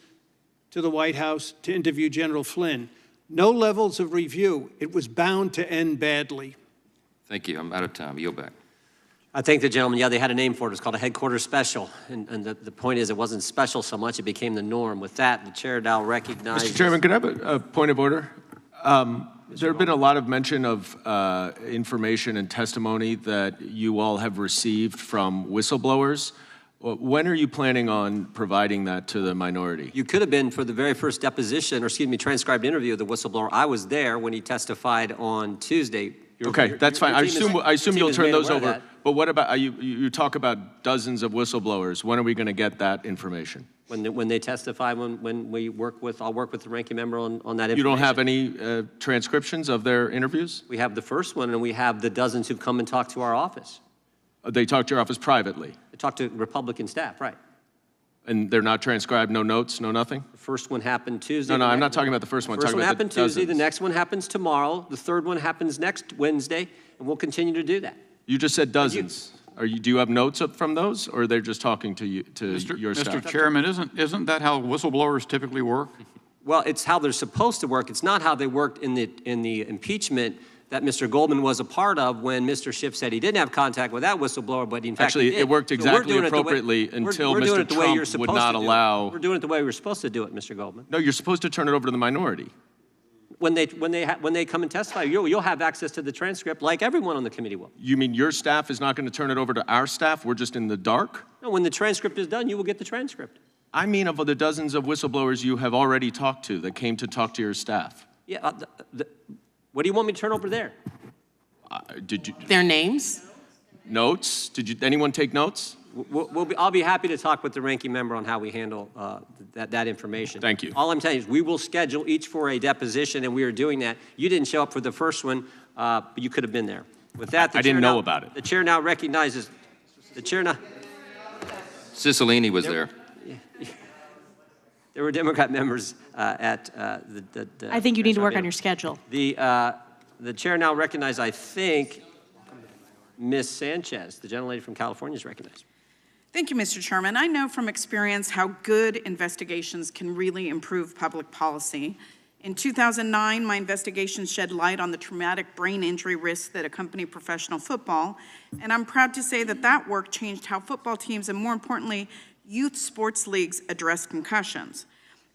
to the White House to interview General Flynn. No levels of review. It was bound to end badly. Thank you. I'm out of time. Yield back. I thank the gentleman. Yeah, they had a name for it. It's called a headquarters special. And the point is, it wasn't special so much, it became the norm. With that, the chair now recognizes... Mr. Chairman, could I have a point of order? There have been a lot of mention of information and testimony that you all have received from whistleblowers. When are you planning on providing that to the minority? You could have been for the very first deposition, or excuse me, transcribed interview of the whistleblower. I was there when he testified on Tuesday. Okay, that's fine. I assume you'll turn those over. But what about, you talk about dozens of whistleblowers. When are we going to get that information? When they testify, when we work with, I'll work with the ranking member on that information. You don't have any transcriptions of their interviews? We have the first one, and we have the dozens who've come and talked to our office. They talk to your office privately? They talk to Republican staff, right. And they're not transcribed, no notes, no nothing? The first one happened Tuesday. No, I'm not talking about the first one. The first one happened Tuesday, the dozens. next one happens tomorrow, the third one happens next Wednesday, and we'll continue to do that. You just said dozens. Do you have notes from those, or they're just talking to you, your staff? Mr. Chairman, isn't that how whistleblowers typically work? Well, it's how they're supposed to work. It's not how they worked in the impeachment that Mr. Goldman was a part of when Mr. Schiff said he didn't have contact with that whistleblower, but in fact Actually, he did. it worked exactly appropriately we're until doing Mr. it the way you're Trump would supposed not to do it. allow... We're doing it the way we're supposed to do it, Mr. Goldman. No, you're supposed to turn it over to the minority. When they come and testify, you'll have access to the transcript like everyone on the committee will. You mean your staff is not going to turn it over to our staff? We're just in the dark? No, when the transcript is done, you will get the transcript. I mean of the dozens of whistleblowers you have already talked to that came to talk to your staff. Yeah, what do you want me to turn over there? Did you... Their names? Notes? Anyone take notes? I'll be happy to talk with the ranking member on how we handle that information. Thank you. All I'm telling you is we will schedule each for a deposition, and we are doing that. You didn't show up for the first one, but you could have been there. With that, I didn't know about it. The chair now recognizes, Cicilline was there. There were Democrat members at the I think you need to work on your schedule. The chair now recognizes, I think, Ms. Sanchez, the gentlelady from California, is recognized. Thank you, Mr. Chairman. I know from experience how good investigations can really improve public policy. In 2009, my investigation shed light on the traumatic brain injury risks that accompany professional football, and I'm proud to say that that work changed how football teams and, more importantly, youth sports leagues address concussions.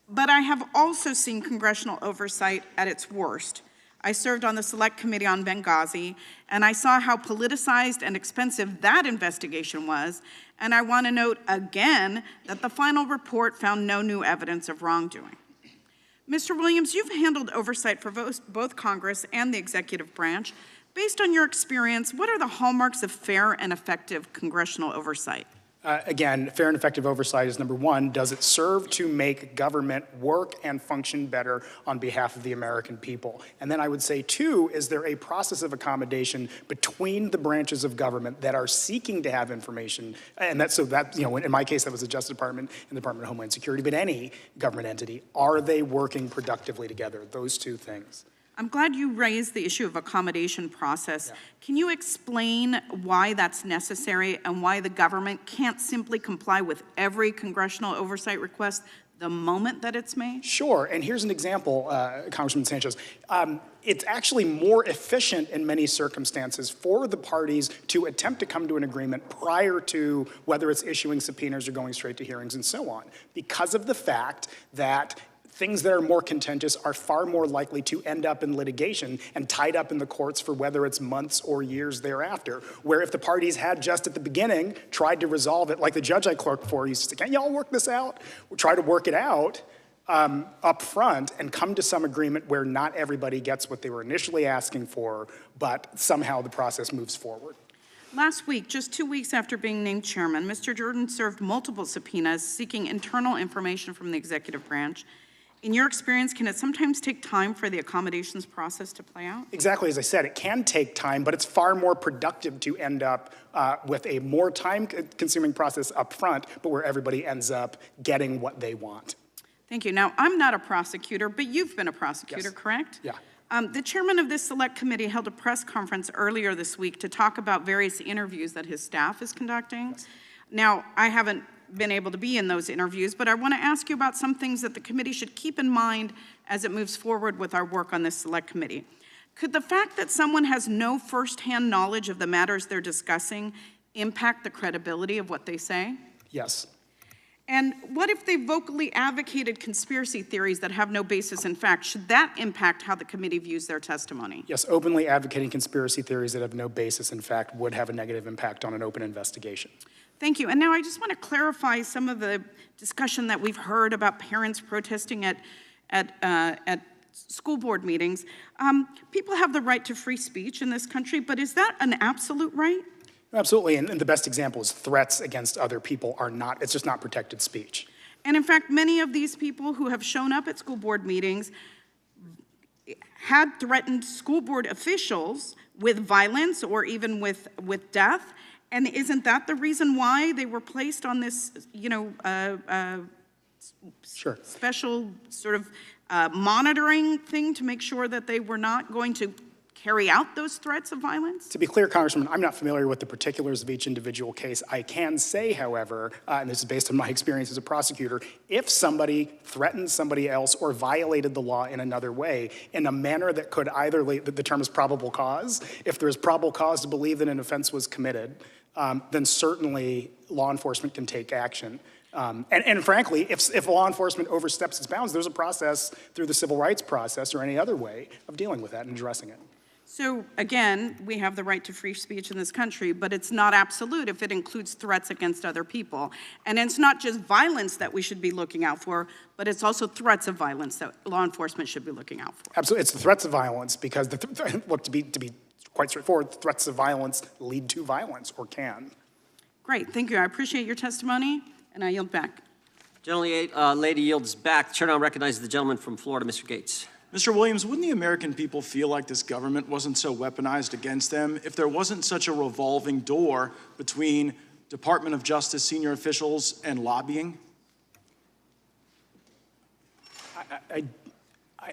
But I have also seen congressional oversight at its worst. I served on the Select Committee on Benghazi, and I saw how politicized and expensive that investigation was, and I want to note again that the final report found no new evidence of wrongdoing. Mr. Williams, you've handled oversight for both Congress and the executive branch. Based on your experience, what are the hallmarks of fair and effective congressional oversight? Again, fair and effective oversight is number one. Does it serve to make government work and function better on behalf of the American people? And then I would say, two, is there a process of accommodation between the branches of government that are seeking to have information? And that's so that, you know, in my case, that was the Justice Department and the Department of Homeland Security, but any government entity, are they working productively together? Those two things. I'm glad you raised the issue of accommodation process. Yeah. Can you explain why that's necessary and why the government can't simply comply with every congressional oversight request the moment that it's made? Sure, and here's an example, Congressman Sanchez. It's actually more efficient in many circumstances for the parties to attempt to come to an agreement prior to whether it's issuing subpoenas or going straight to hearings and so on, because of the fact that things that are more contentious are far more likely to end up in litigation and tied up in the courts for whether it's months or years thereafter. Where if the parties had just at the beginning tried to resolve it, like the judge I clerked for used to say, can't y'all work this out? We'll try to work it out up front and come to some agreement where not everybody gets what they were initially asking for, but somehow the process moves forward. Last week, just 2 weeks after being named chairman, Mr. Jordan served multiple subpoenas seeking internal information from the executive branch. In your experience, can it sometimes take time for the accommodations process to play out? Exactly, as I said, it can take time, but it's far more productive to end up with a more time-consuming process up front, but where everybody ends up getting what they want. Thank you. Now, I'm not a prosecutor, but you've been a prosecutor, yes. Correct? Yeah. The chairman of this select committee held a press conference earlier this week to talk about various interviews that his staff is conducting. Yes. Now, I haven't been able to be in those interviews, but I want to ask you about some things that the committee should keep in mind as it moves forward with our work on this select committee. Could the fact that someone has no firsthand knowledge of the matters they're discussing impact the credibility of what they say? Yes. And what if they vocally advocated conspiracy theories that have no basis in fact? Should that impact how the committee views their testimony? Yes, openly advocating conspiracy theories that have no basis in fact would have a negative impact on an open investigation. Thank you. And now I just want to clarify some of the discussion that we've heard about parents protesting at school board meetings. People have the right to free speech in this country, but is that an absolute right? Absolutely, and the best example is threats against other people are not, it's just not protected speech. And in fact, many of these people who have shown up at school board meetings had threatened school board officials with violence or even with death. And isn't that the reason why they were placed on this, sure. special sort of monitoring thing to make sure that they were not going to carry out those threats of violence? To be clear, Congressman, I'm not familiar with the particulars of each individual case. I can say, however, and this is based on my experience as a prosecutor, if somebody threatened somebody else or violated the law in another way in a manner that could either, the term is probable cause, if there's probable cause to believe that an offense was committed, then certainly law enforcement can take action. And frankly, if law enforcement oversteps its bounds, there's a process through the civil rights process or any other way of dealing with that and addressing it. So again, we have the right to free speech in this country, but it's not absolute if it includes threats against other people. And it's not just violence that we should be looking out for, but it's also threats of violence that law enforcement should be looking out for. Absolutely, it's the threats of violence because, look, to be quite straightforward, threats of violence lead to violence or can. Great, thank you. I appreciate your testimony, and I yield back. Lady yields back. The chair now recognizes the gentleman from Florida, Mr. Gates. Mr. Williams, wouldn't the American people feel like this government wasn't so weaponized against them if there wasn't such a revolving door between Department of Justice senior officials and lobbying?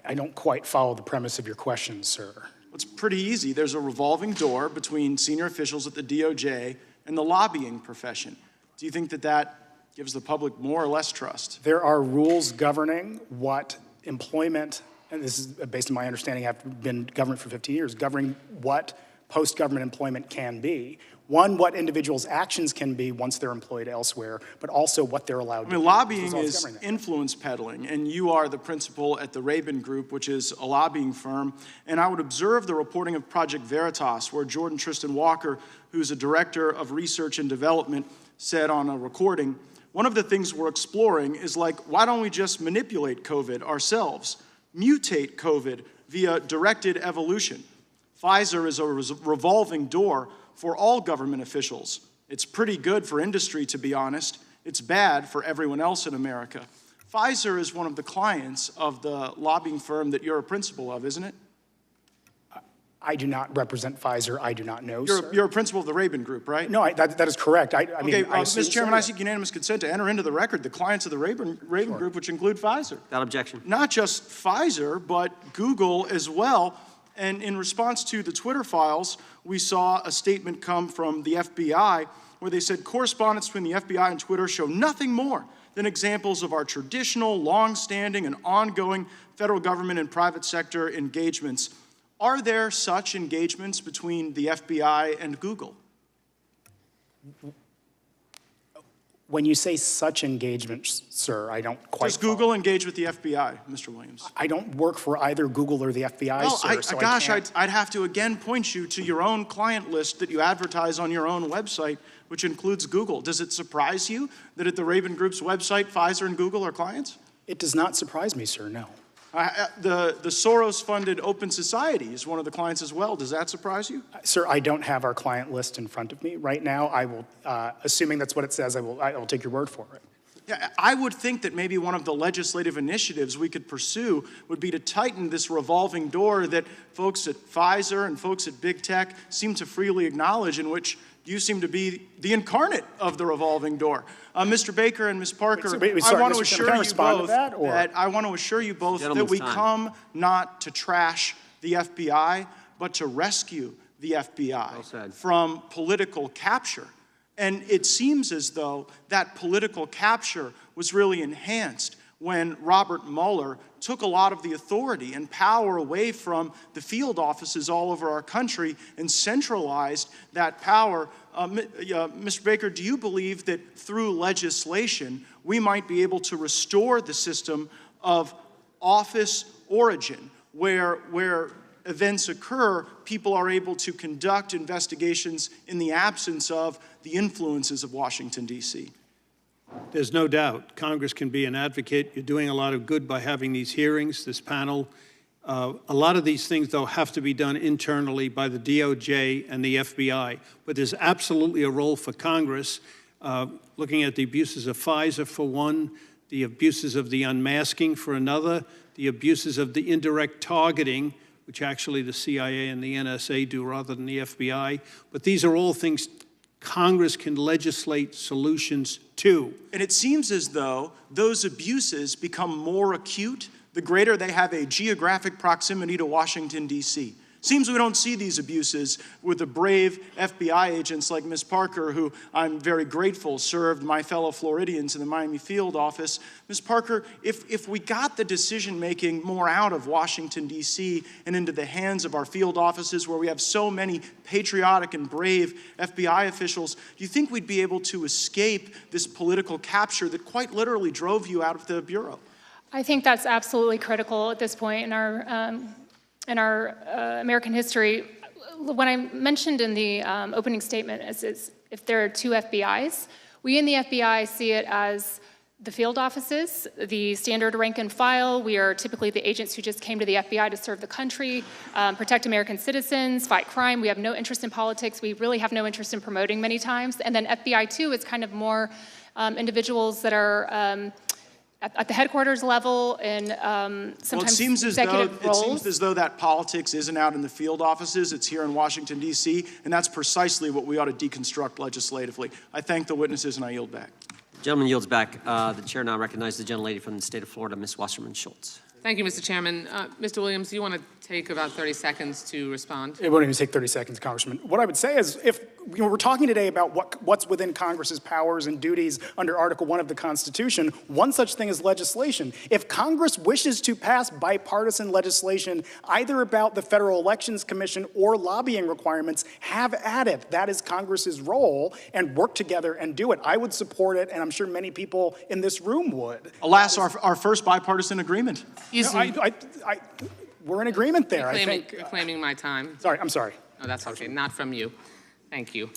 I don't quite follow the premise of your question, sir. It's pretty easy. There's a revolving door between senior officials at the DOJ and the lobbying profession. Do you think that that gives the public more or less trust? There are rules governing what employment, and this is based on my understanding, I've been government for 15 years, governing what post-government employment can be. One, what individuals' actions can be once they're employed elsewhere, but also what they're allowed to do. Lobbying is influence peddling, and you are the principal at the Rabin Group, which is a lobbying firm. And I would observe the reporting of Project Veritas, where Jordan Tristan Walker, who's a director of research and development, said on a recording, one of the things we're exploring is like, why don't we just manipulate COVID ourselves, mutate COVID via directed evolution? Pfizer is a revolving door for all government officials. It's pretty good for industry, to be honest. It's bad for everyone else in America. Pfizer is one of the clients of the lobbying firm that you're a principal of, isn't it? I do not represent Pfizer. I do not know, sir. You're a principal of the Rabin Group, right? No, that is correct. Mr. Chairman, I seek unanimous consent to enter into the record the clients of the Rabin Group, which include Pfizer. Without objection. Not just Pfizer, but Google as well. And in response to the Twitter files, we saw a statement come from the FBI where they said correspondence between the FBI and Twitter show nothing more than examples of our traditional, long-standing, and ongoing federal government and private sector engagements. Are there such engagements between the FBI and Google? When you say such engagements, sir, I don't quite Does Google engage with the FBI, Mr. Williams? I don't work for either Google or the FBI, sir. I'd have to again point you to your own client list that you advertise on your own website, which includes Google. Does it surprise you that at the Rabin Group's website, Pfizer and Google are clients? It does not surprise me, sir, no. The Soros-funded Open Society is one of the clients as well. Does that surprise you? Sir, I don't have our client list in front of me right now. I will, assuming that's what it says, I will take your word for it. Yeah, I would think that maybe one of the legislative initiatives we could pursue would be to tighten this revolving door that folks at Pfizer and folks at Big Tech seem to freely acknowledge, in which you seem to be the incarnate of the revolving door. Mr. Baker and Ms. Parker, I want to assure you both that we come not to trash the FBI, but to rescue the FBI from political capture. And it seems as though that political capture was really enhanced when Robert Mueller took a lot of the authority and power away from the field offices all over our country and centralized that power. Mr. Baker, do you believe that through legislation we might be able to restore the system of office origin, where events occur, people are able to conduct investigations in the absence of the influences of Washington, D.C.? There's no doubt Congress can be an advocate. You're doing a lot of good by having these hearings, this panel. A lot of these things, though, have to be done internally by the DOJ and the FBI. But there's absolutely a role for Congress, looking at the abuses of Pfizer for one, the abuses of the unmasking for another, the abuses of the indirect targeting, which actually the CIA and the NSA do rather than the FBI. But these are all things Congress can legislate solutions to. And it seems as though those abuses become more acute the greater they have a geographic proximity to Washington, D.C. Seems we don't see these abuses with the brave FBI agents like Ms. Parker, who I'm very grateful served my fellow Floridians in the Miami field office. Ms. Parker, if we got the decision-making more out of Washington, D.C. and into the hands of our field offices where we have so many patriotic and brave FBI officials, do you think we'd be able to escape this political capture that quite literally drove you out of the Bureau? I think that's absolutely critical at this point in our American history. When I mentioned in the opening statement is if there are two FBIs, we in the FBI see it as the field offices, the standard rank and file. We are typically the agents who just came to the FBI to serve the country, protect American citizens, fight crime. We have no interest in politics. We really have no interest in promoting many times. And then FBI 2 is kind of more individuals that are at the headquarters level in sometimes Well, it seems executive roles. It seems as though that politics isn't out in the field offices. It's here in Washington, D.C., and that's precisely what we ought to deconstruct legislatively. I thank the witnesses, and I yield back. The gentleman yields back. The chair now recognizes the gentlelady from the state of Florida, Ms. Wasserman Schultz. Thank you, Mr. Chairman. Mr. Williams, do you want to take about 30 seconds to respond? It won't even take 30 seconds, Congressman. What I would say is, if we're talking today about what's within Congress's powers and duties under Article 1 of the Constitution, one such thing is legislation. If Congress wishes to pass bipartisan legislation, either about the Federal Elections Commission or lobbying requirements, have at it. That is Congress's role, and work together and do it. I would support it, and I'm sure many people in this room would. Alas, our first bipartisan agreement. We're in agreement there, I think. Reclaiming my time. Sorry, I'm sorry. No, that's okay. Not from you. Thank you.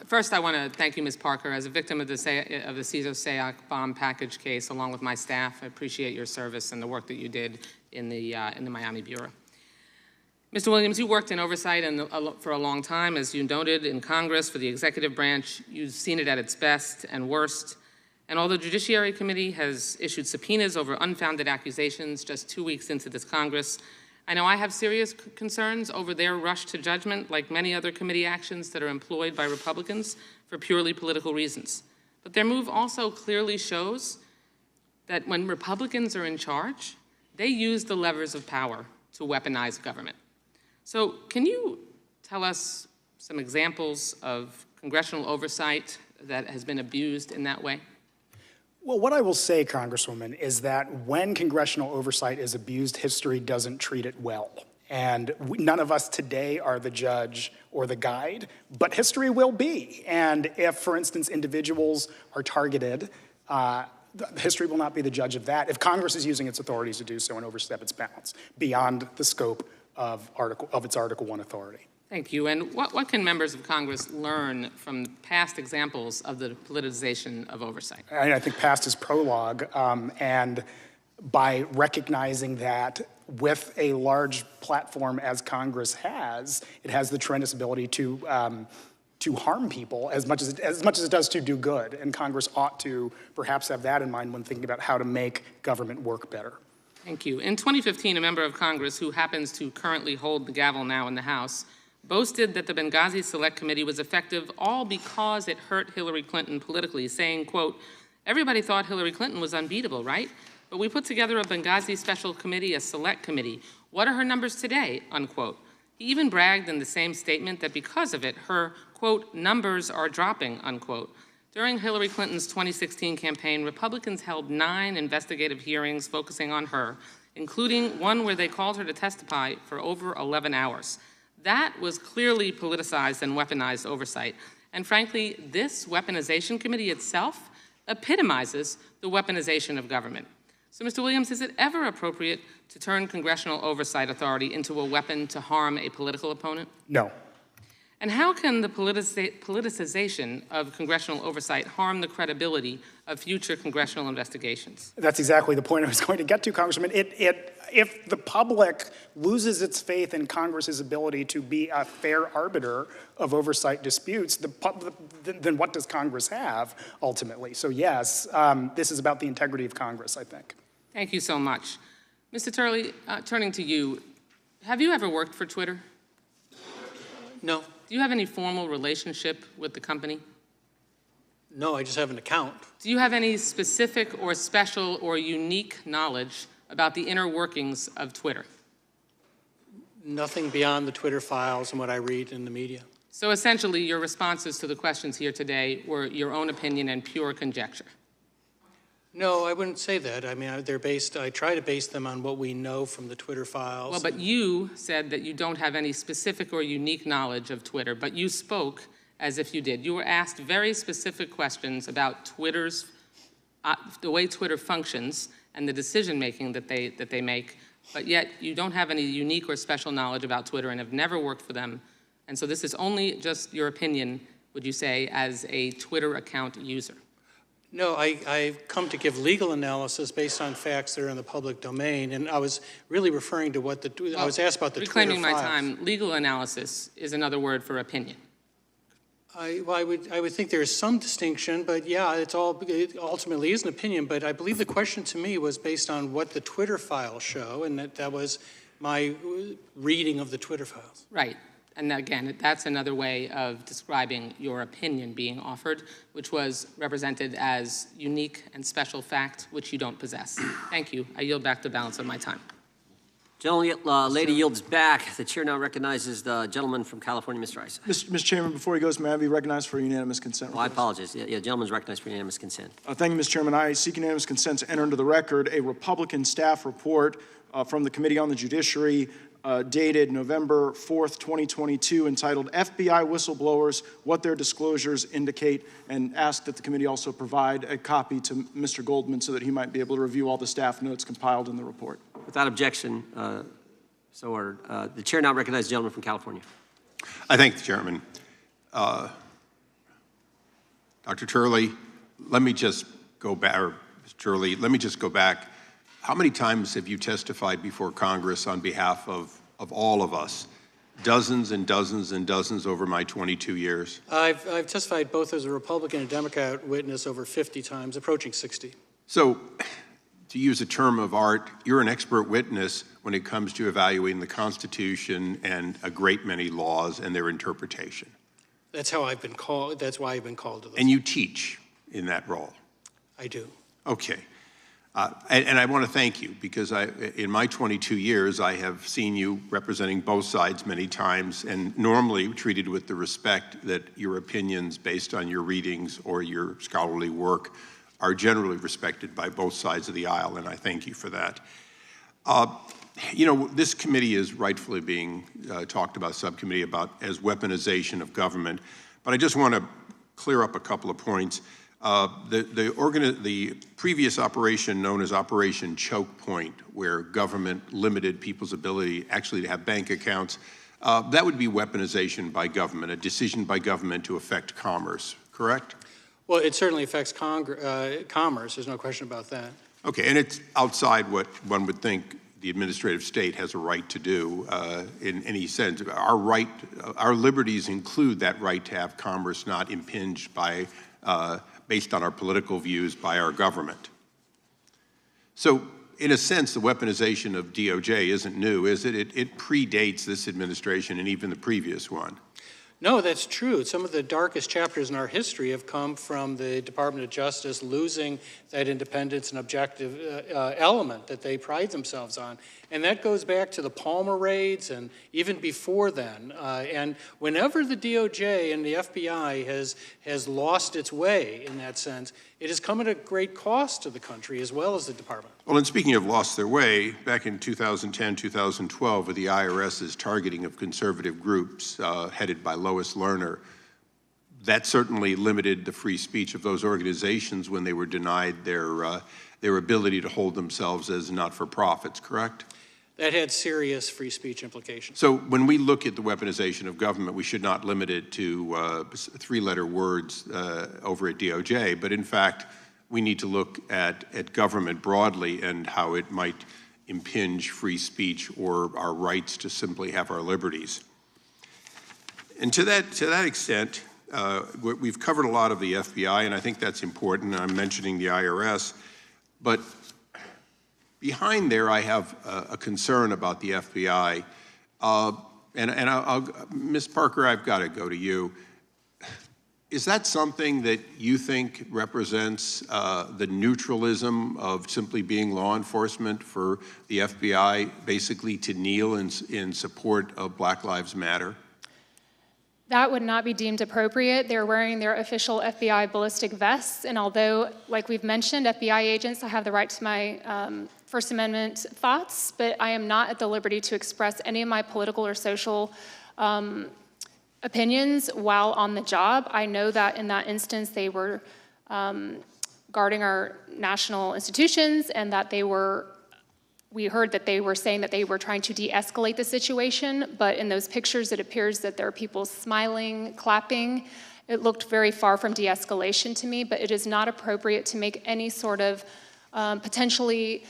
First, I want to thank you, Ms. Parker. As a victim of the Cesar Sayoc bomb package case, along with my staff, I appreciate your service and the work that you did in the Miami Bureau. Mr. Williams, you worked in oversight for a long time, as you noted, in Congress for the executive branch. You've seen it at its best and worst. And although the Judiciary Committee has issued subpoenas over unfounded accusations just 2 weeks into this Congress, I know I have serious concerns over their rush to judgment, like many other committee actions that are employed by Republicans for purely political reasons. But their move also clearly shows that when Republicans are in charge, they use the levers of power to weaponize government. So can you tell us some examples of congressional oversight that has been abused in that way? Well, what I will say, Congresswoman, is that when congressional oversight is abused, history doesn't treat it well. And none of us today are the judge or the guide, but history will be. And if, for instance, individuals are targeted, history will not be the judge of that if Congress is using its authorities to do so and overstep its bounds beyond the scope of its Article 1 authority. Thank you. And what can members of Congress learn from past examples of the politicization of oversight? I think past is prologue, and by recognizing that with a large platform as Congress has, it has the tremendous ability to harm people as much as it does to do good. And Congress ought to perhaps have that in mind when thinking about how to make government work better. Thank you. In 2015, a member of Congress who happens to currently hold the gavel now in the House boasted that the Benghazi Select Committee was effective all because it hurt Hillary Clinton politically, saying, quote, "Everybody thought Hillary Clinton was unbeatable, right? But we put together a Benghazi Special Committee, a select committee. What are her numbers today?" Unquote. He even bragged in the same statement that because of it, her, quote, "numbers are dropping," unquote. During Hillary Clinton's 2016 campaign, Republicans held 9 investigative hearings focusing on her, including one where they called her to testify for over 11 hours. That was clearly politicized and weaponized oversight. And frankly, this weaponization committee itself epitomizes the weaponization of government. So, Mr. Williams, is it ever appropriate to turn congressional oversight authority into a weapon to harm a political opponent? No. And how can the politicization of congressional oversight harm the credibility of future congressional investigations? That's exactly the point I was going to get to, Congressman. If the public loses its faith in Congress's ability to be a fair arbiter of oversight disputes, then what does Congress have ultimately? So yes, this is about the integrity of Congress, I think. Thank you so much. Mr. Turley, turning to you, have you ever worked for Twitter? No. Do you have any formal relationship with the company? No, I just have an account. Do you have any specific or special or unique knowledge about the inner workings of Twitter? Nothing beyond the Twitter files and what I read in the media. So essentially, your responses to the questions here today were your own opinion and pure conjecture. No, I wouldn't say that. I mean, I try to base them on what we know from the Twitter files. Well, but you said that you don't have any specific or unique knowledge of Twitter, but you spoke as if you did. You were asked very specific questions about Twitter's, the way Twitter functions and the decision-making that they make, but yet you don't have any unique or special knowledge about Twitter and have never worked for them. And so this is only just your opinion, would you say, as a Twitter account user? No, I've come to give legal analysis based on facts that are in the public domain, and I was really referring to what I was asked about the Twitter files. Reclaiming my time, legal analysis is another word for opinion. I would think there is some distinction, but yeah, it ultimately is an opinion. But I believe the question to me was based on what the Twitter files show, and that was my reading of the Twitter files. Right. And again, that's another way of describing your opinion being offered, which was represented as unique and special fact, which you don't possess. Thank you. I yield back the balance of my time. Lady yields back. The chair now recognizes the gentleman from California, Mr. Issa. Mr. Chairman, before he goes, may I be recognized for unanimous consent? Oh, I apologize. Yeah, gentleman's recognized for unanimous consent. Thank you, Mr. Chairman. I seek unanimous consent to enter into the record a Republican staff report from the Committee on the Judiciary dated November 4th, 2022, entitled FBI Whistleblowers, What Their Disclosures Indicate, and ask that the committee also provide a copy to Mr. Goldman so that he might be able to review all the staff notes compiled in the report. Without objection, the chair now recognizes the gentleman from California. I thank the chairman. Dr. Turley, let me just go back, or Mr. Turley, let me just go back. How many times have you testified before Congress on behalf of all of us? Dozens and dozens and dozens over my 22 years. I've testified both as a Republican and Democrat witness over 50 times, approaching 60. So, to use a term of art, you're an expert witness when it comes to evaluating the Constitution and a great many laws and their interpretation. That's how I've been called. That's why I've been called to this. And you teach in that role. I do. Okay. And I want to thank you because in my 22 years, I have seen you representing both sides many times and normally treated with the respect that your opinions based on your readings or your scholarly work are generally respected by both sides of the aisle, and I thank you for that. You know, this committee is rightfully being talked about, subcommittee, about as weaponization of government, but I just want to clear up a couple of points. The previous operation known as Operation Choke Point, where government limited people's ability actually to have bank accounts, that would be weaponization by government, a decision by government to affect commerce, correct? Well, it certainly affects commerce. There's no question about that. Okay, and it's outside what one would think the administrative state has a right to do in any sense. Our liberties include that right to have commerce not impinged by based on our political views by our government. So, in a sense, the weaponization of DOJ isn't new, is it? It predates this administration and even the previous one. No, that's true. Some of the darkest chapters in our history have come from the Department of Justice losing that independence and objective element that they pride themselves on. And that goes back to the Palmer raids and even before then. And whenever the DOJ and the FBI has lost its way in that sense, it has come at a great cost to the country as well as the department. Well, and speaking of lost their way, back in 2010, 2012, with the IRS's targeting of conservative groups headed by Lois Lerner, that certainly limited the free speech of those organizations when they were denied their ability to hold themselves as not-for-profits, correct? That had serious free speech implications. So when we look at the weaponization of government, we should not limit it to three-letter words over at DOJ, but in fact, we need to look at government broadly and how it might impinge free speech or our rights to simply have our liberties. And to that extent, we've covered a lot of the FBI, and I think that's important. I'm mentioning the IRS, but behind there, I have a concern about the FBI. Ms. Parker, I've got to go to you. Is that something that you think represents the neutralism of simply being law enforcement for the FBI basically to kneel in support of Black Lives Matter? That would not be deemed appropriate. They're wearing their official FBI ballistic vests, and although, like we've mentioned, FBI agents have the right to my First Amendment thoughts, but I am not at the liberty to express any of my political or social opinions while on the job. I know that in that instance they were guarding our national institutions and that we heard that they were saying that they were trying to de-escalate the situation, but in those pictures it appears that there are people smiling, clapping. It looked very far from de-escalation to me, but it is not appropriate to make any sort of potentially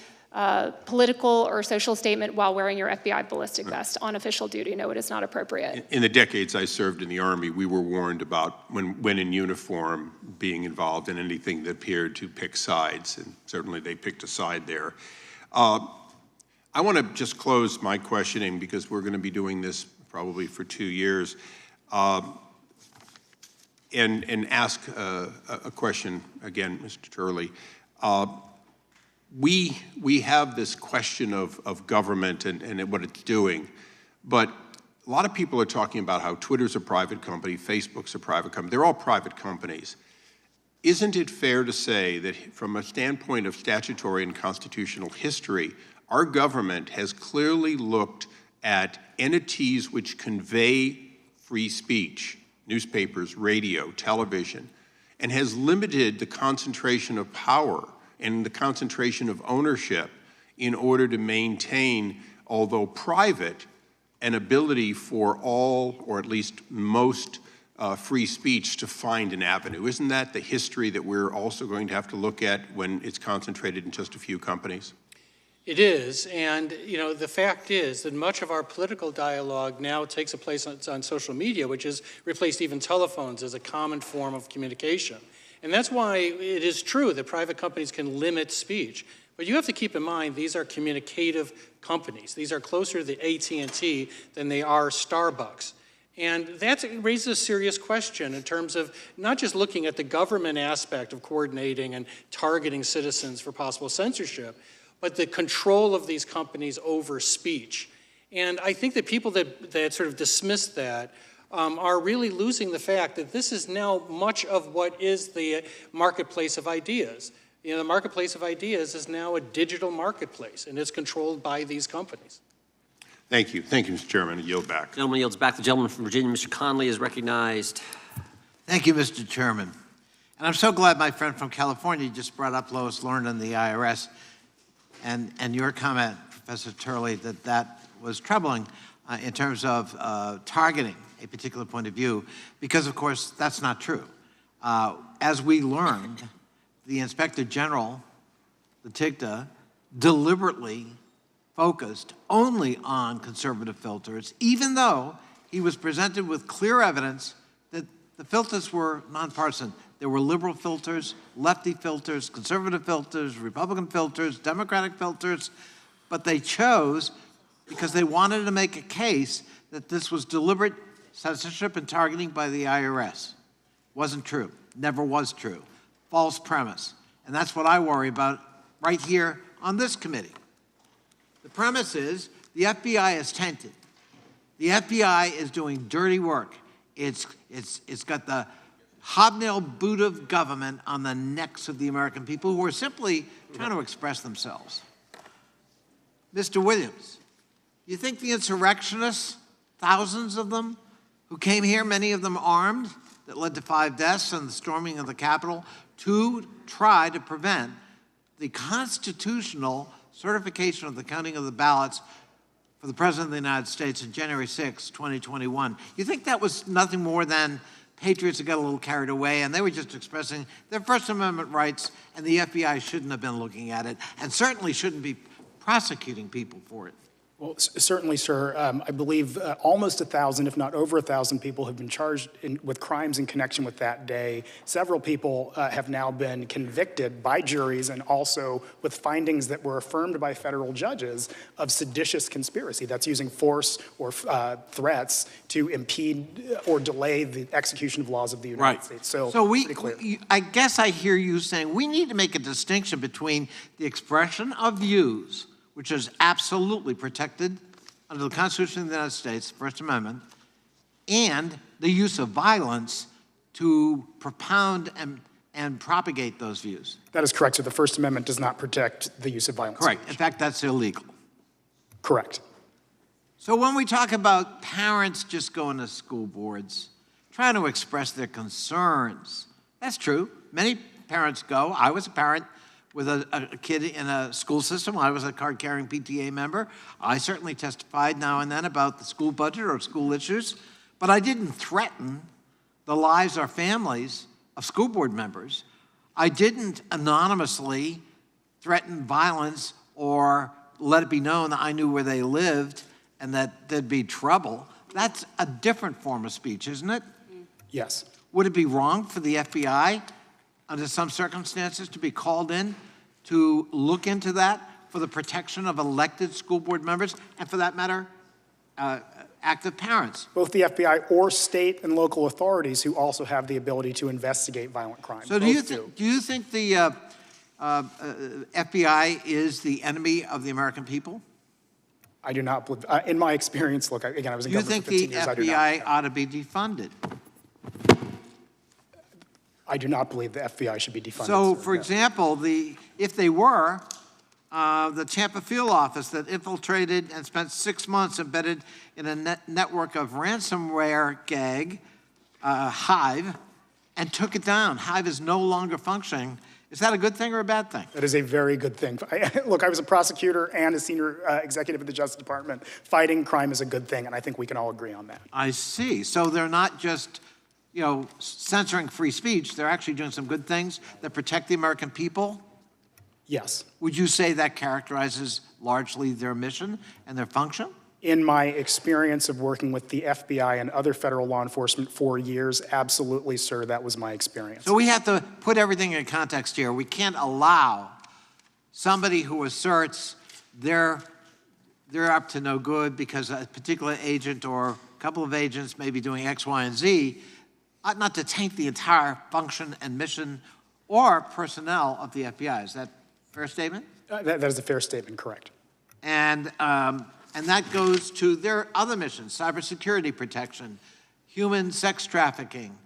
political or social statement while wearing your FBI ballistic vest on official duty. No, it is not appropriate. In the decades I served in the Army, we were warned about when in uniform being involved in anything that appeared to pick sides, and certainly they picked a side there. I want to just close my questioning, because we're going to be doing this probably for 2 years, and ask a question again, Mr. Turley. We have this question of government and what it's doing, but a lot of people are talking about how Twitter's a private company, Facebook's a private company. They're all private companies. Isn't it fair to say that from a standpoint of statutory and constitutional history, our government has clearly looked at entities which convey free speech, newspapers, radio, television, and has limited the concentration of power and the concentration of ownership in order to maintain, although private, an ability for all, or at least most, free speech to find an avenue? Isn't that the history that we're also going to have to look at when it's concentrated in just a few companies? It is, and the fact is that much of our political dialogue now takes place on social media, which has replaced even telephones as a common form of communication. And that's why it is true that private companies can limit speech. But you have to keep in mind, these are communicative companies. These are closer to the AT&T than they are Starbucks. And that raises a serious question in terms of not just looking at the government aspect of coordinating and targeting citizens for possible censorship, but the control of these companies over speech. And I think that people that sort of dismiss that are really losing the fact that this is now much of what is the marketplace of ideas. The marketplace of ideas is now a digital marketplace, and it's controlled by these companies. Thank you. Thank you, Mr. Chairman. I yield back. Gentleman yields back. The gentleman from Virginia, Mr. Conley, is recognized. Thank you, Mr. Chairman. And I'm so glad my friend from California just brought up Lois Lerner and the IRS. And your comment, Professor Turley, that was troubling in terms of targeting a particular point of view, because, of course, that's not true. As we learned, the Inspector General, the TIGTA, deliberately focused only on conservative filters, even though he was presented with clear evidence that the filters were nonpartisan. There were liberal filters, lefty filters, conservative filters, Republican filters, Democratic filters, but they chose because they wanted to make a case that this was deliberate censorship and targeting by the IRS. Wasn't true, never was true. False premise. And that's what I worry about right here on this committee. The premise is the FBI is tainted. The FBI is doing dirty work. It's got the hobnail boot of government on the necks of the American people who are simply trying to express themselves. Mr. Williams, you think the insurrectionists, thousands of them, who came here, many of them armed, that led to 5 deaths and the storming of the Capitol, to try to prevent the constitutional certification of the counting of the ballots for the President of the United States on January 6, 2021. You think that was nothing more than patriots that got a little carried away and they were just expressing their First Amendment rights, and the FBI shouldn't have been looking at it and certainly shouldn't be prosecuting people for it? Well, certainly, sir. I believe almost 1,000, if not over 1,000 people have been charged with crimes in connection with that day. Several people have now been convicted by juries and also with findings that were affirmed by federal judges of seditious conspiracy. That's using force or threats to impede or delay the execution of laws of the United States. So I guess I hear you saying we need to make a distinction between the expression of views, which is absolutely protected under the Constitution of the United States, First Amendment, and the use of violence to propound and propagate those views. That is correct. So the First Amendment does not protect the use of violence. Correct. In fact, that's illegal. Correct. So when we talk about parents just going to school boards, trying to express their concerns, that's true. Many parents go. I was a parent with a kid in a school system. I was a card-carrying PTA member. I certainly testified now and then about the school budget or school issues, but I didn't threaten the lives or families of school board members. I didn't anonymously threaten violence or let it be known that I knew where they lived and that there'd be trouble. That's a different form of speech, isn't it? Yes. Would it be wrong for the FBI, under some circumstances, to be called in to look into that for the protection of elected school board members, and for that matter, active parents? Both the FBI or state and local authorities who also have the ability to investigate violent crime. So do you think the FBI is the enemy of the American people? I do not believe, in my experience, look, again, I was in Do you government think for 15 the years, I do not. FBI ought to be defunded? I do not believe the FBI should be defunded. So, sir, for no. example, if they were, the Tampa field office that infiltrated and spent 6 months embedded in a network of ransomware gag, Hive, and took it down. Hive is no longer functioning. Is that a good thing or a bad thing? That is a very good thing. Look, I was a prosecutor and a senior executive of the Justice Department. Fighting crime is a good thing, and I think we can all agree on that. I see. So they're not just, censoring free speech. They're actually doing some good things that protect the American people? Yes. Would you say that characterizes largely their mission and their function? In my experience of working with the FBI and other federal law enforcement for years, absolutely, sir, that was my experience. So we have to put everything in context here. We can't allow somebody who asserts they're up to no good because a particular agent or a couple of agents may be doing X, Y, and Z, ought not to taint the entire function and mission or personnel of the FBI. Is that a fair statement? That is a fair statement, correct. And that goes to their other missions: cybersecurity protection, human sex trafficking,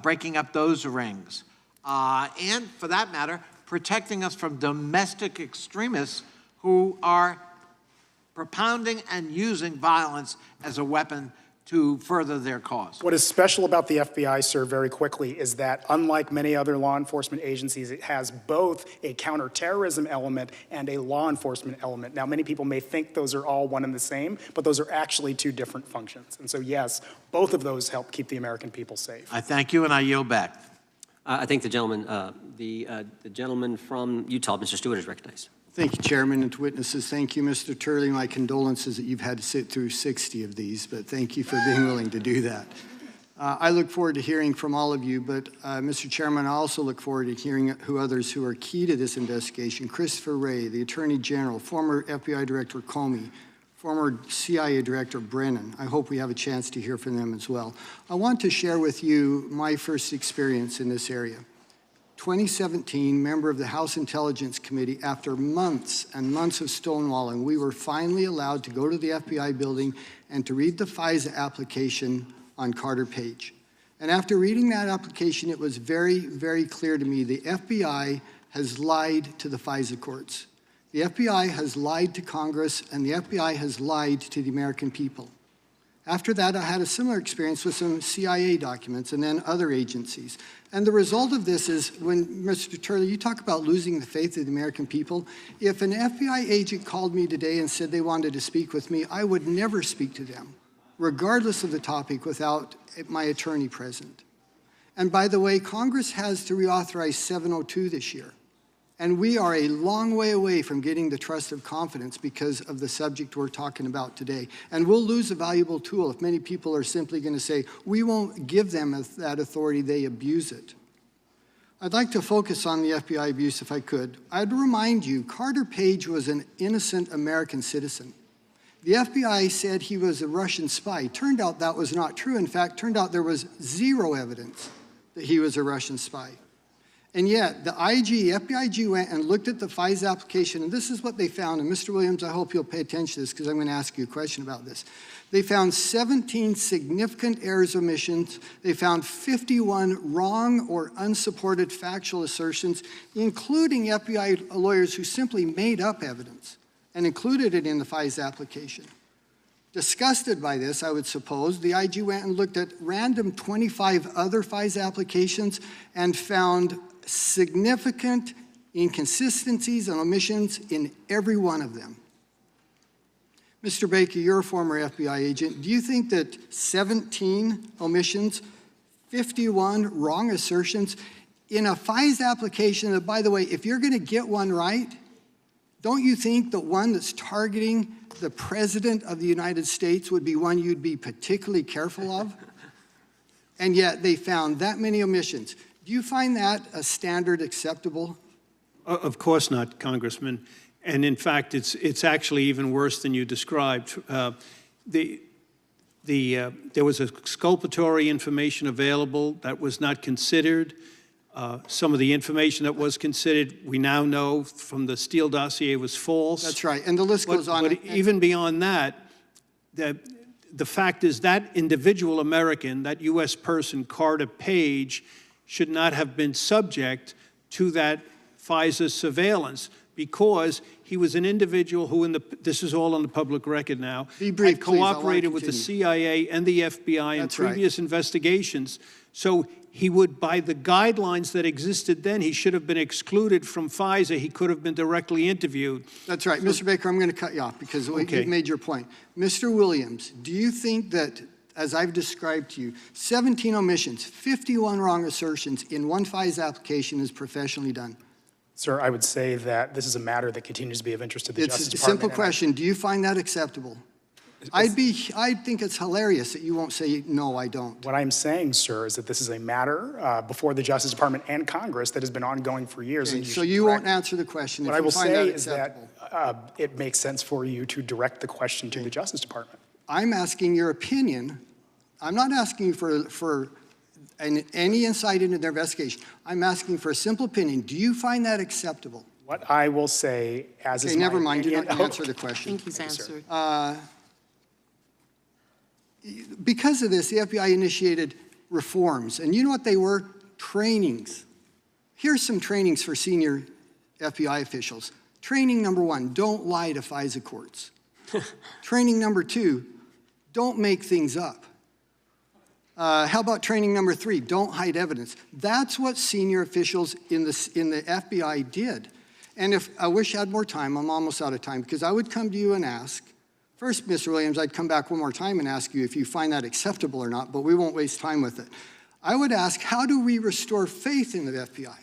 breaking up those rings, and for that matter, protecting us from domestic extremists who are propounding and using violence as a weapon to further their cause. What is special about the FBI, sir, very quickly, is that unlike many other law enforcement agencies, it has both a counterterrorism element and a law enforcement element. Now, many people may think those are all one and the same, but those are actually two different functions. And so, yes, both of those help keep the American people safe. I thank you, and I yield back. I think the gentleman from Utah, Mr. Stewart, is recognized. Thank you, Chairman, and to witnesses. Thank you, Mr. Turley. My condolences that you've had to sit through 60 of these, but thank you for being willing to do that. I look forward to hearing from all of you, but Mr. Chairman, I also look forward to hearing others who are key to this investigation. Christopher Wray, the Attorney General, former FBI Director Comey, former CIA Director Brennan. I hope we have a chance to hear from them as well. I want to share with you my first experience in this area. 2017, member of the House Intelligence Committee, after months and months of stonewalling, we were finally allowed to go to the FBI building and to read the FISA application on Carter Page. And after reading that application, it was very, very clear to me the FBI has lied to the FISA courts. The FBI has lied to Congress, and the FBI has lied to the American people. After that, I had a similar experience with some CIA documents and then other agencies. And the result of this is when, Mr. Turley, you talk about losing the faith of the American people, if an FBI agent called me today and said they wanted to speak with me, I would never speak to them, regardless of the topic, without my attorney present. And by the way, Congress has to reauthorize 702 this year. And we are a long way away from getting the trust of confidence because of the subject we're talking about today. And we'll lose a valuable tool if many people are simply going to say, we won't give them that authority, they abuse it. I'd like to focus on the FBI abuse if I could. I'd remind you, Carter Page was an innocent American citizen. The FBI said he was a Russian spy. Turned out that was not true. In fact, turned out there was zero evidence that he was a Russian spy. And yet, the FBI IG went and looked at the FISA application, and this is what they found. And Mr. Williams, I hope you'll pay attention to this because I'm going to ask you a question about this. They found 17 significant errors of omissions. They found 51 wrong or unsupported factual assertions, including FBI lawyers who simply made up evidence and included it in the FISA application. Disgusted by this, I would suppose, the IG went and looked at random 25 other FISA applications and found significant inconsistencies and omissions in every one of them. Mr. Baker, you're a former FBI agent. Do you think that 17 omissions, 51 wrong assertions in a FISA application that, by the way, if you're going to get one right, Don't you think that one that's targeting the President of the United States would be one you'd be particularly careful of? And yet they found that many omissions. Do you find that a standard acceptable? Of course not, Congressman. And in fact, it's actually even worse than you described. There was exculpatory information available that was not considered. Some of the information that was considered, we now know from the Steele dossier was false. That's right, and the list goes on. But even beyond that, the fact is that individual American, that U.S. person, Carter Page, should not have been subject to that FISA surveillance because he was an individual who, this is all on the public record now, had cooperated with the CIA and the FBI in previous investigations. So he would, by the guidelines that existed then, he should have been excluded from FISA. He could have been directly interviewed. That's right. Mr. Baker, I'm going to cut you off because you've made your point. Mr. Williams, do you think that, as I've described to you, 17 omissions, 51 wrong assertions in one FISA application is professionally done? Sir, I would say that this is a matter that continues to be of interest to the Justice Department. It's a simple question. Do you find that acceptable? I think it's hilarious that you won't say, no, I don't. What I'm saying, sir, is that this is a matter before the Justice Department and Congress that has been ongoing for years. Okay, so you won't answer the question. What I will say is that it makes sense for you to direct the question to the Justice Department. I'm asking your opinion. I'm not asking you for any insight into their investigation. I'm asking for a simple opinion. Do you find that acceptable? What I will say, as is my never mind. opinion, Do not answer the question. I think he's answered. Because of this, the FBI initiated reforms. And you know what they were? Trainings. Here's some trainings for senior FBI officials. Training number 1, don't lie to FISA courts. Training number 2, don't make things up. How about training number 3, don't hide evidence. That's what senior officials in the FBI did. And if I wish I had more time, I'm almost out of time, because I would come to you and ask, first, Mr. Williams, I'd come back one more time and ask you if you find that acceptable or not, but we won't waste time with it. I would ask, how do we restore faith in the FBI?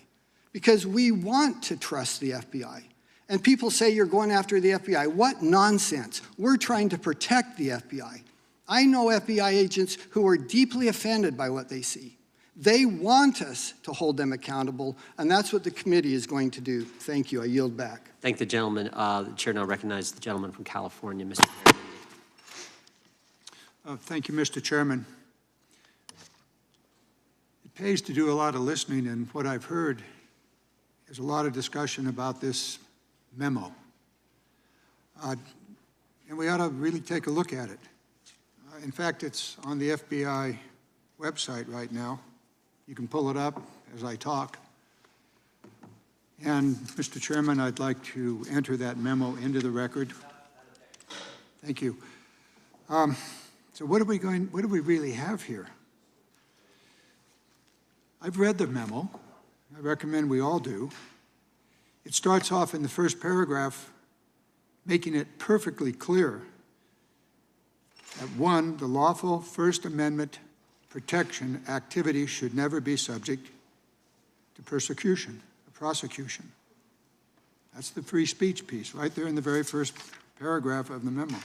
Because we want to trust the FBI. And people say you're going after the FBI. What nonsense. We're trying to protect the FBI. I know FBI agents who are deeply offended by what they see. They want us to hold them accountable, and that's what the committee is going to do. Thank you. I yield back. Thank the gentleman. The chair now recognizes the gentleman from California, Mr. Chairman. Thank you, Mr. Chairman. It pays to do a lot of listening, and what I've heard is a lot of discussion about this memo. And we ought to really take a look at it. In fact, it's on the FBI website right now. You can pull it up as I talk. And, Mr. Chairman, I'd like to enter that memo into the record. Thank you. So what do we really have here? I've read the memo. I recommend we all do. It starts off in the first paragraph making it perfectly clear that 1, the lawful First Amendment protection activity should never be subject to persecution, or prosecution. That's the free speech piece right there in the very first paragraph of the memo.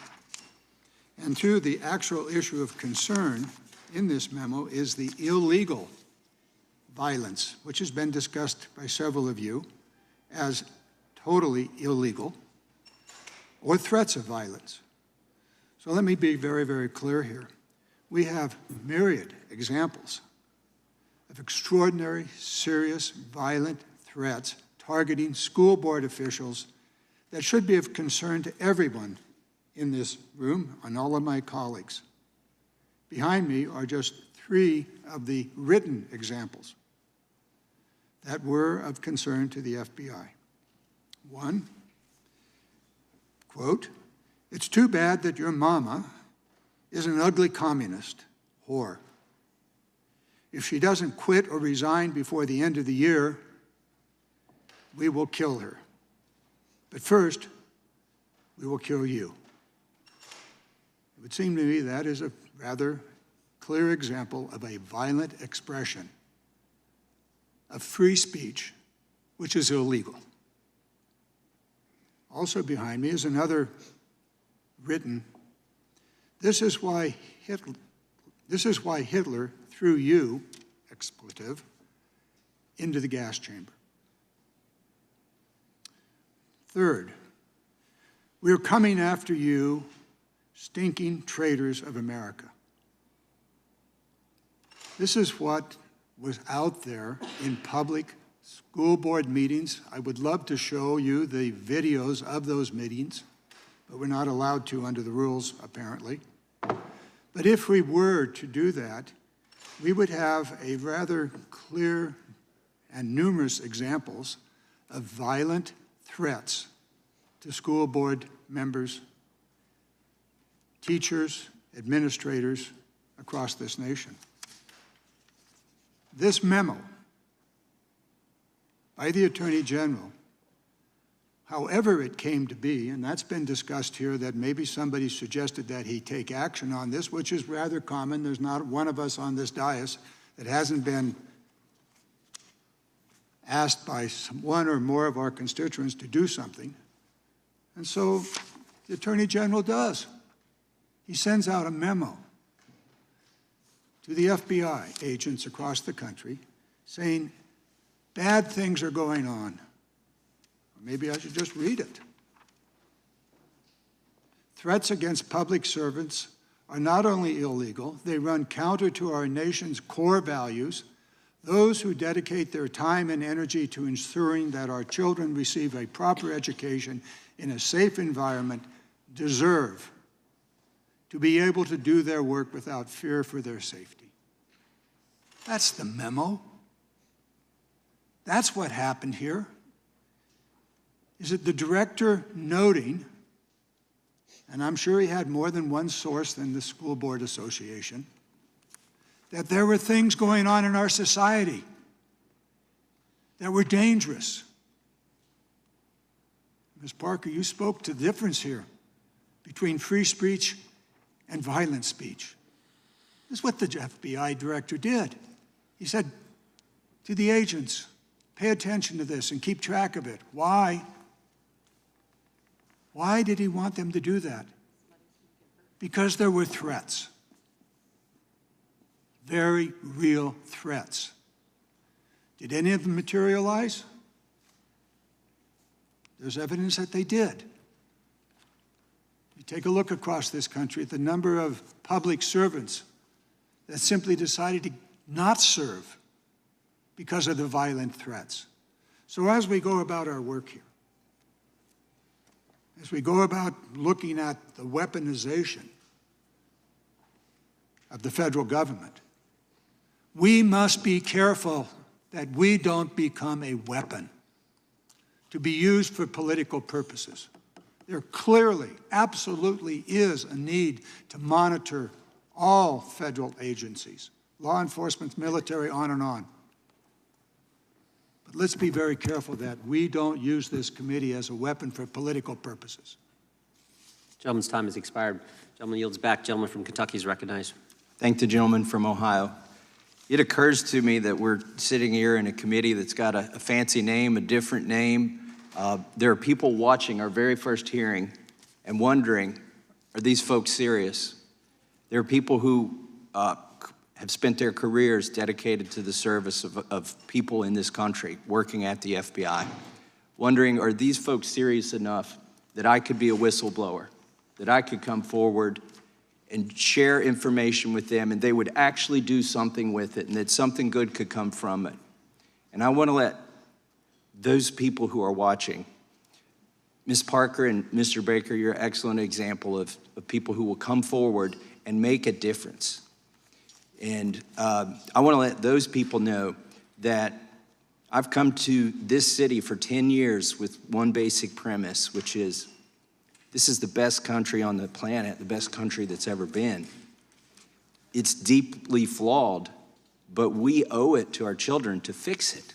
And 2, the actual issue of concern in this memo is the illegal violence, which has been discussed by several of you as totally illegal, or threats of violence. So let me be very, very clear here. We have myriad examples of extraordinary, serious, violent threats targeting school board officials that should be of concern to everyone in this room and all of my colleagues. Behind me are just 3 of the written examples that were of concern to the FBI. 1, quote, "It's too bad that your mama is an ugly communist whore. If she doesn't quit or resign before the end of the year, we will kill her. But first, we will kill you." It would seem to me that is a rather clear example of a violent expression of free speech, which is illegal. also behind me is another written, this is why Hitler threw you, expletive, into the gas chamber. Third, we're coming after you, stinking traitors of America. This is what was out there in public school board meetings. I would love to show you the videos of those meetings, but we're not allowed to under the rules, apparently. But if we were to do that, we would have a rather clear and numerous examples of violent threats to school board members, teachers, administrators across this nation. This memo by the Attorney General, however it came to be, and that's been discussed here, that maybe somebody suggested that he take action on this, which is rather common. There's not one of us on this dais that hasn't been asked by one or more of our constituents to do something. And so the Attorney General does. He sends out a memo to the FBI agents across the country saying, bad things are going on. Or maybe I should just read it. Threats against public servants are not only illegal, they run counter to our nation's core values. Those who dedicate their time and energy to ensuring that our children receive a proper education in a safe environment deserve to be able to do their work without fear for their safety. That's the memo. That's what happened here. Is it the director noting, and I'm sure he had more than one source than the School Board Association, that there were things going on in our society that were dangerous. Ms. Parker, you spoke to the difference here between free speech and violent speech. This is what the FBI director did. He said to the agents, pay attention to this and keep track of it. Why? Why did he want them to do that? Because there were threats. Very real threats. Did any of them materialize? There's evidence that they did. You take a look across this country at the number of public servants that simply decided to not serve because of the violent threats. So as we go about our work here, as we go about looking at the weaponization of the federal government, we must be careful that we don't become a weapon to be used for political purposes. There clearly, absolutely is a need to monitor all federal agencies, law enforcement, military, on and on. But let's be very careful that we don't use this committee as a weapon for political purposes. Gentleman's time has expired. Gentleman yields back. Gentleman from Kentucky is recognized. Thank the gentleman from Ohio. It occurs to me that we're sitting here in a committee that's got a fancy name, a different name. There are people watching our very first hearing and wondering, are these folks serious? There are people who have spent their careers dedicated to the service of people in this country, working at the FBI, wondering, are these folks serious enough that I could be a whistleblower, that I could come forward and share information with them and they would actually do something with it and that something good could come from it. And I want to let those people who are watching, Ms. Parker and Mr. Baker, you're an excellent example of people who will come forward and make a difference. And I want to let those people know that I've come to this city for 10 years with one basic premise, which is this is the best country on the planet, the best country that's ever been. It's deeply flawed, but we owe it to our children to fix it.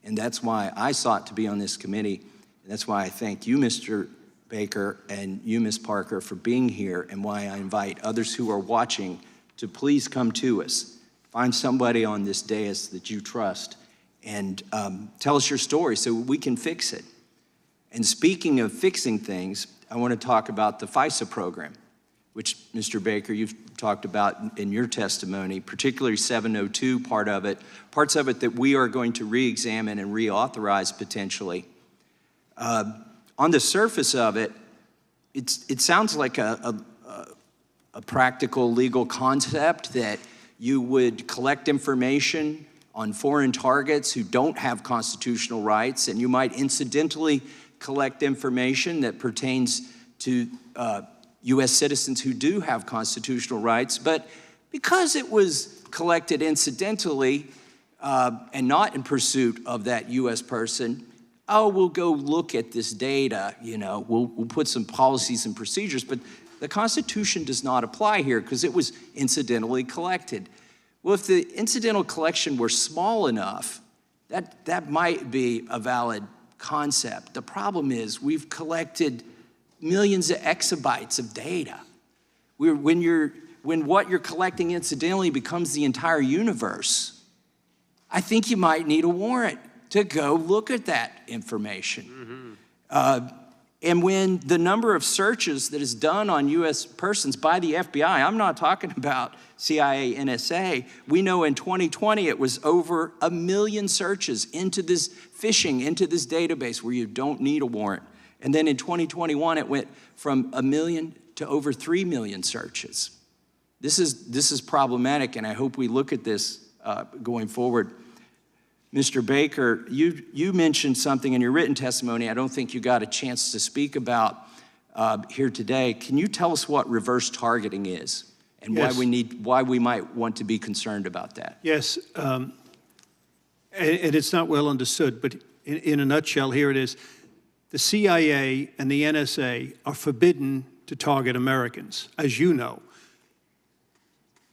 And that's why I sought to be on this committee. And that's why I thank you, Mr. Baker, and you, Ms. Parker, for being here, and why I invite others who are watching to please come to us. Find somebody on this dais that you trust and tell us your story so we can fix it. And speaking of fixing things, I want to talk about the FISA program, which, Mr. Baker, you've talked about in your testimony, particularly 702 parts of it that we are going to re-examine and reauthorize potentially. On the surface of it, it sounds like a practical legal concept that you would collect information on foreign targets who don't have constitutional rights, and you might incidentally collect information that pertains to U.S. citizens who do have constitutional rights. But because it was collected incidentally and not in pursuit of that U.S. person, oh, we'll go look at this data, we'll put some policies and procedures, but the Constitution does not apply here because it was incidentally collected. Well, if the incidental collection were small enough, that might be a valid concept. The problem is we've collected millions of exabytes of data. When what you're collecting incidentally becomes the entire universe, I think you might need a warrant to go look at that information. And when the number of searches that is done on U.S. persons by the FBI, I'm not talking about CIA, NSA, we know in 2020 it was over 1 million searches into this phishing, into this database where you don't need a warrant. And then in 2021, it went from 1 million to over 3 million searches. This is problematic, and I hope we look at this going forward. Mr. Baker, you mentioned something in your written testimony I don't think you got a chance to speak about here today. Can you tell us what reverse targeting is and Yes. why we might want to be concerned about that? Yes, and it's not well understood, but in a nutshell, here it is. The CIA and the NSA are forbidden to target Americans, as you know.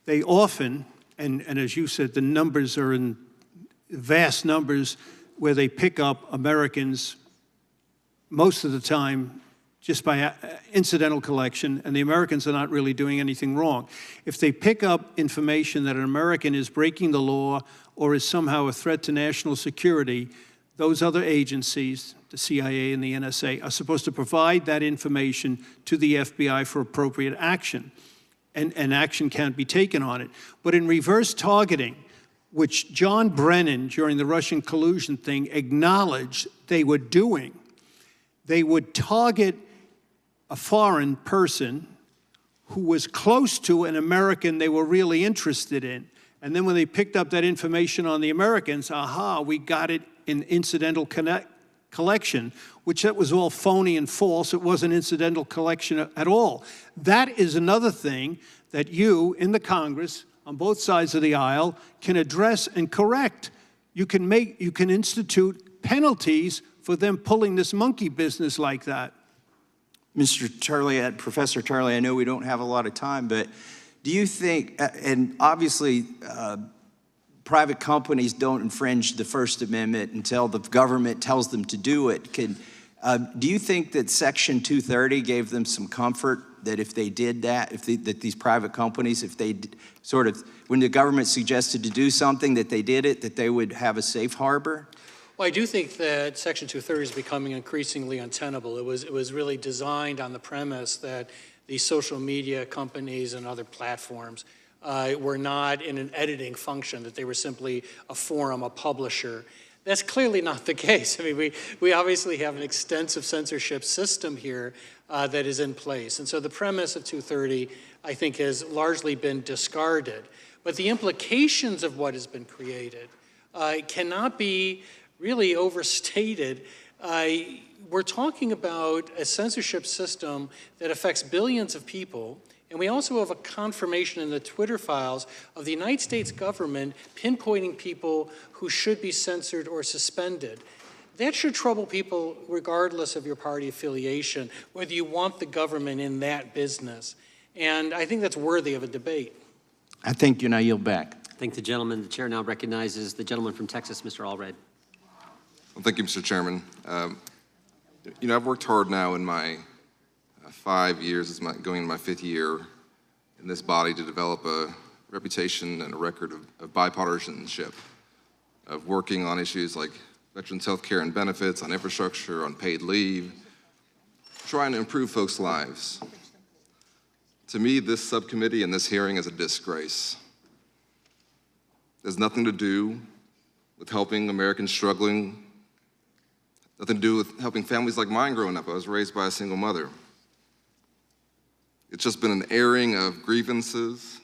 They often, and as you said, the numbers are in vast numbers where they pick up Americans most of the time just by incidental collection, and the Americans are not really doing anything wrong. If they pick up information that an American is breaking the law or is somehow a threat to national security, those other agencies, the CIA and the NSA, are supposed to provide that information to the FBI for appropriate action, and action can't be taken on it. But in reverse targeting, which John Brennan, during the Russian collusion thing, acknowledged they were doing, they would target a foreign person who was close to an American they were really interested in. And then when they picked up that information on the Americans, aha, we got it in incidental collection, which that was all phony and false. It wasn't incidental collection at all. That is another thing that you in the Congress, on both sides of the aisle, can address and correct. You can institute penalties for them pulling this monkey business like that. Mr. Turley, Professor Turley, I know we don't have a lot of time, but do you think, and obviously private companies don't infringe the First Amendment until the government tells them to do it. Do you think that Section 230 gave them some comfort that if they did that, that these private companies, if they sort of, when the government suggested to do something, that they did it, that they would have a safe harbor? Well, I do think that Section 230 is becoming increasingly untenable. It was really designed on the premise that these social media companies and other platforms were not in an editing function, that they were simply a forum, a publisher. That's clearly not the case. I mean, we obviously have an extensive censorship system here that is in place. And so the premise of 230, I think, has largely been discarded. But the implications of what has been created cannot be really overstated. We're talking about a censorship system that affects billions of people, and we also have a confirmation in the Twitter files of the United States government pinpointing people who should be censored or suspended. That should trouble people regardless of your party affiliation, whether you want the government in that business. And I think that's worthy of a debate. I thank you, and I yield back. I thank the gentleman. The chair now recognizes the gentleman from Texas, Mr. Allred. Well, thank you, Mr. Chairman. I've worked hard now in my 5 years, it's going in my 5th year in this body, to develop a reputation and a record of bipartisanship, of working on issues like veterans' health care and benefits, on infrastructure, on paid leave, trying to improve folks' lives. To me, this subcommittee and this hearing is a disgrace. It has nothing to do with helping Americans struggling, nothing to do with helping families like mine growing up. I was raised by a single mother. It's just been an airing of grievances,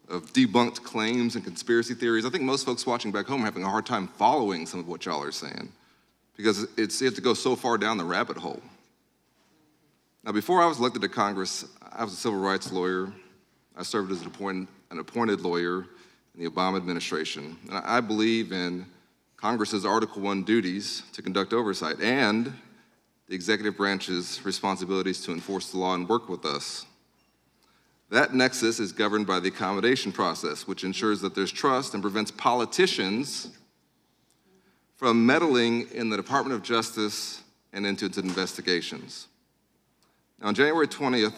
of debunked claims and conspiracy theories. I think most folks watching back home are having a hard time following some of what y'all are saying because you have to go so far down the rabbit hole. Now, before I was elected to Congress, I was a civil rights lawyer. I served as an appointed lawyer in the Obama administration. And I believe in Congress's Article I duties to conduct oversight and the executive branch's responsibilities to enforce the law and work with us. That nexus is governed by the accommodation process, which ensures that there's trust and prevents politicians from meddling in the Department of Justice and into its investigations. Now, on January 20th,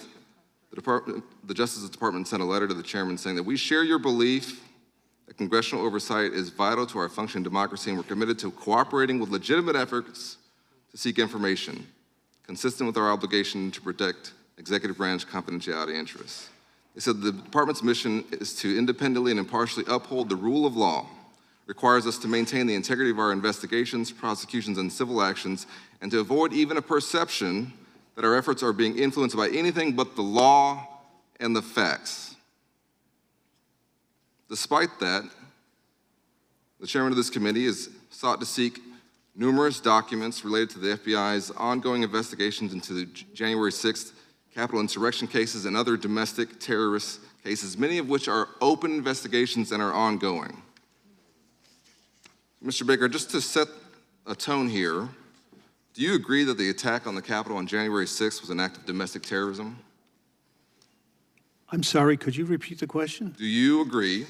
the Justice Department sent a letter to the chairman saying that we share your belief that congressional oversight is vital to our functioning democracy, and we're committed to cooperating with legitimate efforts to seek information, consistent with our obligation to protect executive branch confidentiality interests. They said the department's mission is to independently and impartially uphold the rule of law, requires us to maintain the integrity of our investigations, prosecutions, and civil actions, and to avoid even a perception that our efforts are being influenced by anything but the law and the facts. Despite that, the chairman of this committee has sought to seek numerous documents related to the FBI's ongoing investigations into the January 6th Capitol insurrection cases and other domestic terrorist cases, many of which are open investigations and are ongoing. Mr. Baker, just to set a tone here, do you agree that the attack on the Capitol on January 6th was an act of domestic terrorism? I'm sorry, could you repeat the question? Do you agree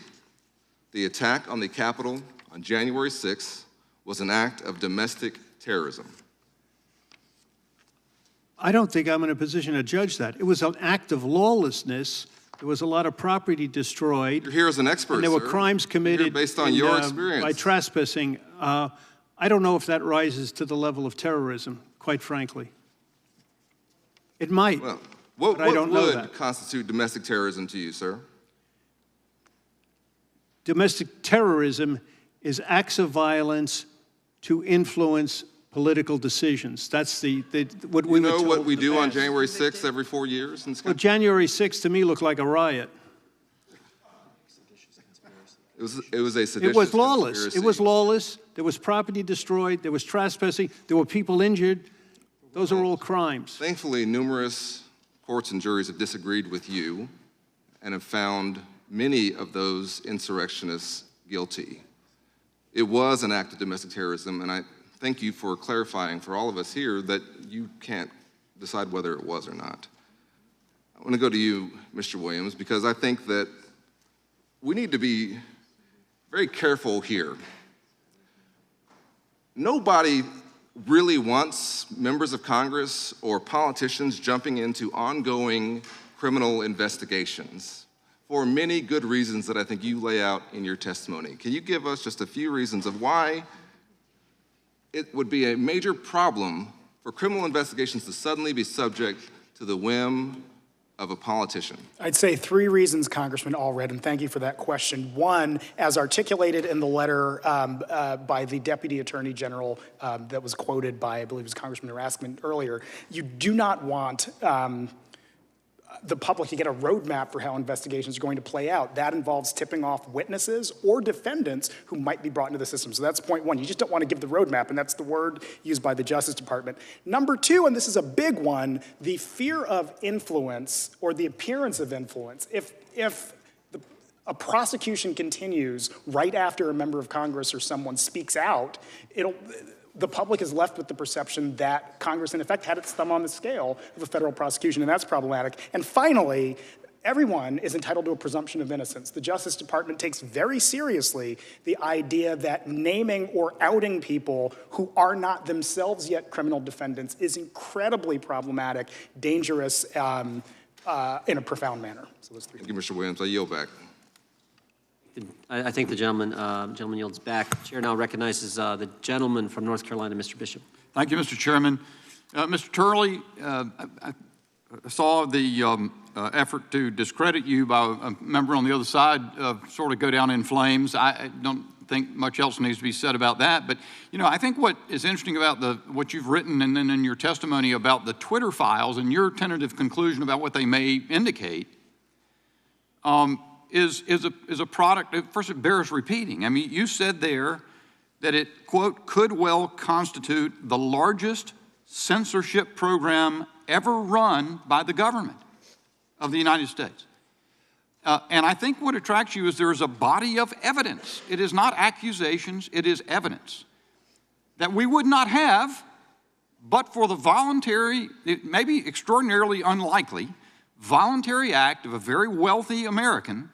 the attack on the Capitol on January 6th was an act of domestic terrorism? I don't think I'm in a position to judge that. It was an act of lawlessness. There was a lot of property destroyed. You're here as an expert, and there were sir. crimes committed based on your experience. By trespassing. I don't know if that rises to the level of terrorism, quite frankly. It might, Well, but I don't know would that. constitute domestic terrorism to you, sir? Domestic terrorism is acts of violence to influence political decisions. That's what we were told. You know what we in the do on past. January 6th every 4 years in this Well, country? January 6th to me looked like a riot. It was a seditious It was lawless. conspiracy. It was lawless. There was property destroyed. There was trespassing. There were people injured. Those are all crimes. Thankfully, numerous courts and juries have disagreed with you and have found many of those insurrectionists guilty. It was an act of domestic terrorism, and I thank you for clarifying for all of us here that you can't decide whether it was or not. I want to go to you, Mr. Williams, because I think that we need to be very careful here. Nobody really wants members of Congress or politicians jumping into ongoing criminal investigations for many good reasons that I think you lay out in your testimony. Can you give us just a few reasons of why it would be a major problem for criminal investigations to suddenly be subject to the whim of a politician? I'd say 3 reasons, Congressman Allred, and thank you for that question. One, as articulated in the letter by the Deputy Attorney General that was quoted by, I believe it was Congressman Raskin earlier, you do not want the public to get a roadmap for how investigations are going to play out. That involves tipping off witnesses or defendants who might be brought into the system. So that's point one. You just don't want to give the roadmap, and that's the word used by the Justice Department. Number 2, and this is a big one, the fear of influence or the appearance of influence. If a prosecution continues right after a member of Congress or someone speaks out, the public is left with the perception that Congress, in effect, had its thumb on the scale of a federal prosecution, and that's problematic. And finally, everyone is entitled to a presumption of innocence. The Justice Department takes very seriously the idea that naming or outing people who are not themselves yet criminal defendants is incredibly problematic, dangerous, in a profound manner. So those 3 Thank you, Mr. Williams. I yield back. I think the gentleman yields back. The chair now recognizes the gentleman from North Carolina, Mr. Bishop. Thank you, Mr. Chairman. Mr. Turley, I saw the effort to discredit you by a member on the other side sort of go down in flames. I don't think much else needs to be said about that. But, you know, I think what is interesting about what you've written and then in your testimony about the Twitter files and your tentative conclusion about what they may indicate is a product. First, it bears repeating. I mean, you said there that it, quote, could well constitute the largest censorship program ever run by the government of the United States. And I think what attracts you is there is a body of evidence. It is not accusations, it is evidence that we would not have but for the voluntary, it may be extraordinarily unlikely, voluntary act of a very wealthy American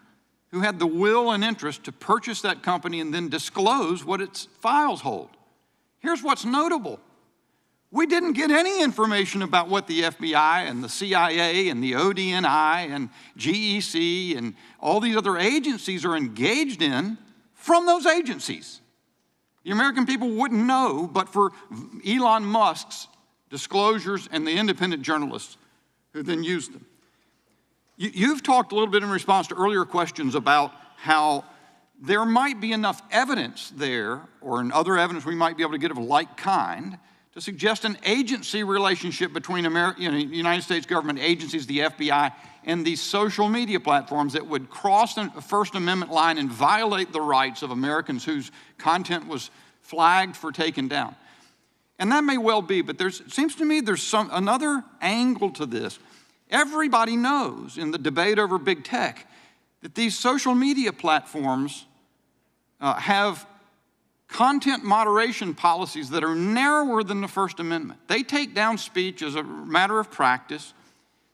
who had the will and interest to purchase that company and then disclose what its files hold. Here's what's notable. We didn't get any information about what the FBI and the CIA and the ODNI and GEC and all these other agencies are engaged in from those agencies. The American people wouldn't know but for Elon Musk's disclosures and the independent journalists who then used them. You've talked a little bit in response to earlier questions about how there might be enough evidence there, or in other evidence we might be able to get of like kind, to suggest an agency relationship between United States government agencies, the FBI, and these social media platforms that would cross a First Amendment line and violate the rights of Americans whose content was flagged for taken down. And that may well be, but it seems to me there's another angle to this. Everybody knows in the debate over big tech that these social media platforms have content moderation policies that are narrower than the First Amendment. They take down speech as a matter of practice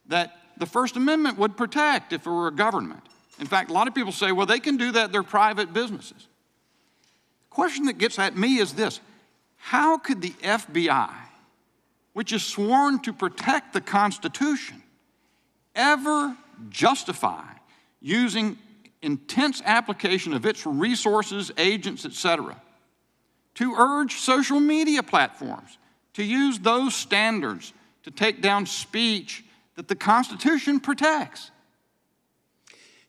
that the First Amendment would protect if it were a government. In fact, a lot of people say, well, they can do that, they're private businesses. The question that gets at me is this: how could the FBI, which is sworn to protect the Constitution, ever justify using intense application of its resources, agents, etc., to urge social media platforms to use those standards to take down speech that the Constitution protects?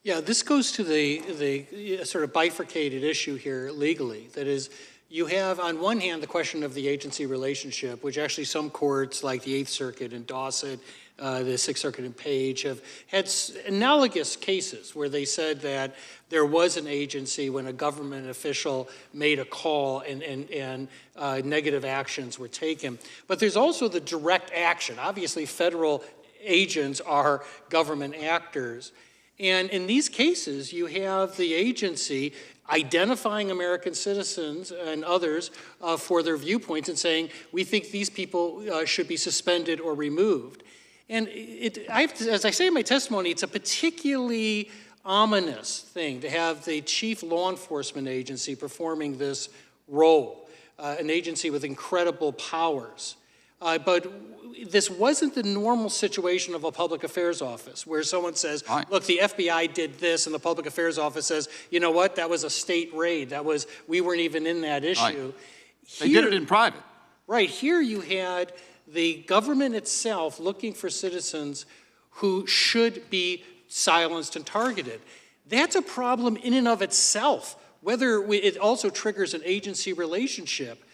Yeah, this goes to the sort of bifurcated issue here legally. That is, you have on one hand the question of the agency relationship, which actually some courts like the Eighth Circuit and Dawson, the Sixth Circuit and Page have had analogous cases where they said that there was an agency when a government official made a call and negative actions were taken. But there's also the direct action. Obviously, federal agents are government actors. And in these cases, you have the agency identifying American citizens and others for their viewpoints and saying, we think these people should be suspended or removed. And as I say in my testimony, it's a particularly ominous thing to have the chief law enforcement agency performing this role, an agency with incredible powers. But this wasn't the normal situation of a public affairs office where someone says, look, the FBI did this, and the public affairs office says, you know what, that was a state raid. We weren't even in that issue. Right. They did it in private. Right, here you had the government itself looking for citizens who should be silenced and targeted. That's a problem in and of itself, whether it also triggers an agency relationship.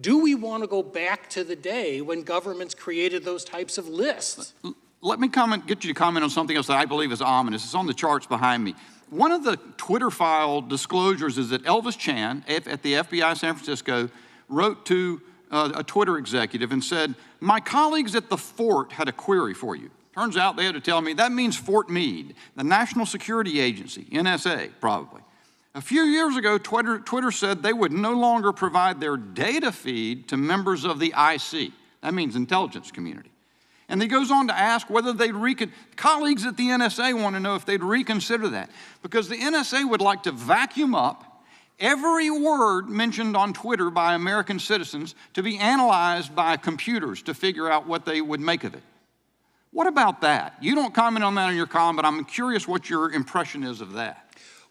Do we want to go back to the day when governments created those types of lists? Let me get you to comment on something else that I believe is ominous. It's on the charts behind me. One of the Twitter file disclosures is that Elvis Chan at the FBI San Francisco wrote to a Twitter executive and said, my colleagues at the fort had a query for you. Turns out they had to tell me that means Fort Meade, the National Security Agency, NSA, probably. A few years ago, Twitter said they would no longer provide their data feed to members of the IC. That means intelligence community. And he goes on to ask whether colleagues at the NSA want to know if they'd reconsider that, because the NSA would like to vacuum up every word mentioned on Twitter by American citizens to be analyzed by computers to figure out what they would make of it. What about that? You don't comment on that in your column, but I'm curious what your impression is of that.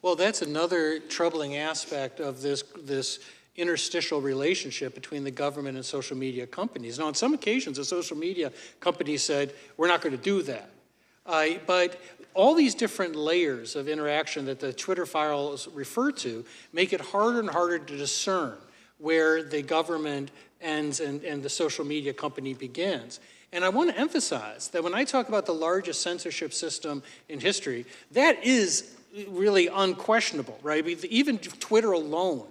Well, that's another troubling aspect of this interstitial relationship between the government and social media companies. Now, on some occasions, the social media companies said, we're not going to do that. But all these different layers of interaction that the Twitter files refer to make it harder and harder to discern where the government ends and the social media company begins. And I want to emphasize that when I talk about the largest censorship system in history, that is really unquestionable, right? Even Twitter alone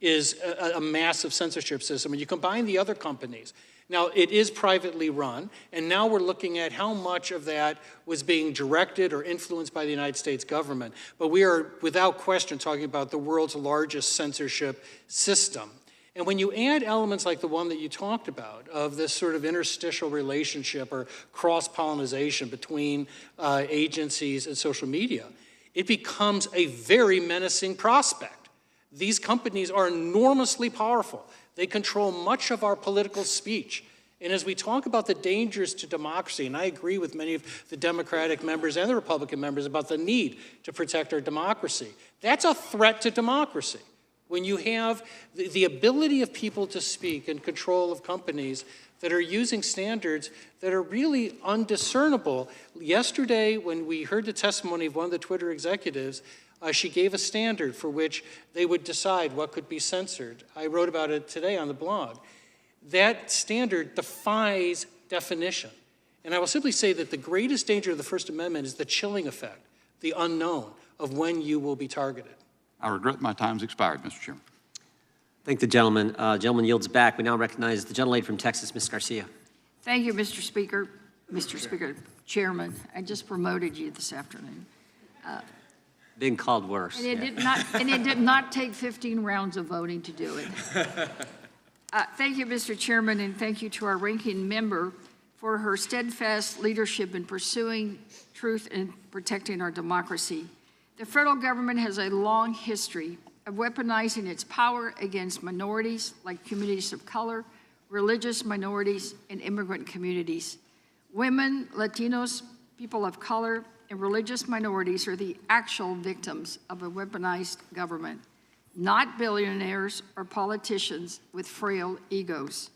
is a massive censorship system. And you combine the other companies. Now, it is privately run, and now we're looking at how much of that was being directed or influenced by the United States government. But we are, without question, talking about the world's largest censorship system. And when you add elements like the one that you talked about, of this sort of interstitial relationship or cross-pollination between agencies and social media, it becomes a very menacing prospect. These companies are enormously powerful. They control much of our political speech. And as we talk about the dangers to democracy, and I agree with many of the Democratic members and the Republican members about the need to protect our democracy, that's a threat to democracy. When you have the ability of people to speak and control of companies that are using standards that are really undiscernible. Yesterday, when we heard the testimony of one of the Twitter executives, she gave a standard for which they would decide what could be censored. I wrote about it today on the blog. That standard defies definition. And I will simply say that the greatest danger of the First Amendment is the chilling effect, the unknown of when you will be targeted. I regret my time's expired, Mr. Chairman. Thank the gentleman. Gentleman yields back. We now recognize the gentlelady from Texas, Ms. Garcia. Thank you, Mr. Speaker. Mr. Speaker, Chairman, I just promoted you this afternoon. Being called worse. And it did not take 15 rounds of voting to do it. Thank you, Mr. Chairman, and thank you to our ranking member for her steadfast leadership in pursuing truth and protecting our democracy. The federal government has a long history of weaponizing its power against minorities like communities of color, religious minorities, and immigrant communities. Women, Latinos, people of color, and religious minorities are the actual victims of a weaponized government, not billionaires or politicians with frail egos.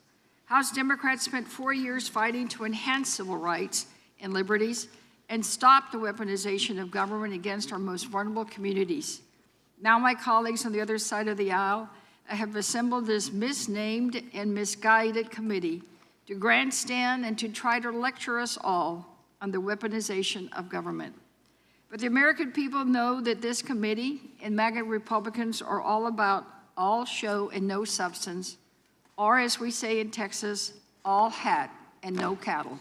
House Democrats spent 4 years fighting to enhance civil rights and liberties and stop the weaponization of government against our most vulnerable communities. Now my colleagues on the other side of the aisle have assembled this misnamed and misguided committee to grandstand and to try to lecture us all on the weaponization of government. But the American people know that this committee and MAGA Republicans are all about all show and no substance, or as we say in Texas, all hat and no cattle.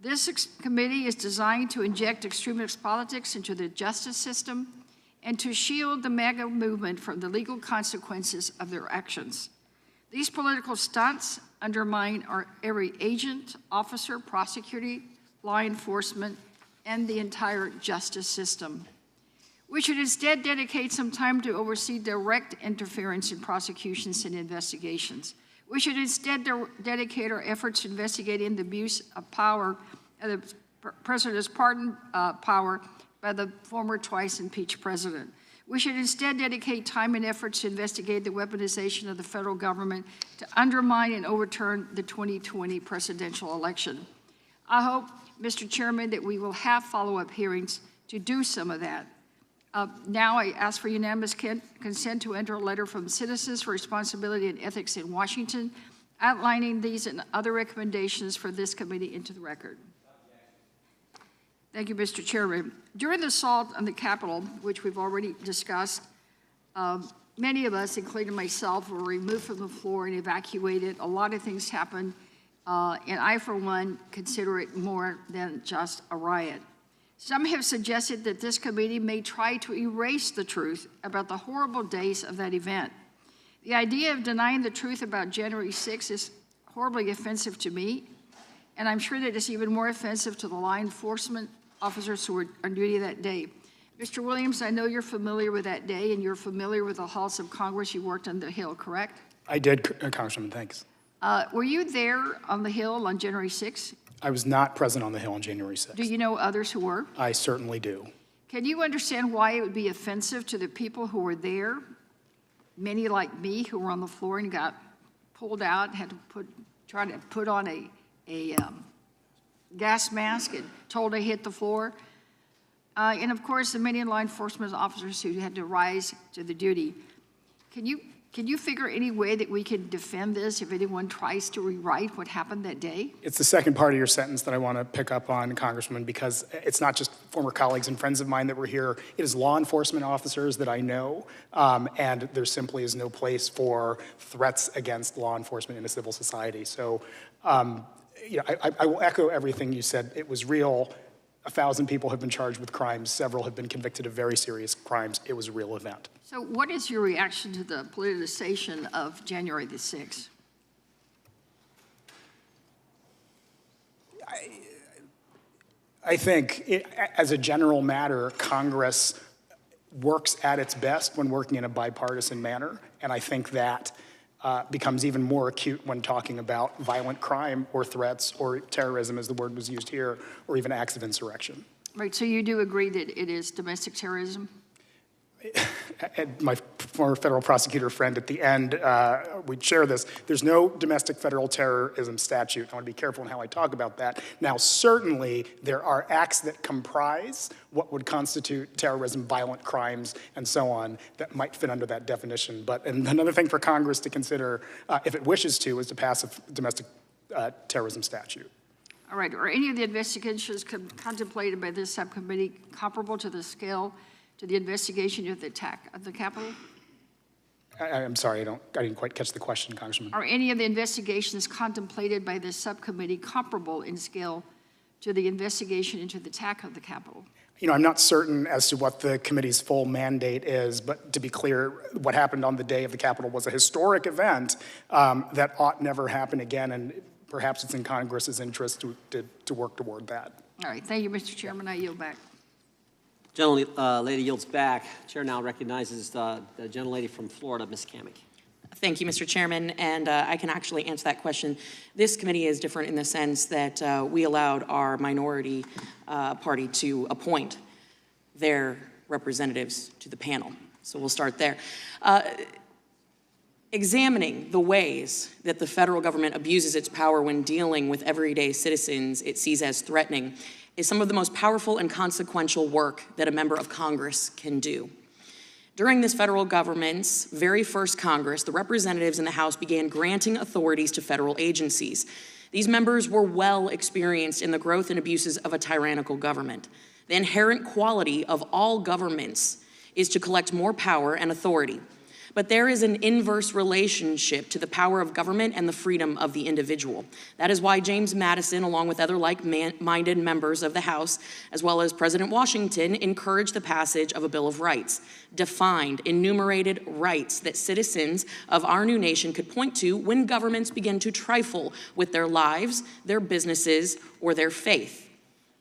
This committee is designed to inject extremist politics into the justice system and to shield the MAGA movement from the legal consequences of their actions. These political stunts undermine every agent, officer, prosecutor, law enforcement, and the entire justice system. We should instead dedicate some time to oversee direct interference in prosecutions and investigations. We should instead dedicate our efforts to investigating the abuse of power, the president's pardon power by the former twice impeached president. We should instead dedicate time and efforts to investigate the weaponization of the federal government to undermine and overturn the 2020 presidential election. I hope, Mr. Chairman, that we will have follow-up hearings to do some of that. Now I ask for unanimous consent to enter a letter from Citizens for Responsibility and Ethics in Washington, outlining these and other recommendations for this committee into the record. Thank you, Mr. Chairman. During the assault on the Capitol, which we've already discussed, many of us, including myself, were removed from the floor and evacuated. A lot of things happened, and I, for one, consider it more than just a riot. Some have suggested that this committee may try to erase the truth about the horrible days of that event. The idea of denying the truth about January 6th is horribly offensive to me, and I'm sure that it's even more offensive to the law enforcement officers who were on duty that day. Mr. Williams, I know you're familiar with that day, and you're familiar with the halls of Congress. You worked on the Hill, correct? I did, Congresswoman, thanks. Were you there on the Hill on January 6th? I was not present on the Hill on January 6th. Do you know others who were? I certainly do. Can you understand why it would be offensive to the people who were there? Many like me who were on the floor and got pulled out, had to try to put on a gas mask and told to hit the floor. And of course, the many law enforcement officers who had to rise to the duty. Can you figure any way that we can defend this if anyone tries to rewrite what happened that day? It's the second part of your sentence that I want to pick up on, Congressman, because it's not just former colleagues and friends of mine that were here. It is law enforcement officers that I know, and there simply is no place for threats against law enforcement in a civil society. So, you know, I will echo everything you said. It was real. 1,000 people have been charged with crimes. Several have been convicted of very serious crimes. It was a real event. So what is your reaction to the politicization of January the 6th? I think, as a general matter, Congress works at its best when working in a bipartisan manner, and I think that becomes even more acute when talking about violent crime or threats or terrorism, as the word was used here, or even acts of insurrection. Right, so you do agree that it is domestic terrorism? And my former federal prosecutor friend at the end, we'd share this. There's no domestic federal terrorism statute. I want to be careful in how I talk about that. Now, certainly, there are acts that comprise what would constitute terrorism, violent crimes, and so on, that might fit under that definition. But another thing for Congress to consider, if it wishes to, is to pass a domestic terrorism statute. All right, are any of the investigations contemplated by this subcommittee comparable to the scale to the investigation of the attack of the Capitol? I'm sorry, I didn't quite catch the question, Congressman. Are any of the investigations contemplated by this subcommittee comparable in scale to the investigation into the attack of the Capitol? You know, I'm not certain as to what the committee's full mandate is, but to be clear, what happened on the day of the Capitol was a historic event that ought never happen again, and perhaps it's in Congress's interest to work toward that. All right, thank you, Mr. Chairman. I yield back. Gentlelady yields back. Chair now recognizes the gentlelady from Florida, Ms. Kamick. Thank you, Mr. Chairman, and I can actually answer that question. This committee is different in the sense that we allowed our minority party to appoint their representatives to the panel. So we'll start there. Examining the ways that the federal government abuses its power when dealing with everyday citizens it sees as threatening is some of the most powerful and consequential work that a member of Congress can do. During this federal government's very first Congress, the representatives in the House began granting authorities to federal agencies. These members were well experienced in the growth and abuses of a tyrannical government. The inherent quality of all governments is to collect more power and authority. But there is an inverse relationship to the power of government and the freedom of the individual. That is why James Madison, along with other like-minded members of the House, as well as President Washington, encouraged the passage of a Bill of Rights, defined, enumerated rights that citizens of our new nation could point to when governments begin to trifle with their lives, their businesses, or their faith.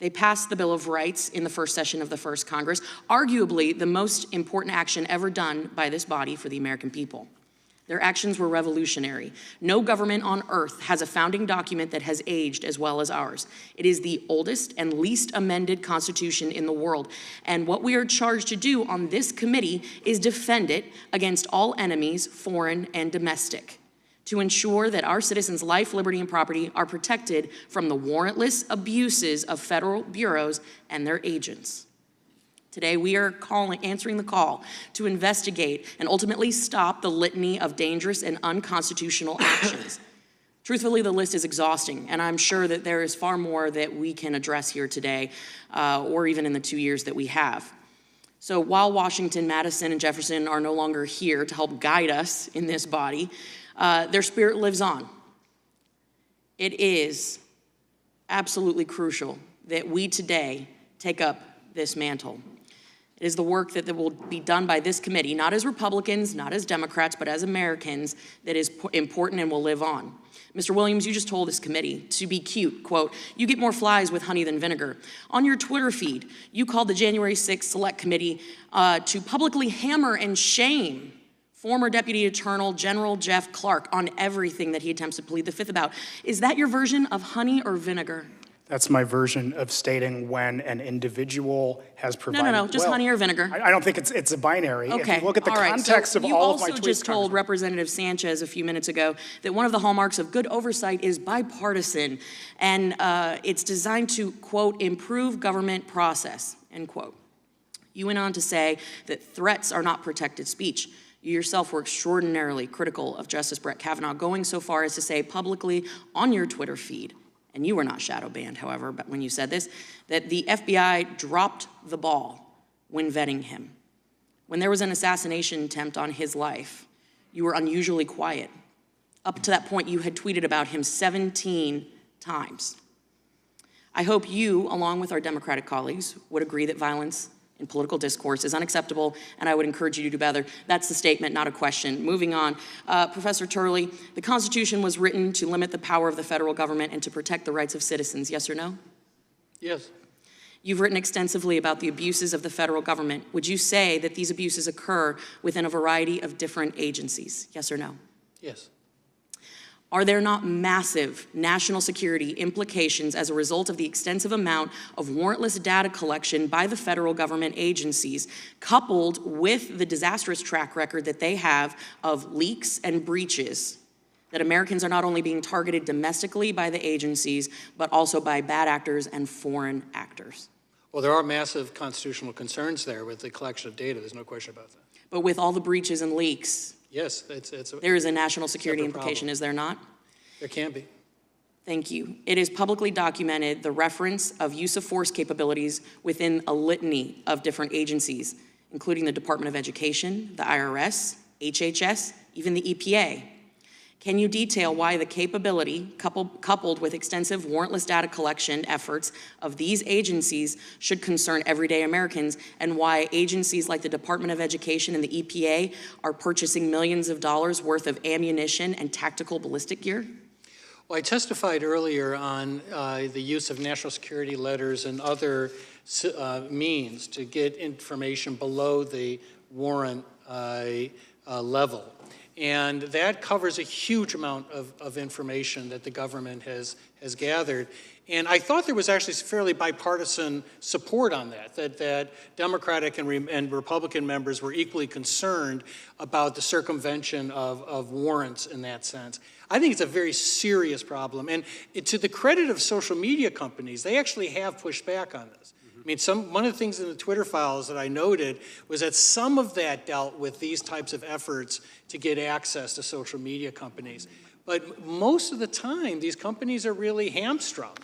They passed the Bill of Rights in the first session of the first Congress, arguably the most important action ever done by this body for the American people. Their actions were revolutionary. No government on earth has a founding document that has aged as well as ours. It is the oldest and least amended Constitution in the world, and what we are charged to do on this committee is defend it against all enemies, foreign and domestic, to ensure that our citizens' life, liberty, and property are protected from the warrantless abuses of federal bureaus and their agents. Today, we are answering the call to investigate and ultimately stop the litany of dangerous and unconstitutional actions. Truthfully, the list is exhausting, and I'm sure that there is far more that we can address here today, or even in the 2 years that we have. So while Washington, Madison, and Jefferson are no longer here to help guide us in this body, their spirit lives on. It is absolutely crucial that we today take up this mantle. It is the work that will be done by this committee, not as Republicans, not as Democrats, but as Americans, that is important and will live on. Mr. Williams, you just told this committee to be cute, quote, "You get more flies with honey than vinegar." On your Twitter feed, you called the January 6th Select Committee to publicly hammer and shame former Deputy Attorney General Jeff Clark on everything that he attempts to plead the Fifth about. Is that your version of honey or vinegar? That's my version of stating when an individual has provided. No, just honey or vinegar. I don't think it's a binary. Okay. If you look at the all right. context so of all of my tweets. You also just told Representative Sanchez a few minutes ago that one of the hallmarks of good oversight is bipartisan, and it's designed to, quote, improve government process, end quote. You went on to say that threats are not protected speech. You yourself were extraordinarily critical of Justice Brett Kavanaugh, going so far as to say publicly on your Twitter feed, and you were not shadow banned, however, but when you said this, that the FBI dropped the ball when vetting him. When there was an assassination attempt on his life, you were unusually quiet. Up to that point, you had tweeted about him 17 times. I hope you, along with our Democratic colleagues, would agree that violence in political discourse is unacceptable, and I would encourage you to do better. That's the statement, not a question. Moving on, Professor Turley, the Constitution was written to limit the power of the federal government and to protect the rights of citizens, yes or no? Yes. You've written extensively about the abuses of the federal government. Would you say that these abuses occur within a variety of different agencies, yes or no? Yes. Are there not massive national security implications as a result of the extensive amount of warrantless data collection by the federal government agencies, coupled with the disastrous track record that they have of leaks and breaches, that Americans are not only being targeted domestically by the agencies, but also by bad actors and foreign actors? Well, there are massive constitutional concerns there with the collection of data. There's no question about that. But with all the breaches and leaks, yes, there is a national security implication, problem. Is there not? There can be. Thank you. It is publicly documented the reference of use of force capabilities within a litany of different agencies, including the Department of Education, the IRS, HHS, even the EPA. Can you detail why the capability, coupled with extensive warrantless data collection efforts of these agencies, should concern everyday Americans, and why agencies like the Department of Education and the EPA are purchasing millions of dollars worth of ammunition and tactical ballistic gear? Well, I testified earlier on the use of national security letters and other means to get information below the warrant level. And that covers a huge amount of information that the government has gathered. And I thought there was actually fairly bipartisan support on that Democratic and Republican members were equally concerned about the circumvention of warrants in that sense. I think it's a very serious problem. And to the credit of social media companies, they actually have pushed back on this. I mean, one of the things in the Twitter files that I noted was that some of that dealt with these types of efforts to get access to social media companies. But most of the time, these companies are really hamstrung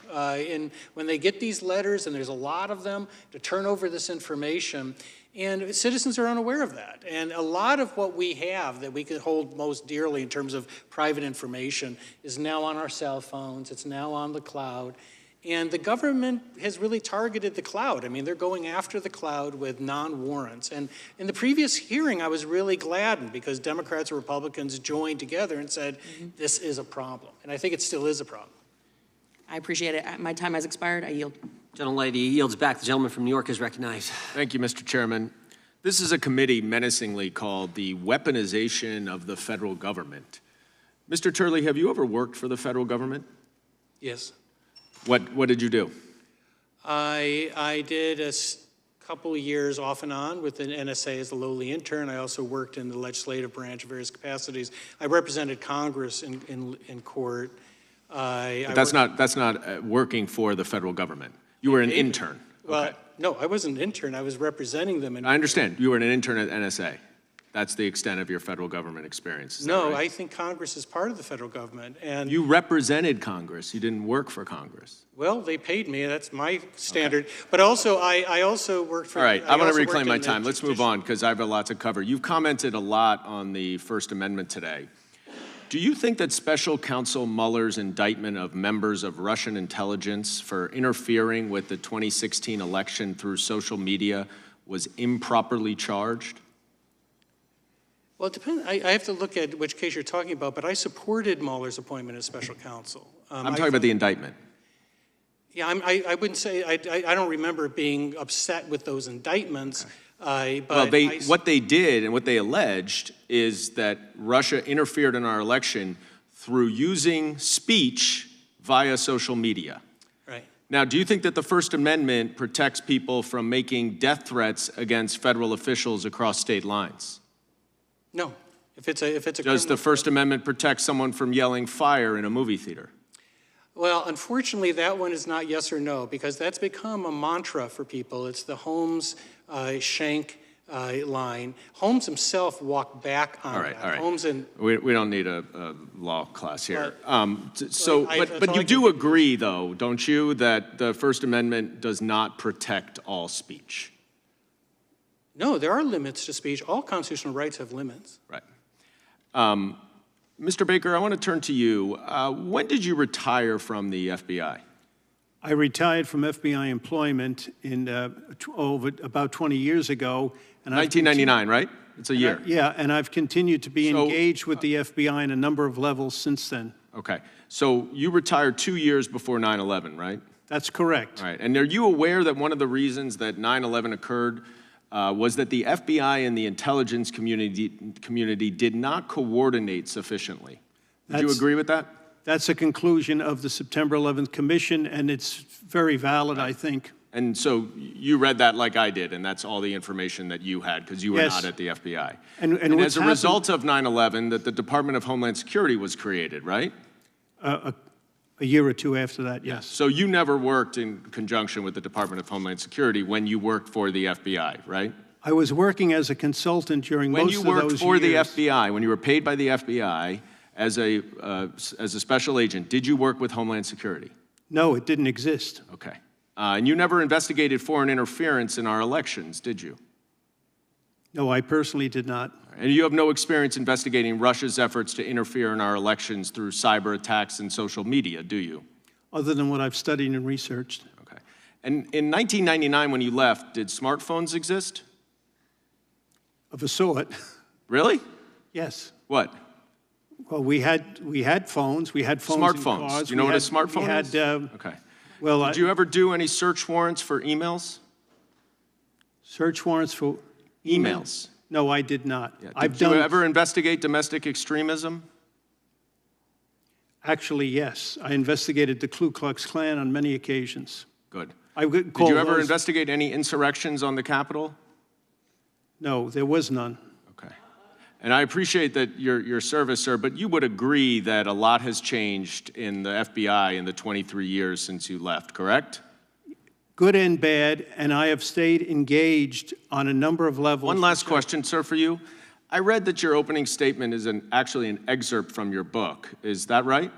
when they get these letters, and there's a lot of them, to turn over this information. And citizens are unaware of that. And a lot of what we have that we could hold most dearly in terms of private information is now on our cell phones, it's now on the cloud. And the government has really targeted the cloud. I mean, they're going after the cloud with non-warrants. And in the previous hearing, I was really gladdened because Democrats and Republicans joined together and said, this is a problem. And I think it still is a problem. I appreciate it. My time has expired. I yield. Gentlelady yields back. The gentleman from New York is recognized. Thank you, Mr. Chairman. This is a committee menacingly called the weaponization of the federal government. Mr. Turley, have you ever worked for the federal government? Yes. What did you do? I did a couple of years off and on with the NSA as a lowly intern. I also worked in the legislative branch in various capacities. I represented Congress in court. But that's not working for the federal government. You were an intern. Well, okay. No, I wasn't an intern. I was representing them. I understand. You were an intern at NSA. That's the extent of your federal government experience. No, right? I think Congress is part of the federal government. And you represented Congress. You didn't work for Congress. Well, they paid me. That's my standard. Okay. But also, I also worked for. All right, I want to reclaim my time. Let's move on because I have a lot to cover. You've commented a lot on the First Amendment today. Do you think that Special Counsel Mueller's indictment of members of Russian intelligence for interfering with the 2016 election through social media was improperly charged? Well, it depends. I have to look at which case you're talking about, but I supported Mueller's appointment as special counsel. I'm talking about the indictment. Yeah, I wouldn't say, I don't remember being upset with those indictments. Okay. What they did and what they alleged is that Russia interfered in our election through using speech via social media. Right. Now, do you think that the First Amendment protects people from making death threats against federal officials across state lines? No. If it's a Does the First Amendment protect someone from yelling fire in a movie theater? Well, unfortunately, that one is not yes or no, because that's become a mantra for people. It's the Holmes Schenck line. Holmes himself walked back on All right. Holmes and we don't need a law class here. But But you do agree, though, don't you, that the First Amendment does not protect all speech? no, there are limits to speech. All constitutional rights have limits. Right. Mr. Baker, I want to turn to you. When did you retire from the FBI? I retired from FBI employment in about 20 years ago. And 1999, right? It's a year. Yeah, and I've continued to be engaged with the FBI on a number of levels since then. Okay. So you retired 2 years before 9/11, right? That's correct. All right. And are you aware that one of the reasons that 9/11 occurred was that the FBI and the intelligence community did not coordinate sufficiently? Do you agree with that? That's a conclusion of the September 11th Commission, and it's very valid, I think. And so you read that like I did, and that's all the information that you had because you were Yes. not at the FBI. And as a result of 9/11, that the Department of Homeland Security was created, right? A year or two after that, yes. So you never worked in conjunction with the Department of Homeland Security when you worked for the FBI, right? I was working as a consultant during most of those years. When you worked for the FBI, when you were paid by the FBI as a special agent, did you work with Homeland Security? No, it didn't exist. Okay. And you never investigated foreign interference in our elections, did you? No, I personally did not. And you have no experience investigating Russia's efforts to interfere in our elections through cyber attacks and social media, do you? Other than what I've studied and researched. Okay. And in 1999, when you left, did smartphones exist? Of a sort. Really? Yes. What? Well, we had phones. We had phones in Smartphones. cars. Do you know We what had- a smartphone we had, is? Okay. Well, Did you ever do any search warrants for emails? Search warrants for Emails. No, I did not. Did you ever investigate domestic extremism? Actually, yes. I investigated the Ku Klux Klan on many occasions. Good. Did Did you ever investigate any insurrections on the Capitol? No, there was none. Okay. And I appreciate that your service, sir, but you would agree that a lot has changed in the FBI in the 23 years since you left, correct? Good and bad, and I have stayed engaged on a number of levels. One last question, sir, for you. I read that your opening statement is actually an excerpt from your book. Is that right?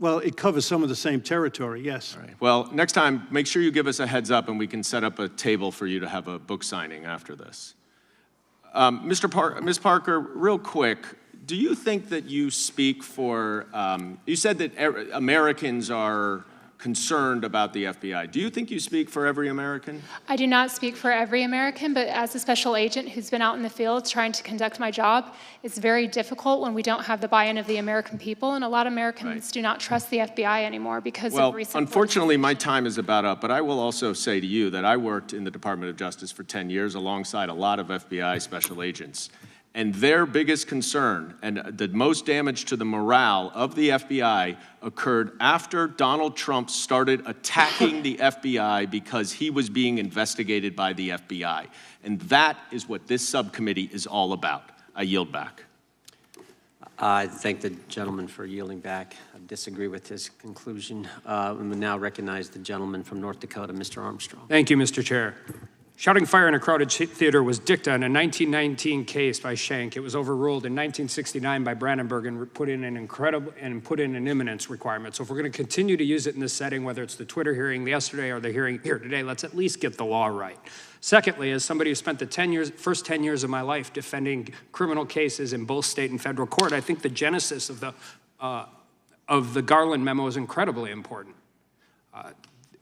Well, it covers some of the same territory, yes. All right. Well, next time, make sure you give us a heads up and we can set up a table for you to have a book signing after this. Ms. Parker, real quick, do you think that you speak for, you said that Americans are concerned about the FBI. Do you think you speak for every American? I do not speak for every American, but as a special agent who's been out in the field trying to conduct my job, it's very difficult when we don't have the buy-in of the American people, and a lot of Americans do not trust the FBI anymore because of recent... Well, unfortunately, my time is about up, but I will also say to you that I worked in the Department of Justice for 10 years alongside a lot of FBI special agents. And their biggest concern and the most damage to the morale of the FBI occurred after Donald Trump started attacking the FBI because he was being investigated by the FBI. And that is what this subcommittee is all about. I yield back. I thank the gentleman for yielding back. I disagree with his conclusion. We will now recognize the gentleman from North Dakota, Mr. Armstrong. Thank you, Mr. Chair. Shouting fire in a crowded theater was dicta in a 1919 case by Schenck. It was overruled in 1969 by Brandenburg and put in an imminence requirement. So if we're going to continue to use it in this setting, whether it's the Twitter hearing yesterday or the hearing here today, let's at least get the law right. Secondly, as somebody who spent the first 10 years of my life defending criminal cases in both state and federal court, I think the genesis of the Garland memo is incredibly important.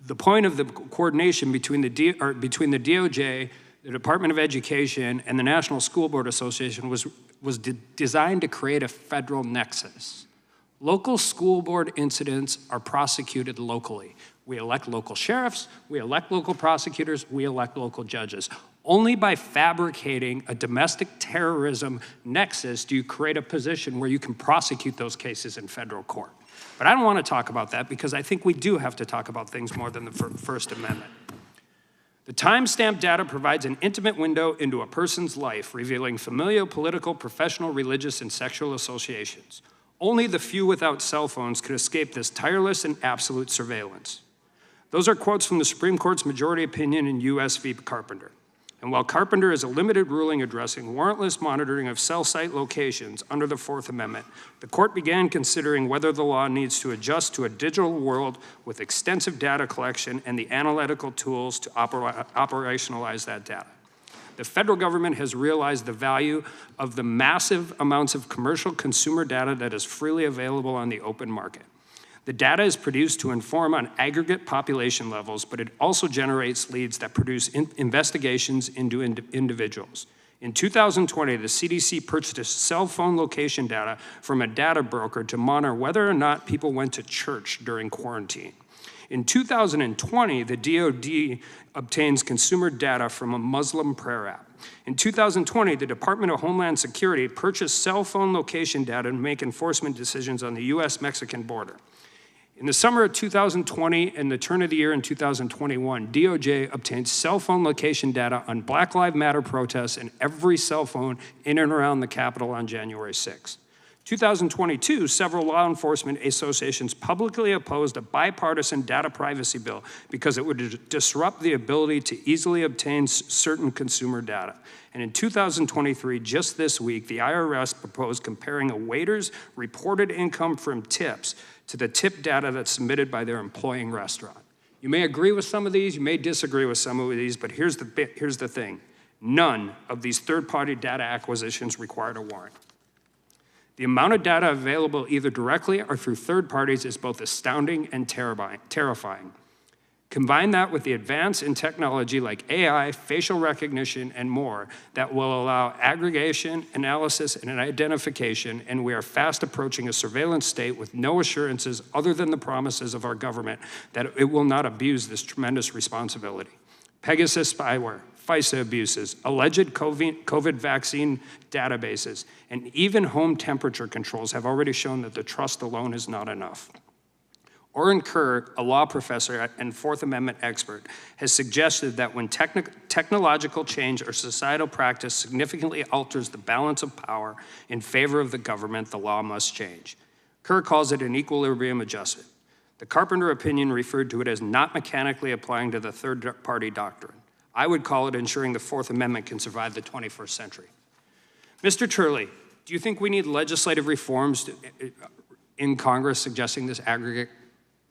The point of the coordination between the DOJ, the Department of Education, and the National School Board Association was designed to create a federal nexus. Local school board incidents are prosecuted locally. We elect local sheriffs, we elect local prosecutors, we elect local judges. Only by fabricating a domestic terrorism nexus do you create a position where you can prosecute those cases in federal court. But I don't want to talk about that because I think we do have to talk about things more than the First Amendment. The timestamp data provides an intimate window into a person's life, revealing familial, political, professional, religious, and sexual associations. Only the few without cell phones could escape this tireless and absolute surveillance. Those are quotes from the Supreme Court's majority opinion in U.S. v. Carpenter. And while Carpenter is a limited ruling addressing warrantless monitoring of cell site locations under the Fourth Amendment, the court began considering whether the law needs to adjust to a digital world with extensive data collection and the analytical tools to operationalize that data. The federal government has realized the value of the massive amounts of commercial consumer data that is freely available on the open market. The data is produced to inform on aggregate population levels, but it also generates leads that produce investigations into individuals. In 2020, the CDC purchased cell phone location data from a data broker to monitor whether or not people went to church during quarantine. In 2020, the DoD obtains consumer data from a Muslim prayer app. In 2020, the Department of Homeland Security purchased cell phone location data to make enforcement decisions on the U.S.-Mexican border. In the summer of 2020 and the turn of the year in 2021, DOJ obtained cell phone location data on Black Lives Matter protests and every cell phone in and around the Capitol on January 6. 2022, several law enforcement associations publicly opposed a bipartisan data privacy bill because it would disrupt the ability to easily obtain certain consumer data. And in 2023, just this week, the IRS proposed comparing a waiter's reported income from tips to the tip data that's submitted by their employing restaurant. You may agree with some of these, you may disagree with some of these, but here's the thing. None of these third-party data acquisitions required a warrant. The amount of data available either directly or through third parties is both astounding and terrifying. Combine that with the advance in technology like AI, facial recognition, and more that will allow aggregation, analysis, and identification, and we are fast approaching a surveillance state with no assurances other than the promises of our government that it will not abuse this tremendous responsibility. Pegasus spyware, FISA abuses, alleged COVID vaccine databases, and even home temperature controls have already shown that the trust alone is not enough. Oren Kerr, a law professor and Fourth Amendment expert, has suggested that when technological change or societal practice significantly alters the balance of power in favor of the government, the law must change. Kerr calls it an equilibrium adjustment. The Carpenter opinion referred to it as not mechanically applying to the third-party doctrine. I would call it ensuring the Fourth Amendment can survive the 21st century. Mr. Turley, do you think we need legislative reforms in Congress suggesting this aggregate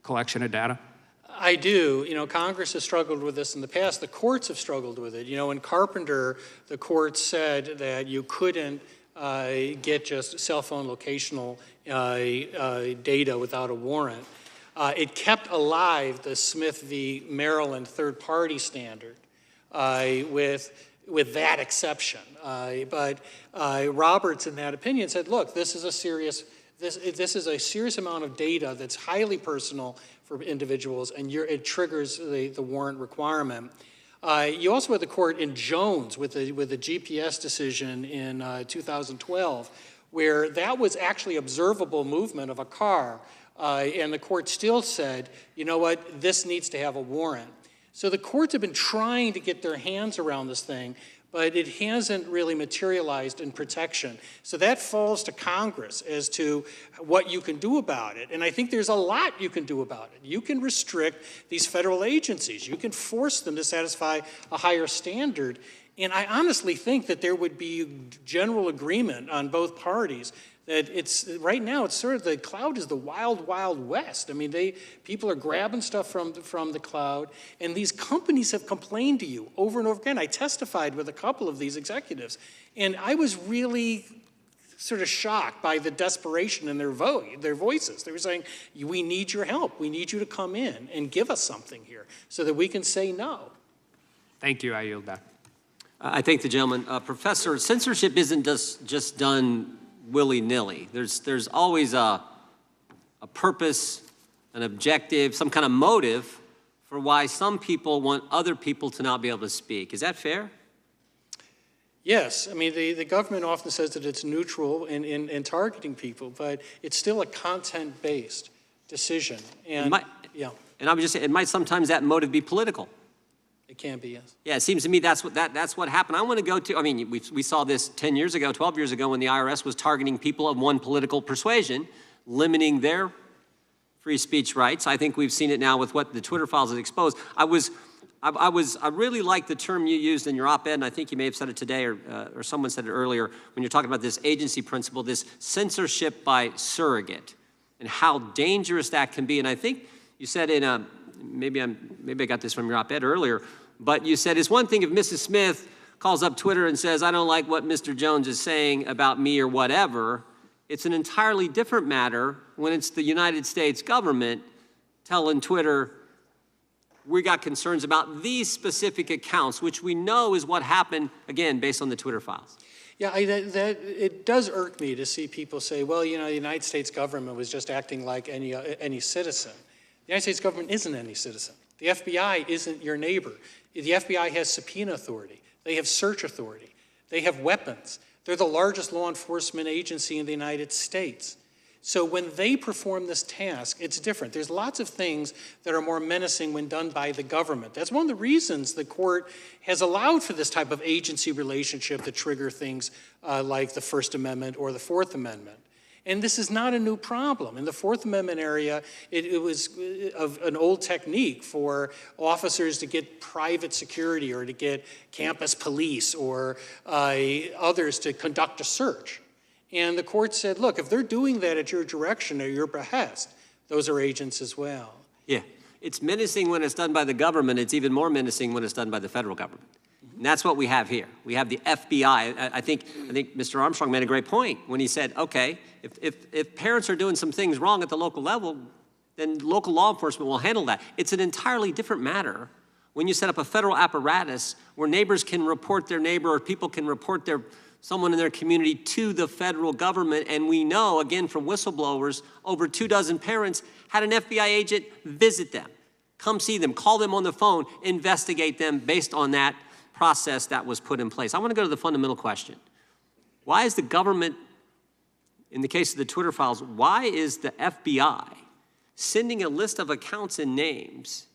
collection of data? I do. You know, Congress has struggled with this in the past. The courts have struggled with it. You know, in Carpenter, the court said that you couldn't get just cell phone locational data without a warrant. It kept alive the Smith v. Maryland third-party standard with that exception. But Roberts, in that opinion, said, look, this is a serious amount of data that's highly personal for individuals, and it triggers the warrant requirement. You also had the court in Jones with the GPS decision in 2012, where that was actually observable movement of a car, and the court still said, you know what, this needs to have a warrant. So the courts have been trying to get their hands around this thing, but it hasn't really materialized in protection. So that falls to Congress as to what you can do about it. And I think there's a lot you can do about it. You can restrict these federal agencies. You can force them to satisfy a higher standard. And I honestly think that there would be general agreement on both parties that right now it's sort of the cloud is the wild, wild west. I mean, people are grabbing stuff from the cloud, and these companies have complained to you over and over again. I testified with a couple of these executives, and I was really sort of shocked by the desperation in their voices. They were saying, we need your help. We need you to come in and give us something here so that we can say no. Thank you. I yield back. I thank the gentleman. Professor, censorship isn't just done willy-nilly. There's always a purpose, an objective, some kind of motive for why some people want other people to not be able to speak. Is that fair? Yes, I mean, the government often says that it's neutral in targeting people, but it's still a content-based decision. And yeah, And I would just say, it might sometimes that motive be political. it can be, yes. Yeah, it seems to me that's what happened. I want to go to, I mean, we saw this 10 years ago, 12 years ago when the IRS was targeting people of one political persuasion, limiting their free speech rights. I think we've seen it now with what the Twitter files have exposed. I really like the term you used in your op-ed, and I think you may have said it today or someone said it earlier when you're talking about this agency principle, this censorship by surrogate, and how dangerous that can be. And I think you said in a, maybe I got this from your op-ed earlier, but you said it's one thing if Mrs. Smith calls up Twitter and says, I don't like what Mr. Jones is saying about me or whatever. It's an entirely different matter when it's the United States government telling Twitter, we got concerns about these specific accounts, which we know is what happened, again, based on the Twitter files. Yeah, it does irk me to see people say, well, you know, the United States government was just acting like any citizen. The United States government isn't any citizen. The FBI isn't your neighbor. The FBI has subpoena authority. They have search authority. They have weapons. They're the largest law enforcement agency in the United States. So when they perform this task, it's different. There's lots of things that are more menacing when done by the government. That's one of the reasons the court has allowed for this type of agency relationship to trigger things like the First Amendment or the Fourth Amendment. And this is not a new problem. In the Fourth Amendment area, it was an old technique for officers to get private security or to get campus police or others to conduct a search. And the court said, look, if they're doing that at your direction or your behest, those are agents as well. Yeah, it's menacing when it's done by the government. It's even more menacing when it's done by the federal government. And that's what we have here. We have the FBI. I think Mr. Armstrong made a great point when he said, okay, if parents are doing some things wrong at the local level, then local law enforcement will handle that. It's an entirely different matter when you set up a federal apparatus where neighbors can report their neighbor or people can report someone in their community to the federal government. And we know, again, from whistleblowers, over 24 parents had an FBI agent visit them, come see them, call them on the phone, investigate them based on that process that was put in place. I want to go to the fundamental question. Why is the government, in the case of the Twitter files, why is the FBI sending a list of accounts and names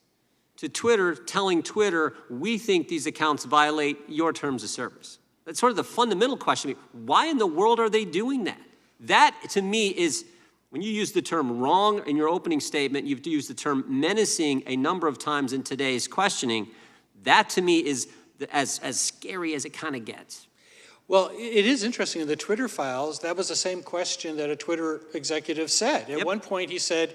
to Twitter, telling Twitter, we think these accounts violate your terms of service? That's sort of the fundamental question. Why in the world are they doing that? That, to me, is, when you use the term wrong in your opening statement, you've used the term menacing a number of times in today's questioning. That, to me, is as scary as it kind of gets. Well, it is interesting in the Twitter files, that was the same question that a Twitter executive said. At one point he said,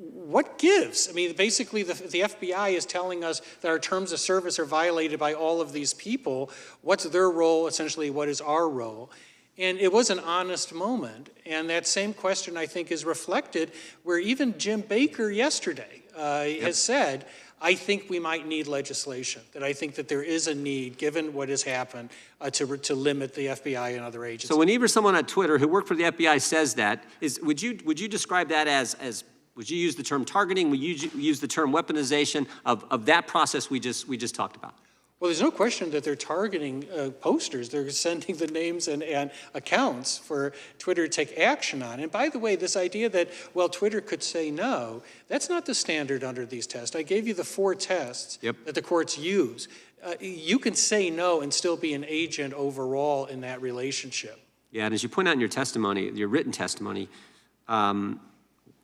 what gives? I mean, basically the FBI is telling us that our terms of service are violated by all of these people. What's their role? Essentially, what is our role? And it was an honest moment. And that same question, I think, is reflected where even Jim Baker yesterday has said, I think we might need legislation, that I think that there is a need, given what has happened, to limit the FBI and other agencies. So whenever someone on Twitter who worked for the FBI says that, would you describe that as would you use the term targeting? Would you use the term weaponization of that process we just talked about? Well, there's no question that they're targeting posters. They're sending the names and accounts for Twitter to take action on. And by the way, this idea that, well, Twitter could say no, that's not the standard under these tests. I gave you the 4 tests that the courts use. You can say no and still be an agent overall in that relationship. Yeah, and as you point out in your testimony, your written testimony,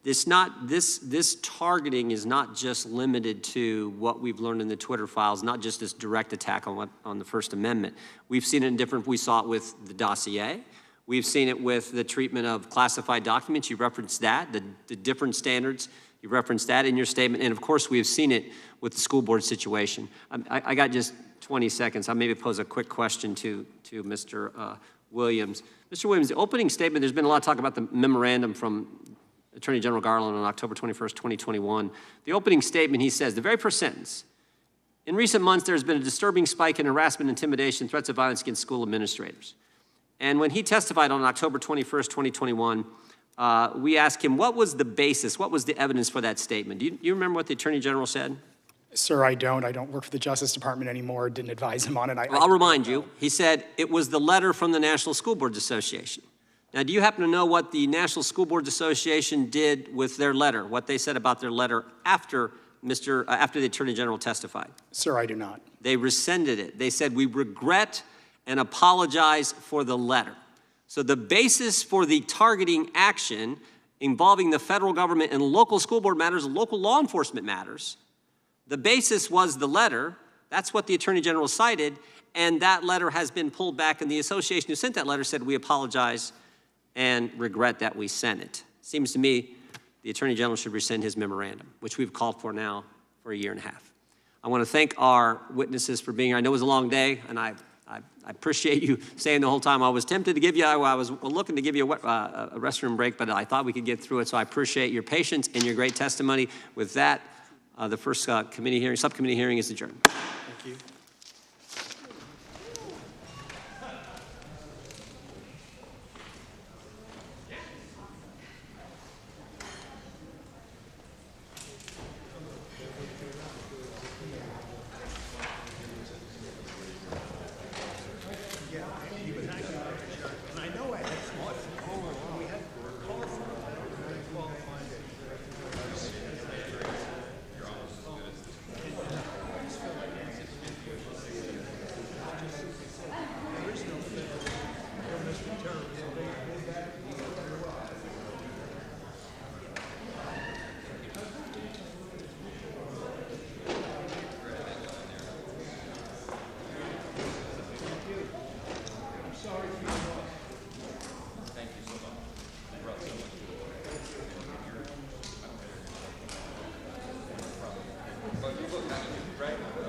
this targeting is not just limited to what we've learned in the Twitter files, not just this direct attack on the First Amendment. We've seen it in we saw it with the dossier. We've seen it with the treatment of classified documents. You referenced that, the different standards. You referenced that in your statement. And of course, we have seen it with the school board situation. I got just 20 seconds. I'll maybe pose a quick question to Mr. Williams. Mr. Williams, the opening statement, there's been a lot of talk about the memorandum from Attorney General Garland on October 21st, 2021. The opening statement, he says, the very first sentence, in recent months, there has been a disturbing spike in harassment, intimidation, threats of violence against school administrators. And when he testified on October 21st, 2021, we asked him, what was the basis, what was the evidence for that statement? Do you remember what the Attorney General said? Sir, I don't. I don't work for the Justice Department anymore. Didn't advise him on it. Well, I'll remind you. He said it was the letter from the National School Boards Association. Now, do you happen to know what the National School Boards Association did with their letter, what they said about their letter after the Attorney General testified? Sir, I do not. They rescinded it. They said, we regret and apologize for the letter. So the basis for the targeting action involving the federal government and local school board matters, local law enforcement matters, the basis was the letter. That's what the Attorney General cited, and that letter has been pulled back, and the association who sent that letter said, we apologize and regret that we sent it. Seems to me the Attorney General should rescind his memorandum, which we've called for now for a year and a half. I want to thank our witnesses for being here. I know it was a long day, and I appreciate you staying the whole time. I was tempted to give you, I was looking to give you a restroom break, but I thought we could get through it, so I appreciate your patience and your great testimony. With that, the first subcommittee hearing is adjourned. Thank you. Right?